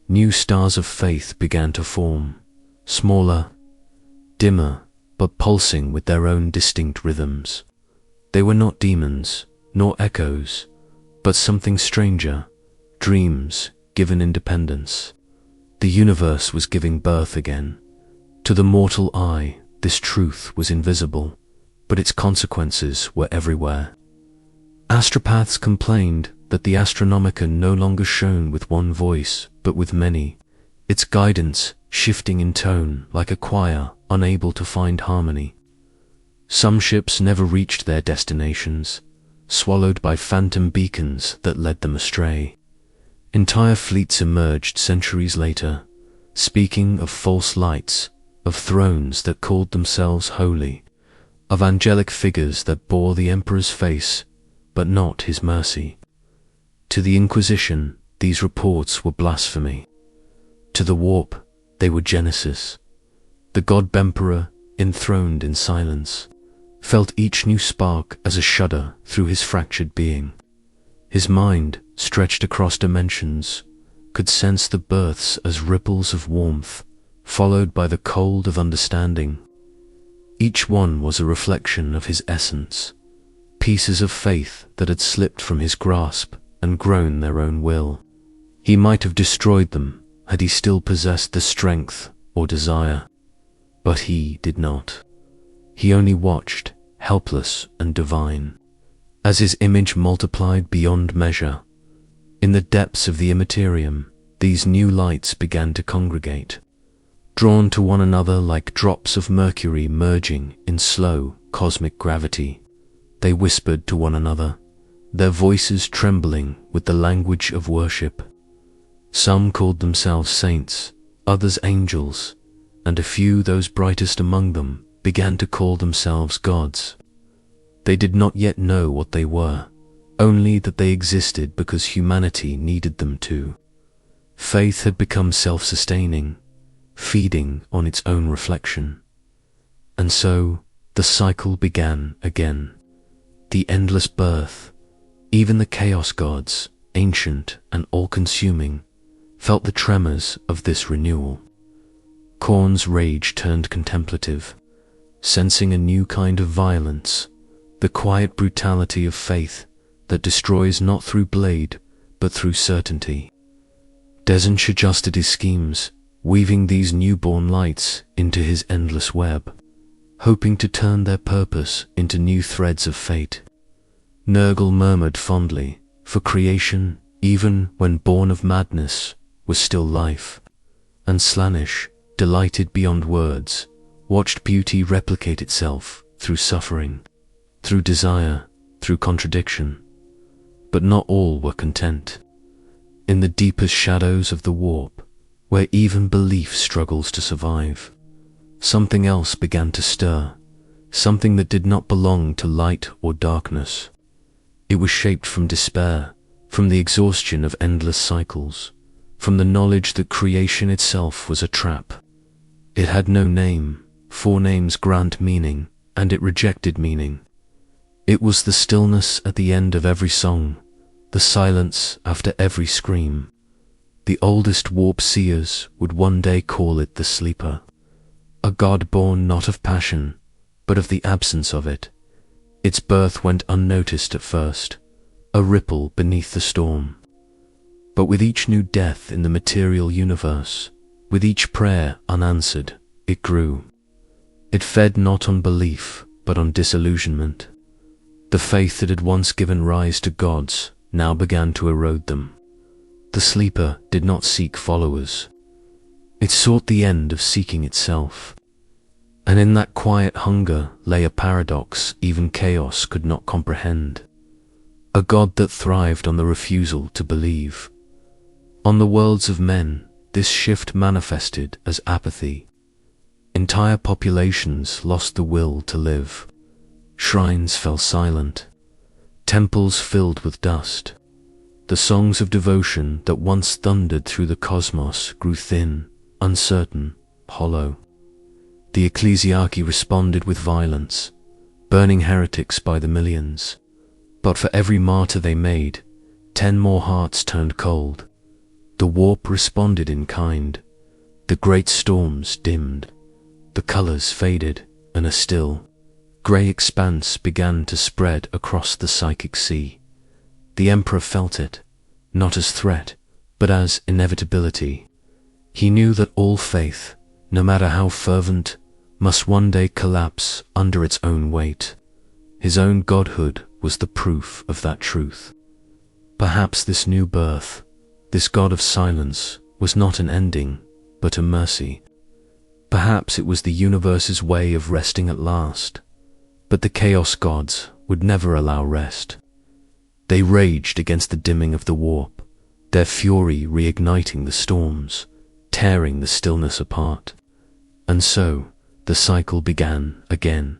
new stars of faith began to form, smaller, dimmer, but pulsing with their own distinct rhythms. They were not demons, nor echoes, but something stranger, dreams given independence. The universe was giving birth again. To the mortal eye, this truth was invisible, but its consequences were everywhere. Astropaths complained that the Astronomicon no longer shone with one voice, but with many, its guidance shifting in tone like a choir unable to find harmony. Some ships never reached their destinations, swallowed by phantom beacons that led them astray. Entire fleets emerged centuries later, speaking of false lights, of thrones that called themselves holy, of angelic figures that bore the Emperor's face, but not his mercy. To the Inquisition, these reports were blasphemy. To the warp, they were Genesis. The God-Emperor, enthroned in silence, felt each new spark as a shudder through his fractured being. His mind, stretched across dimensions, could sense the births as ripples of warmth, followed by the cold of understanding. Each one was a reflection of his essence, pieces of faith that had slipped from his grasp and grown their own will. He might have destroyed them had he still possessed the strength or desire, but he did not. He only watched, helpless and divine, as his image multiplied beyond measure. In the depths of the Imperium, these new lights began to congregate, drawn to one another like drops of mercury merging in slow cosmic gravity. They whispered to one another, their voices trembling with the language of worship. Some called themselves saints, others angels, and a few, those brightest among them, began to call themselves gods. They did not yet know what they were, only that they existed because humanity needed them to. Faith had become self-sustaining, feeding on its own reflection. And so the cycle began again. The endless birth. Even the chaos gods, ancient and all-consuming, felt the tremors of this renewal. Khorne's rage turned contemplative, sensing a new kind of violence, the quiet brutality of faith that destroys not through blade, but through certainty. Dezench adjusted his schemes, weaving these newborn lights into his endless web, hoping to turn their purpose into new threads of fate. Nurgle murmured fondly, for creation, even when born of madness, was still life, and Slaanesh, delighted beyond words, watched beauty replicate itself through suffering, through desire, through contradiction. But not all were content. In the deepest shadows of the warp, where even belief struggles to survive, something else began to stir, something that did not belong to light or darkness. It was shaped from despair, from the exhaustion of endless cycles, from the knowledge that creation itself was a trap. It had no name, for names grant meaning, and it rejected meaning. It was the stillness at the end of every song, the silence after every scream. The oldest warp seers would one day call it the sleeper, a god born not of passion, but of the absence of it. Its birth went unnoticed at first, a ripple beneath the storm. But with each new death in the material universe, with each prayer unanswered, it grew. It fed not on belief, but on disillusionment. The faith that had once given rise to gods now began to erode them. The sleeper did not seek followers. It sought the end of seeking itself. And in that quiet hunger lay a paradox even chaos could not comprehend. A god that thrived on the refusal to believe. On the worlds of men, this shift manifested as apathy. Entire populations lost the will to live. Shrines fell silent. Temples filled with dust. The songs of devotion that once thundered through the cosmos grew thin, uncertain, hollow. The ecclesiarchy responded with violence, burning heretics by the millions. But for every martyr they made, 10 more hearts turned cold. The warp responded in kind. The great storms dimmed. The colors faded, and a still, grey expanse began to spread across the psychic sea. The Emperor felt it, not as threat, but as inevitability. He knew that all faith, no matter how fervent, must one day collapse under its own weight. His own godhood was the proof of that truth. Perhaps this new birth, this god of silence, was not an ending, but a mercy. Perhaps it was the universe's way of resting at last. But the chaos gods would never allow rest. They raged against the dimming of the warp, their fury reigniting the storms, tearing the stillness apart. And so, the cycle began again.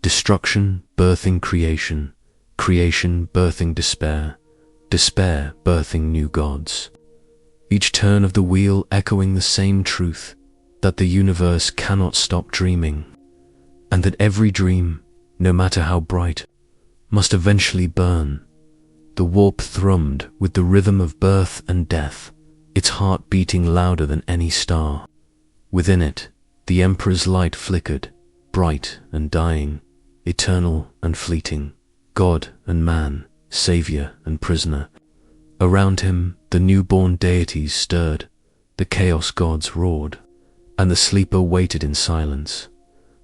Destruction birthing creation, creation birthing despair, despair birthing new gods. Each turn of the wheel echoing the same truth, that the universe cannot stop dreaming, and that every dream, no matter how bright, must eventually burn. The warp thrummed with the rhythm of birth and death, its heart beating louder than any star. Within it, the Emperor's light flickered, bright and dying, eternal and fleeting, God and man, savior and prisoner. Around him, the newborn deities stirred, the chaos gods roared, and the sleeper waited in silence.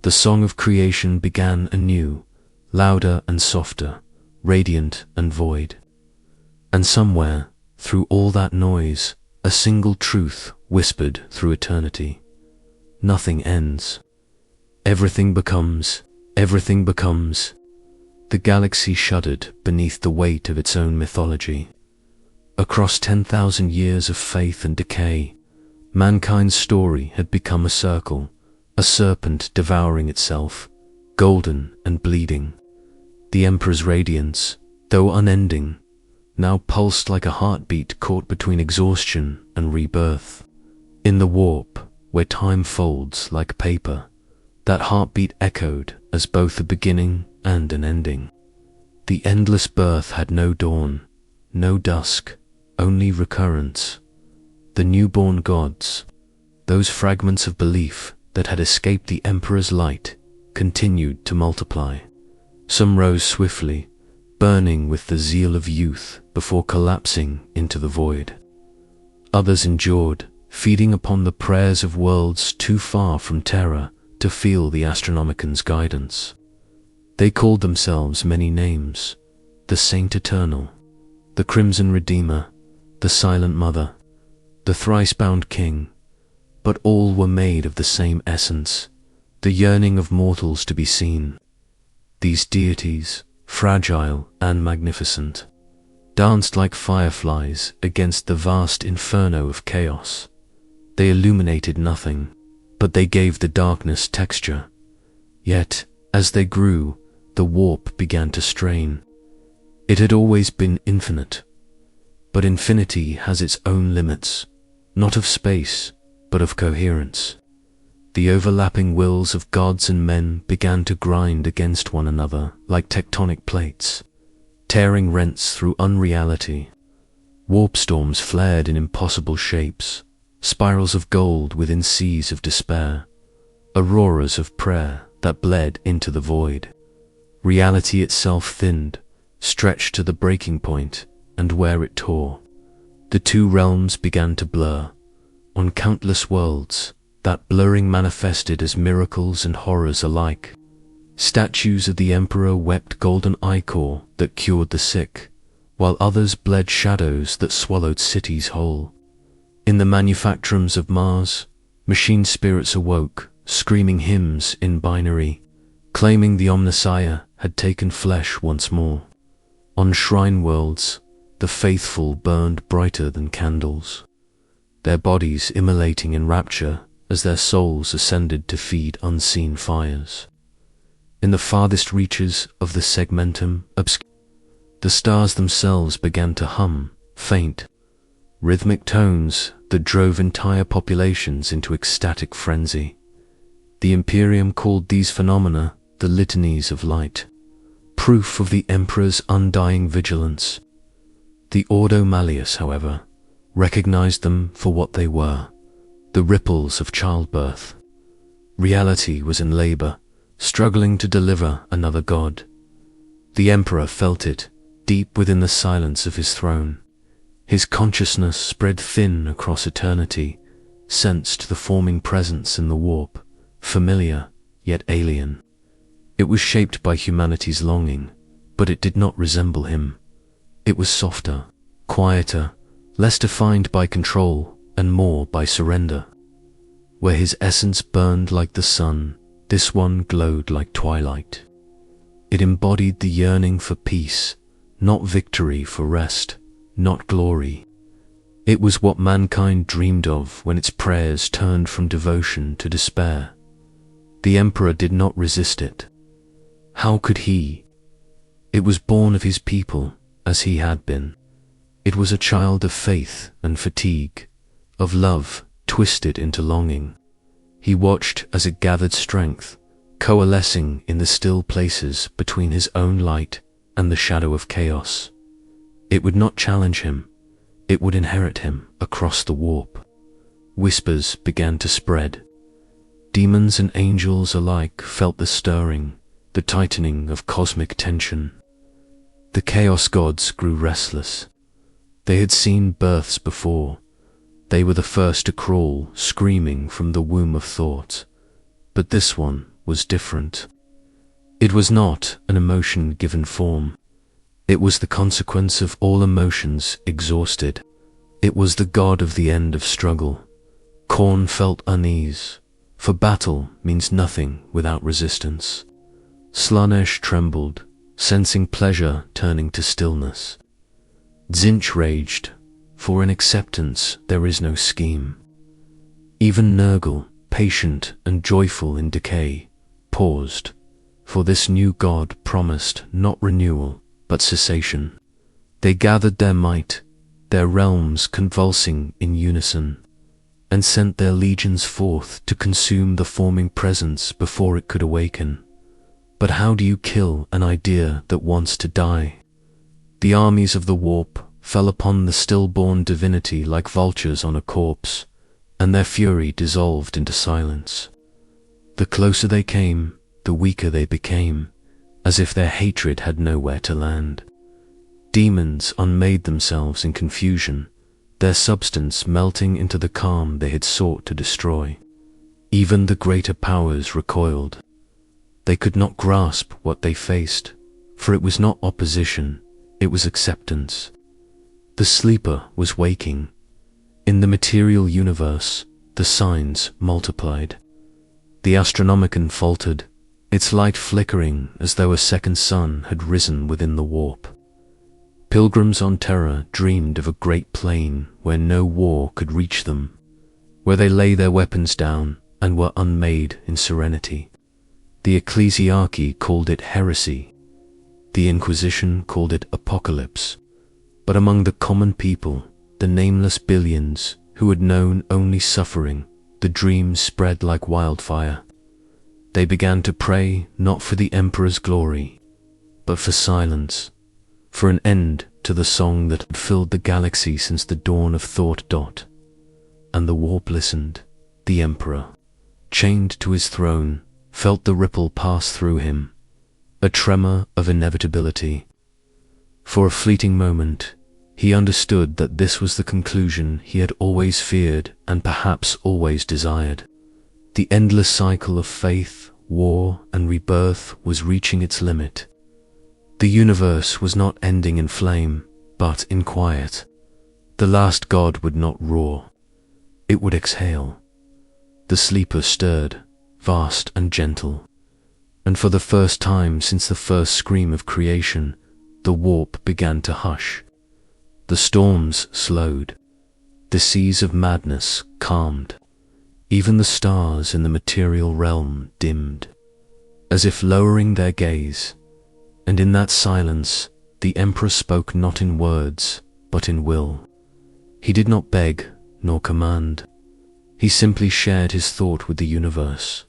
The song of creation began anew, louder and softer, radiant and void. And somewhere, through all that noise, a single truth whispered through eternity. Nothing ends. Everything becomes. Everything becomes. The galaxy shuddered beneath the weight of its own mythology. Across 10,000 years of faith and decay, mankind's story had become a circle, a serpent devouring itself, golden and bleeding. The Emperor's radiance, though unending, now pulsed like a heartbeat caught between exhaustion and rebirth. In the warp, where time folds like paper, that heartbeat echoed as both a beginning and an ending. The endless birth had no dawn, no dusk, only recurrence. The newborn gods, those fragments of belief that had escaped the Emperor's light, continued to multiply. Some rose swiftly, burning with the zeal of youth before collapsing into the void. Others endured, feeding upon the prayers of worlds too far from Terra to feel the Astronomican's guidance. They called themselves many names: the Saint Eternal, the Crimson Redeemer, the Silent Mother, the Thrice-Bound King, but all were made of the same essence, the yearning of mortals to be seen. These deities, fragile and magnificent, danced like fireflies against the vast inferno of chaos. They illuminated nothing, but they gave the darkness texture. Yet, as they grew, the warp began to strain. It had always been infinite, but infinity has its own limits, not of space, but of coherence. The overlapping wills of gods and men began to grind against one another like tectonic plates, tearing rents through unreality. Warp storms flared in impossible shapes, spirals of gold within seas of despair, auroras of prayer that bled into the void. Reality itself thinned, stretched to the breaking point, and where it tore, the two realms began to blur. On countless worlds, that blurring manifested as miracles and horrors alike. Statues of the Emperor wept golden ichor that cured the sick, while others bled shadows that swallowed cities whole. In the manufactorums of Mars, machine spirits awoke, screaming hymns in binary, claiming the Omnissiah had taken flesh once more. On shrine worlds, the faithful burned brighter than candles, their bodies immolating in rapture as their souls ascended to feed unseen fires. In the farthest reaches of the segmentum obscure, the stars themselves began to hum, faint, rhythmic tones that drove entire populations into ecstatic frenzy. The Imperium called these phenomena the litanies of light, proof of the Emperor's undying vigilance. The Ordo Malleus, however, recognized them for what they were: the ripples of childbirth. Reality was in labor, struggling to deliver another god. The Emperor felt it, deep within the silence of his throne. His consciousness spread thin across eternity, sensed the forming presence in the warp, familiar yet alien. It was shaped by humanity's longing, but it did not resemble him. It was softer, quieter, less defined by control and more by surrender. Where his essence burned like the sun, this one glowed like twilight. It embodied the yearning for peace, not victory, for rest, not glory. It was what mankind dreamed of when its prayers turned from devotion to despair. The Emperor did not resist it. How could he? It was born of his people, as he had been. It was a child of faith and fatigue, of love twisted into longing. He watched as it gathered strength, coalescing in the still places between his own light and the shadow of chaos. It would not challenge him, it would inherit him across the warp. Whispers began to spread. Demons and angels alike felt the stirring, the tightening of cosmic tension. The Chaos Gods grew restless. They had seen births before. They were the first to crawl, screaming from the womb of thought. But this one was different. It was not an emotion given form. It was the consequence of all emotions exhausted. It was the god of the end of struggle. Khorne felt unease, for battle means nothing without resistance. Slaanesh trembled, sensing pleasure turning to stillness. Tzeentch raged, for in acceptance there is no scheme. Even Nurgle, patient and joyful in decay, paused, for this new god promised not renewal, but cessation. They gathered their might, their realms convulsing in unison, and sent their legions forth to consume the forming presence before it could awaken. But how do you kill an idea that wants to die? The armies of the warp fell upon the stillborn divinity like vultures on a corpse, and their fury dissolved into silence. The closer they came, the weaker they became, as if their hatred had nowhere to land. Demons unmade themselves in confusion, their substance melting into the calm they had sought to destroy. Even the greater powers recoiled. They could not grasp what they faced, for it was not opposition, it was acceptance. The sleeper was waking. In the material universe, the signs multiplied. The Astronomicon faltered, its light flickering as though a second sun had risen within the warp. Pilgrims on Terra dreamed of a great plain where no war could reach them, where they lay their weapons down and were unmade in serenity. The Ecclesiarchy called it Heresy. The Inquisition called it Apocalypse. But among the common people, the nameless billions who had known only suffering, the dreams spread like wildfire. They began to pray not for the Emperor's glory, but for silence, for an end to the song that had filled the galaxy since the dawn of thought. And the warp listened. The Emperor, chained to his throne, felt the ripple pass through him, a tremor of inevitability. For a fleeting moment, he understood that this was the conclusion he had always feared and perhaps always desired. The endless cycle of faith, war, and rebirth was reaching its limit. The universe was not ending in flame, but in quiet. The last god would not roar. It would exhale. The sleeper stirred, vast and gentle, and for the first time since the first scream of creation, the warp began to hush. The storms slowed. The seas of madness calmed. Even the stars in the material realm dimmed, as if lowering their gaze. And in that silence, the Emperor spoke not in words, but in will. He did not beg nor command. He simply shared his thought with the universe.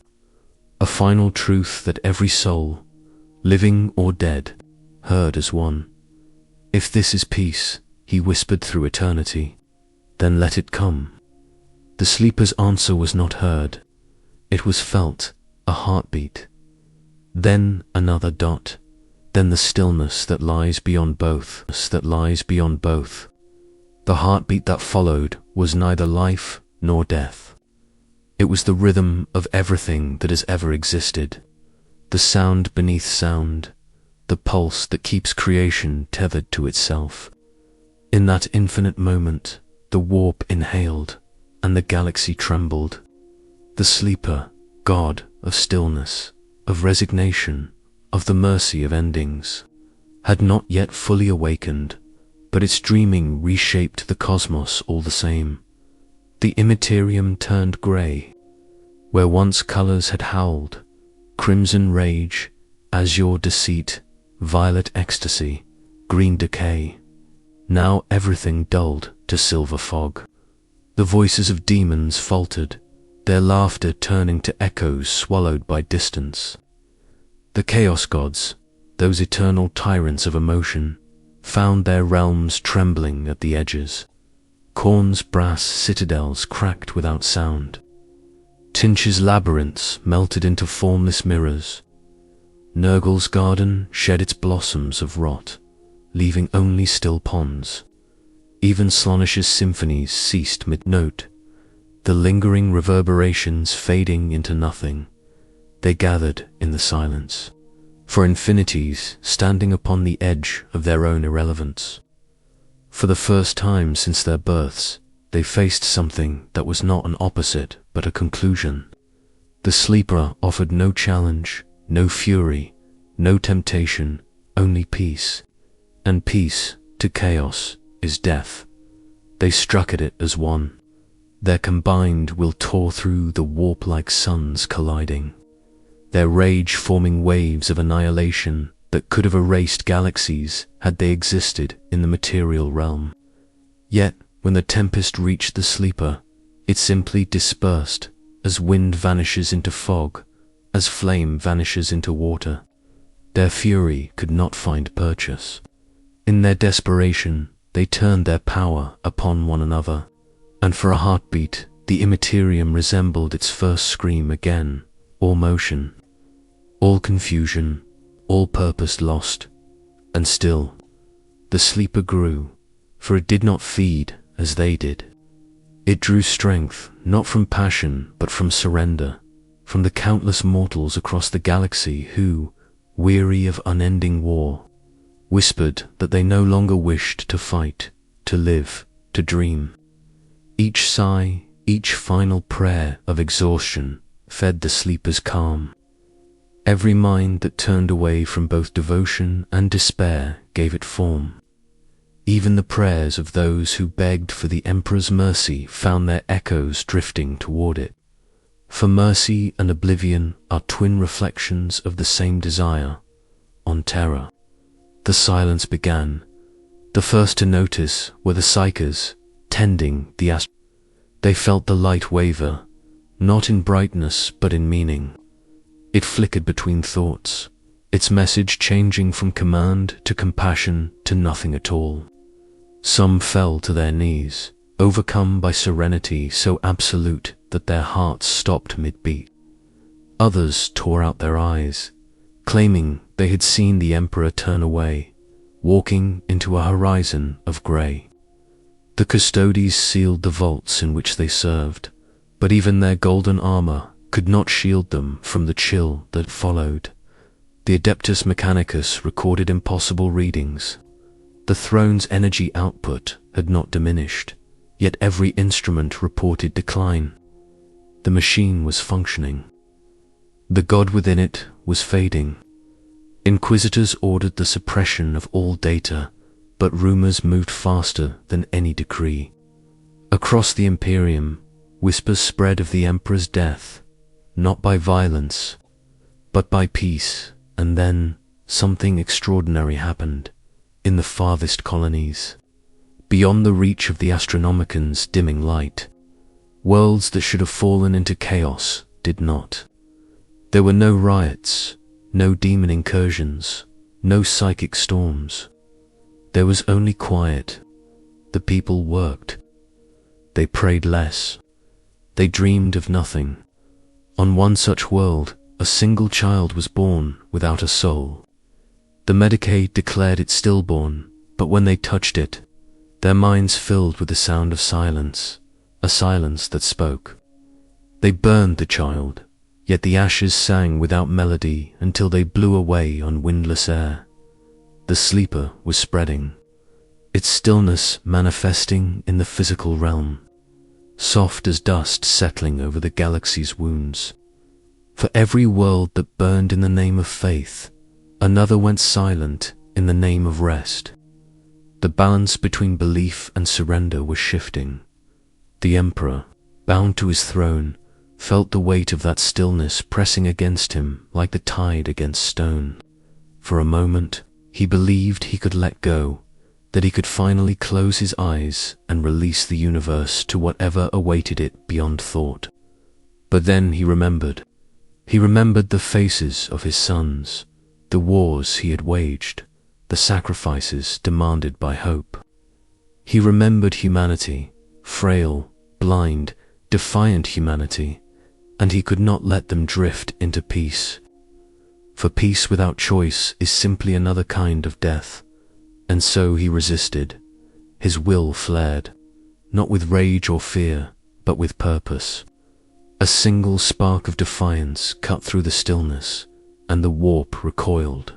A final truth that every soul, living or dead, heard as one. If this is peace, he whispered through eternity, then let it come. The sleeper's answer was not heard. It was felt, a heartbeat. Then another dot. Then the stillness that lies beyond both, The heartbeat that followed was neither life nor death. It was the rhythm of everything that has ever existed, the sound beneath sound, the pulse that keeps creation tethered to itself. In that infinite moment, the warp inhaled, and the galaxy trembled. The sleeper, god of stillness, of resignation, of the mercy of endings, had not yet fully awakened, but its dreaming reshaped the cosmos all the same. The Imperium turned grey. Where once colors had howled, crimson rage, azure deceit, violet ecstasy, green decay. Now everything dulled to silver fog. The voices of demons faltered, their laughter turning to echoes swallowed by distance. The Chaos Gods, those eternal tyrants of emotion, found their realms trembling at the edges. Khorne's brass citadels cracked without sound. Tzeentch's labyrinths melted into formless mirrors. Nurgle's garden shed its blossoms of rot, leaving only still ponds. Even Slaaneish's symphonies ceased mid-note, the lingering reverberations fading into nothing. They gathered in the silence, for infinities standing upon the edge of their own irrelevance. For the first time since their births, they faced something that was not an opposite but a conclusion. The sleeper offered no challenge, no fury, no temptation, only peace. And peace, to chaos, is death. They struck at it as one. Their combined will tore through the warp-like suns colliding, their rage forming waves of annihilation that could have erased galaxies had they existed in the material realm. Yet, when the tempest reached the sleeper, it simply dispersed, as wind vanishes into fog, as flame vanishes into water. Their fury could not find purchase. In their desperation, they turned their power upon one another, and for a heartbeat, the Imperium resembled its first scream again, all motion, all confusion, all purpose lost. And still, the sleeper grew, for it did not feed as they did. It drew strength, not from passion, but from surrender, from the countless mortals across the galaxy who, weary of unending war, whispered that they no longer wished to fight, to live, to dream. Each sigh, each final prayer of exhaustion fed the sleeper's calm. Every mind that turned away from both devotion and despair gave it form. Even the prayers of those who begged for the Emperor's mercy found their echoes drifting toward it. For mercy and oblivion are twin reflections of the same desire. On Terra, the silence began. The first to notice were the Psychers, tending the They felt the light waver, not in brightness but in meaning. It flickered between thoughts, its message changing from command to compassion to nothing at all. Some fell to their knees, overcome by serenity so absolute that their hearts stopped mid-beat. Others tore out their eyes, claiming they had seen the Emperor turn away, walking into a horizon of grey. The Custodes sealed the vaults in which they served, but even their golden armor could not shield them from the chill that followed. The Adeptus Mechanicus recorded impossible readings. The throne's energy output had not diminished, yet every instrument reported decline. The machine was functioning. The god within it was fading. Inquisitors ordered the suppression of all data, but rumors moved faster than any decree. Across the Imperium, whispers spread of the Emperor's death, not by violence, but by peace. And then something extraordinary happened. In the farthest colonies, beyond the reach of the Astronomican's dimming light, worlds that should have fallen into chaos did not. There were no riots, no demon incursions, no psychic storms. There was only quiet. The people worked. They prayed less. They dreamed of nothing. On one such world, a single child was born without a soul. The Medicaid declared it stillborn, but when they touched it, their minds filled with the sound of silence, a silence that spoke. They burned the child, yet the ashes sang without melody until they blew away on windless air. The sleeper was spreading, its stillness manifesting in the physical realm, soft as dust settling over the galaxy's wounds. For every world that burned in the name of faith, another went silent in the name of rest. The balance between belief and surrender was shifting. The Emperor, bound to his throne, felt the weight of that stillness pressing against him like the tide against stone. For a moment, he believed he could let go, that he could finally close his eyes and release the universe to whatever awaited it beyond thought. But then he remembered. He remembered the faces of his sons, the wars he had waged, the sacrifices demanded by hope. He remembered humanity, frail, blind, defiant humanity, and he could not let them drift into peace. For peace without choice is simply another kind of death, And so he resisted. His will flared, not with rage or fear, but with purpose. A single spark of defiance cut through the stillness, and the warp recoiled.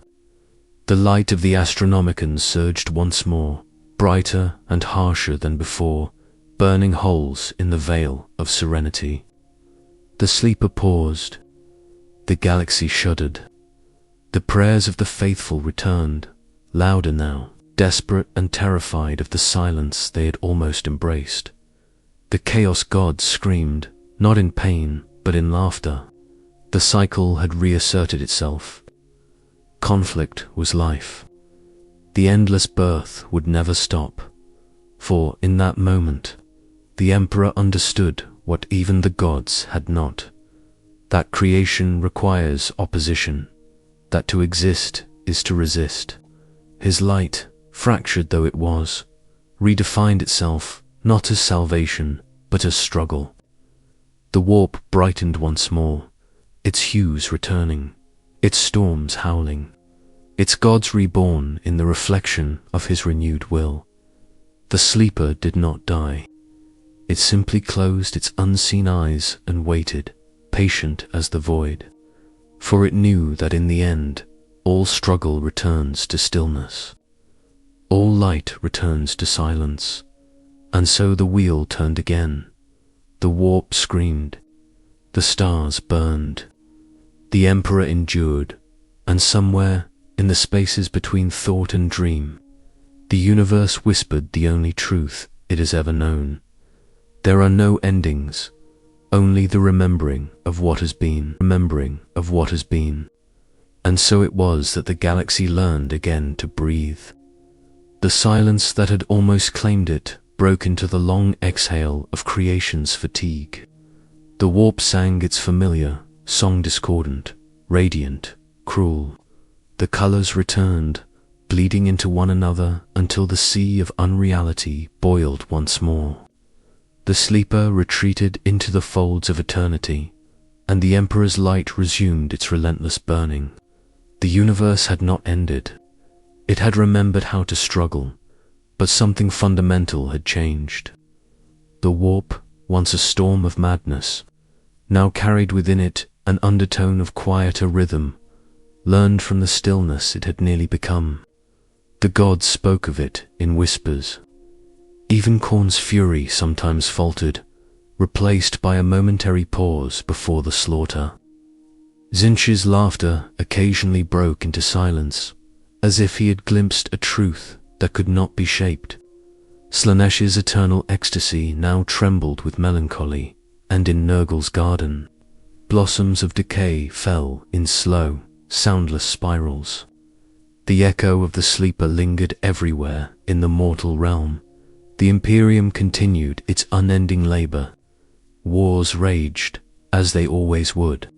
The light of the Astronomicon surged once more, brighter and harsher than before, burning holes in the veil of serenity. The sleeper paused. The galaxy shuddered. The prayers of the faithful returned, louder now, desperate and terrified of the silence they had almost embraced. The Chaos God screamed, not in pain, but in laughter. The cycle had reasserted itself. Conflict was life. The endless birth would never stop, for in that moment, the Emperor understood what even the gods had not, that creation requires opposition, that to exist is to resist. His light, fractured though it was, redefined itself not as salvation, but as struggle. The warp brightened once more, its hues returning, its storms howling, its gods reborn in the reflection of his renewed will. The sleeper did not die. It simply closed its unseen eyes and waited, patient as the void, for it knew that in the end, all struggle returns to stillness. All light returns to silence. And so the wheel turned again. The warp screamed. The stars burned. The Emperor endured, and somewhere, in the spaces between thought and dream, the universe whispered the only truth it has ever known. There are no endings, only the remembering of what has been, remembering of what has been. And so it was that the galaxy learned again to breathe. The silence that had almost claimed it broke into the long exhale of creation's fatigue. The warp sang its familiar, song discordant, radiant, cruel. The colors returned, bleeding into one another until the sea of unreality boiled once more. The sleeper retreated into the folds of eternity, and the Emperor's light resumed its relentless burning. The universe had not ended. It had remembered how to struggle, but something fundamental had changed. The warp, once a storm of madness, now carried within it an undertone of quieter rhythm, learned from the stillness it had nearly become. The gods spoke of it in whispers. Even Khorne's fury sometimes faltered, replaced by a momentary pause before the slaughter. Tzeentch's laughter occasionally broke into silence, as if he had glimpsed a truth that could not be shaped. Slaaneish's eternal ecstasy now trembled with melancholy, and in Nurgle's garden, blossoms of decay fell in slow, soundless spirals. The echo of the sleeper lingered everywhere in the mortal realm. The Imperium continued its unending labor. Wars raged, as they always would.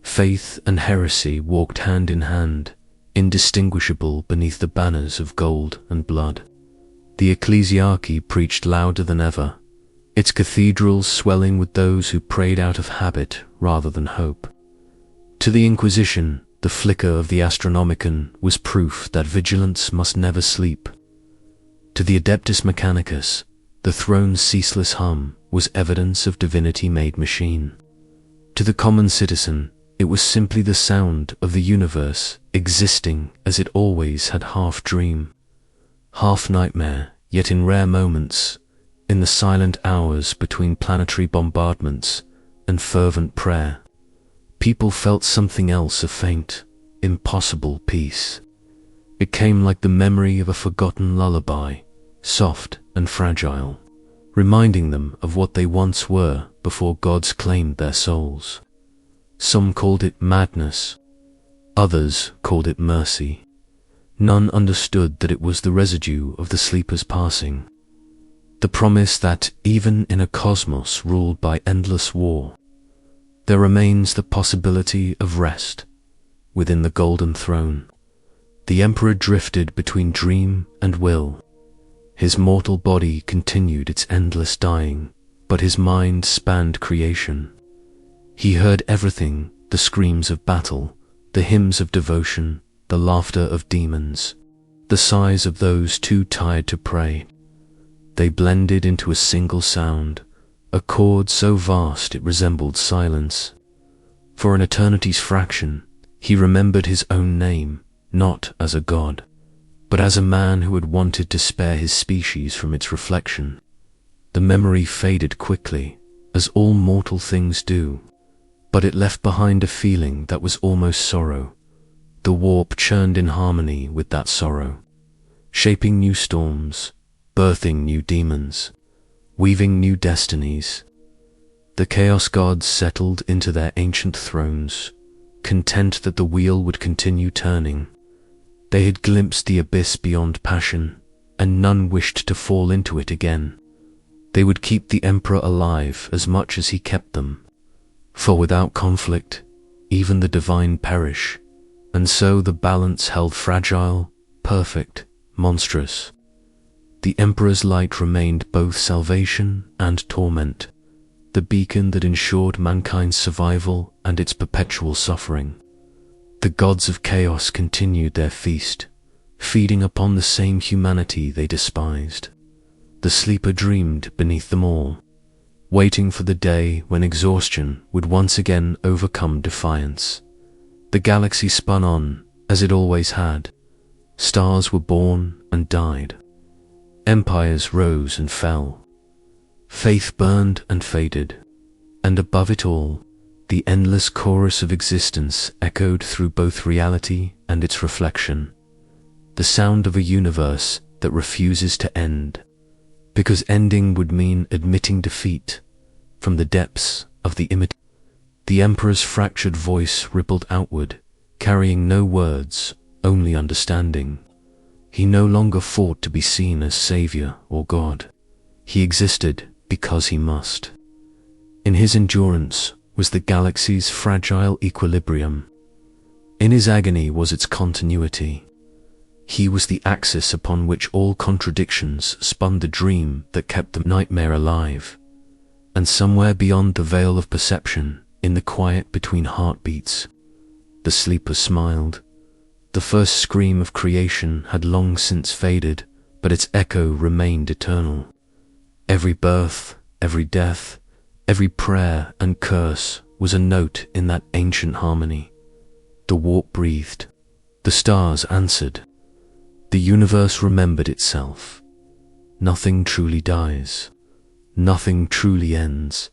Faith and heresy walked hand in hand, indistinguishable beneath the banners of gold and blood. The ecclesiarchy preached louder than ever, its cathedrals swelling with those who prayed out of habit rather than hope. To the Inquisition, the flicker of the Astronomicon was proof that vigilance must never sleep. To the Adeptus Mechanicus, the throne's ceaseless hum was evidence of divinity-made machine. To the common citizen, it was simply the sound of the universe existing as it always had half dream, half nightmare, yet in rare moments, in the silent hours between planetary bombardments and fervent prayer, people felt something else, a faint, impossible peace. It came like the memory of a forgotten lullaby, soft and fragile, reminding them of what they once were before gods claimed their souls. Some called it madness, others called it mercy. None understood that it was the residue of the sleeper's passing, the promise that even in a cosmos ruled by endless war, there remains the possibility of rest within the golden throne. The Emperor drifted between dream and will. His mortal body continued its endless dying, but his mind spanned creation. He heard everything, the screams of battle, the hymns of devotion, the laughter of demons. the sighs of those too tired to pray. They blended into a single sound, a chord so vast it resembled silence. For an eternity's fraction, he remembered his own name, not as a god, but as a man who had wanted to spare his species from its reflection. The memory faded quickly, as all mortal things do, but it left behind a feeling that was almost sorrow. The warp churned in harmony with that sorrow, shaping new storms, birthing new demons, weaving new destinies. The Chaos Gods settled into their ancient thrones, content that the wheel would continue turning. They had glimpsed the abyss beyond passion, and none wished to fall into it again. They would keep the Emperor alive as much as he kept them, for without conflict, even the divine perish, and so the balance held fragile, perfect, monstrous. The Emperor's light remained both salvation and torment, the beacon that ensured mankind's survival and its perpetual suffering. The gods of chaos continued their feast, feeding upon the same humanity they despised. The sleeper dreamed beneath them all, waiting for the day when exhaustion would once again overcome defiance. The galaxy spun on, as it always had. Stars were born and died. Empires rose and fell. Faith burned and faded. And above it all, the endless chorus of existence echoed through both reality and its reflection. The sound of a universe that refuses to end, because ending would mean admitting defeat. From the depths of the the Emperor's fractured voice rippled outward, carrying no words, only understanding. He no longer fought to be seen as savior or god. He existed because he must. In his endurance was the galaxy's fragile equilibrium. In his agony was its continuity. He was the axis upon which all contradictions spun the dream that kept the nightmare alive. And somewhere beyond the veil of perception, in the quiet between heartbeats, the sleeper smiled. The first scream of creation had long since faded, but its echo remained eternal. Every birth, every death, every prayer and curse was a note in that ancient harmony. The warp breathed. The stars answered. The universe remembered itself. Nothing truly dies. Nothing truly ends.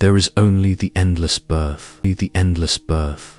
There is only the endless birth. The endless birth.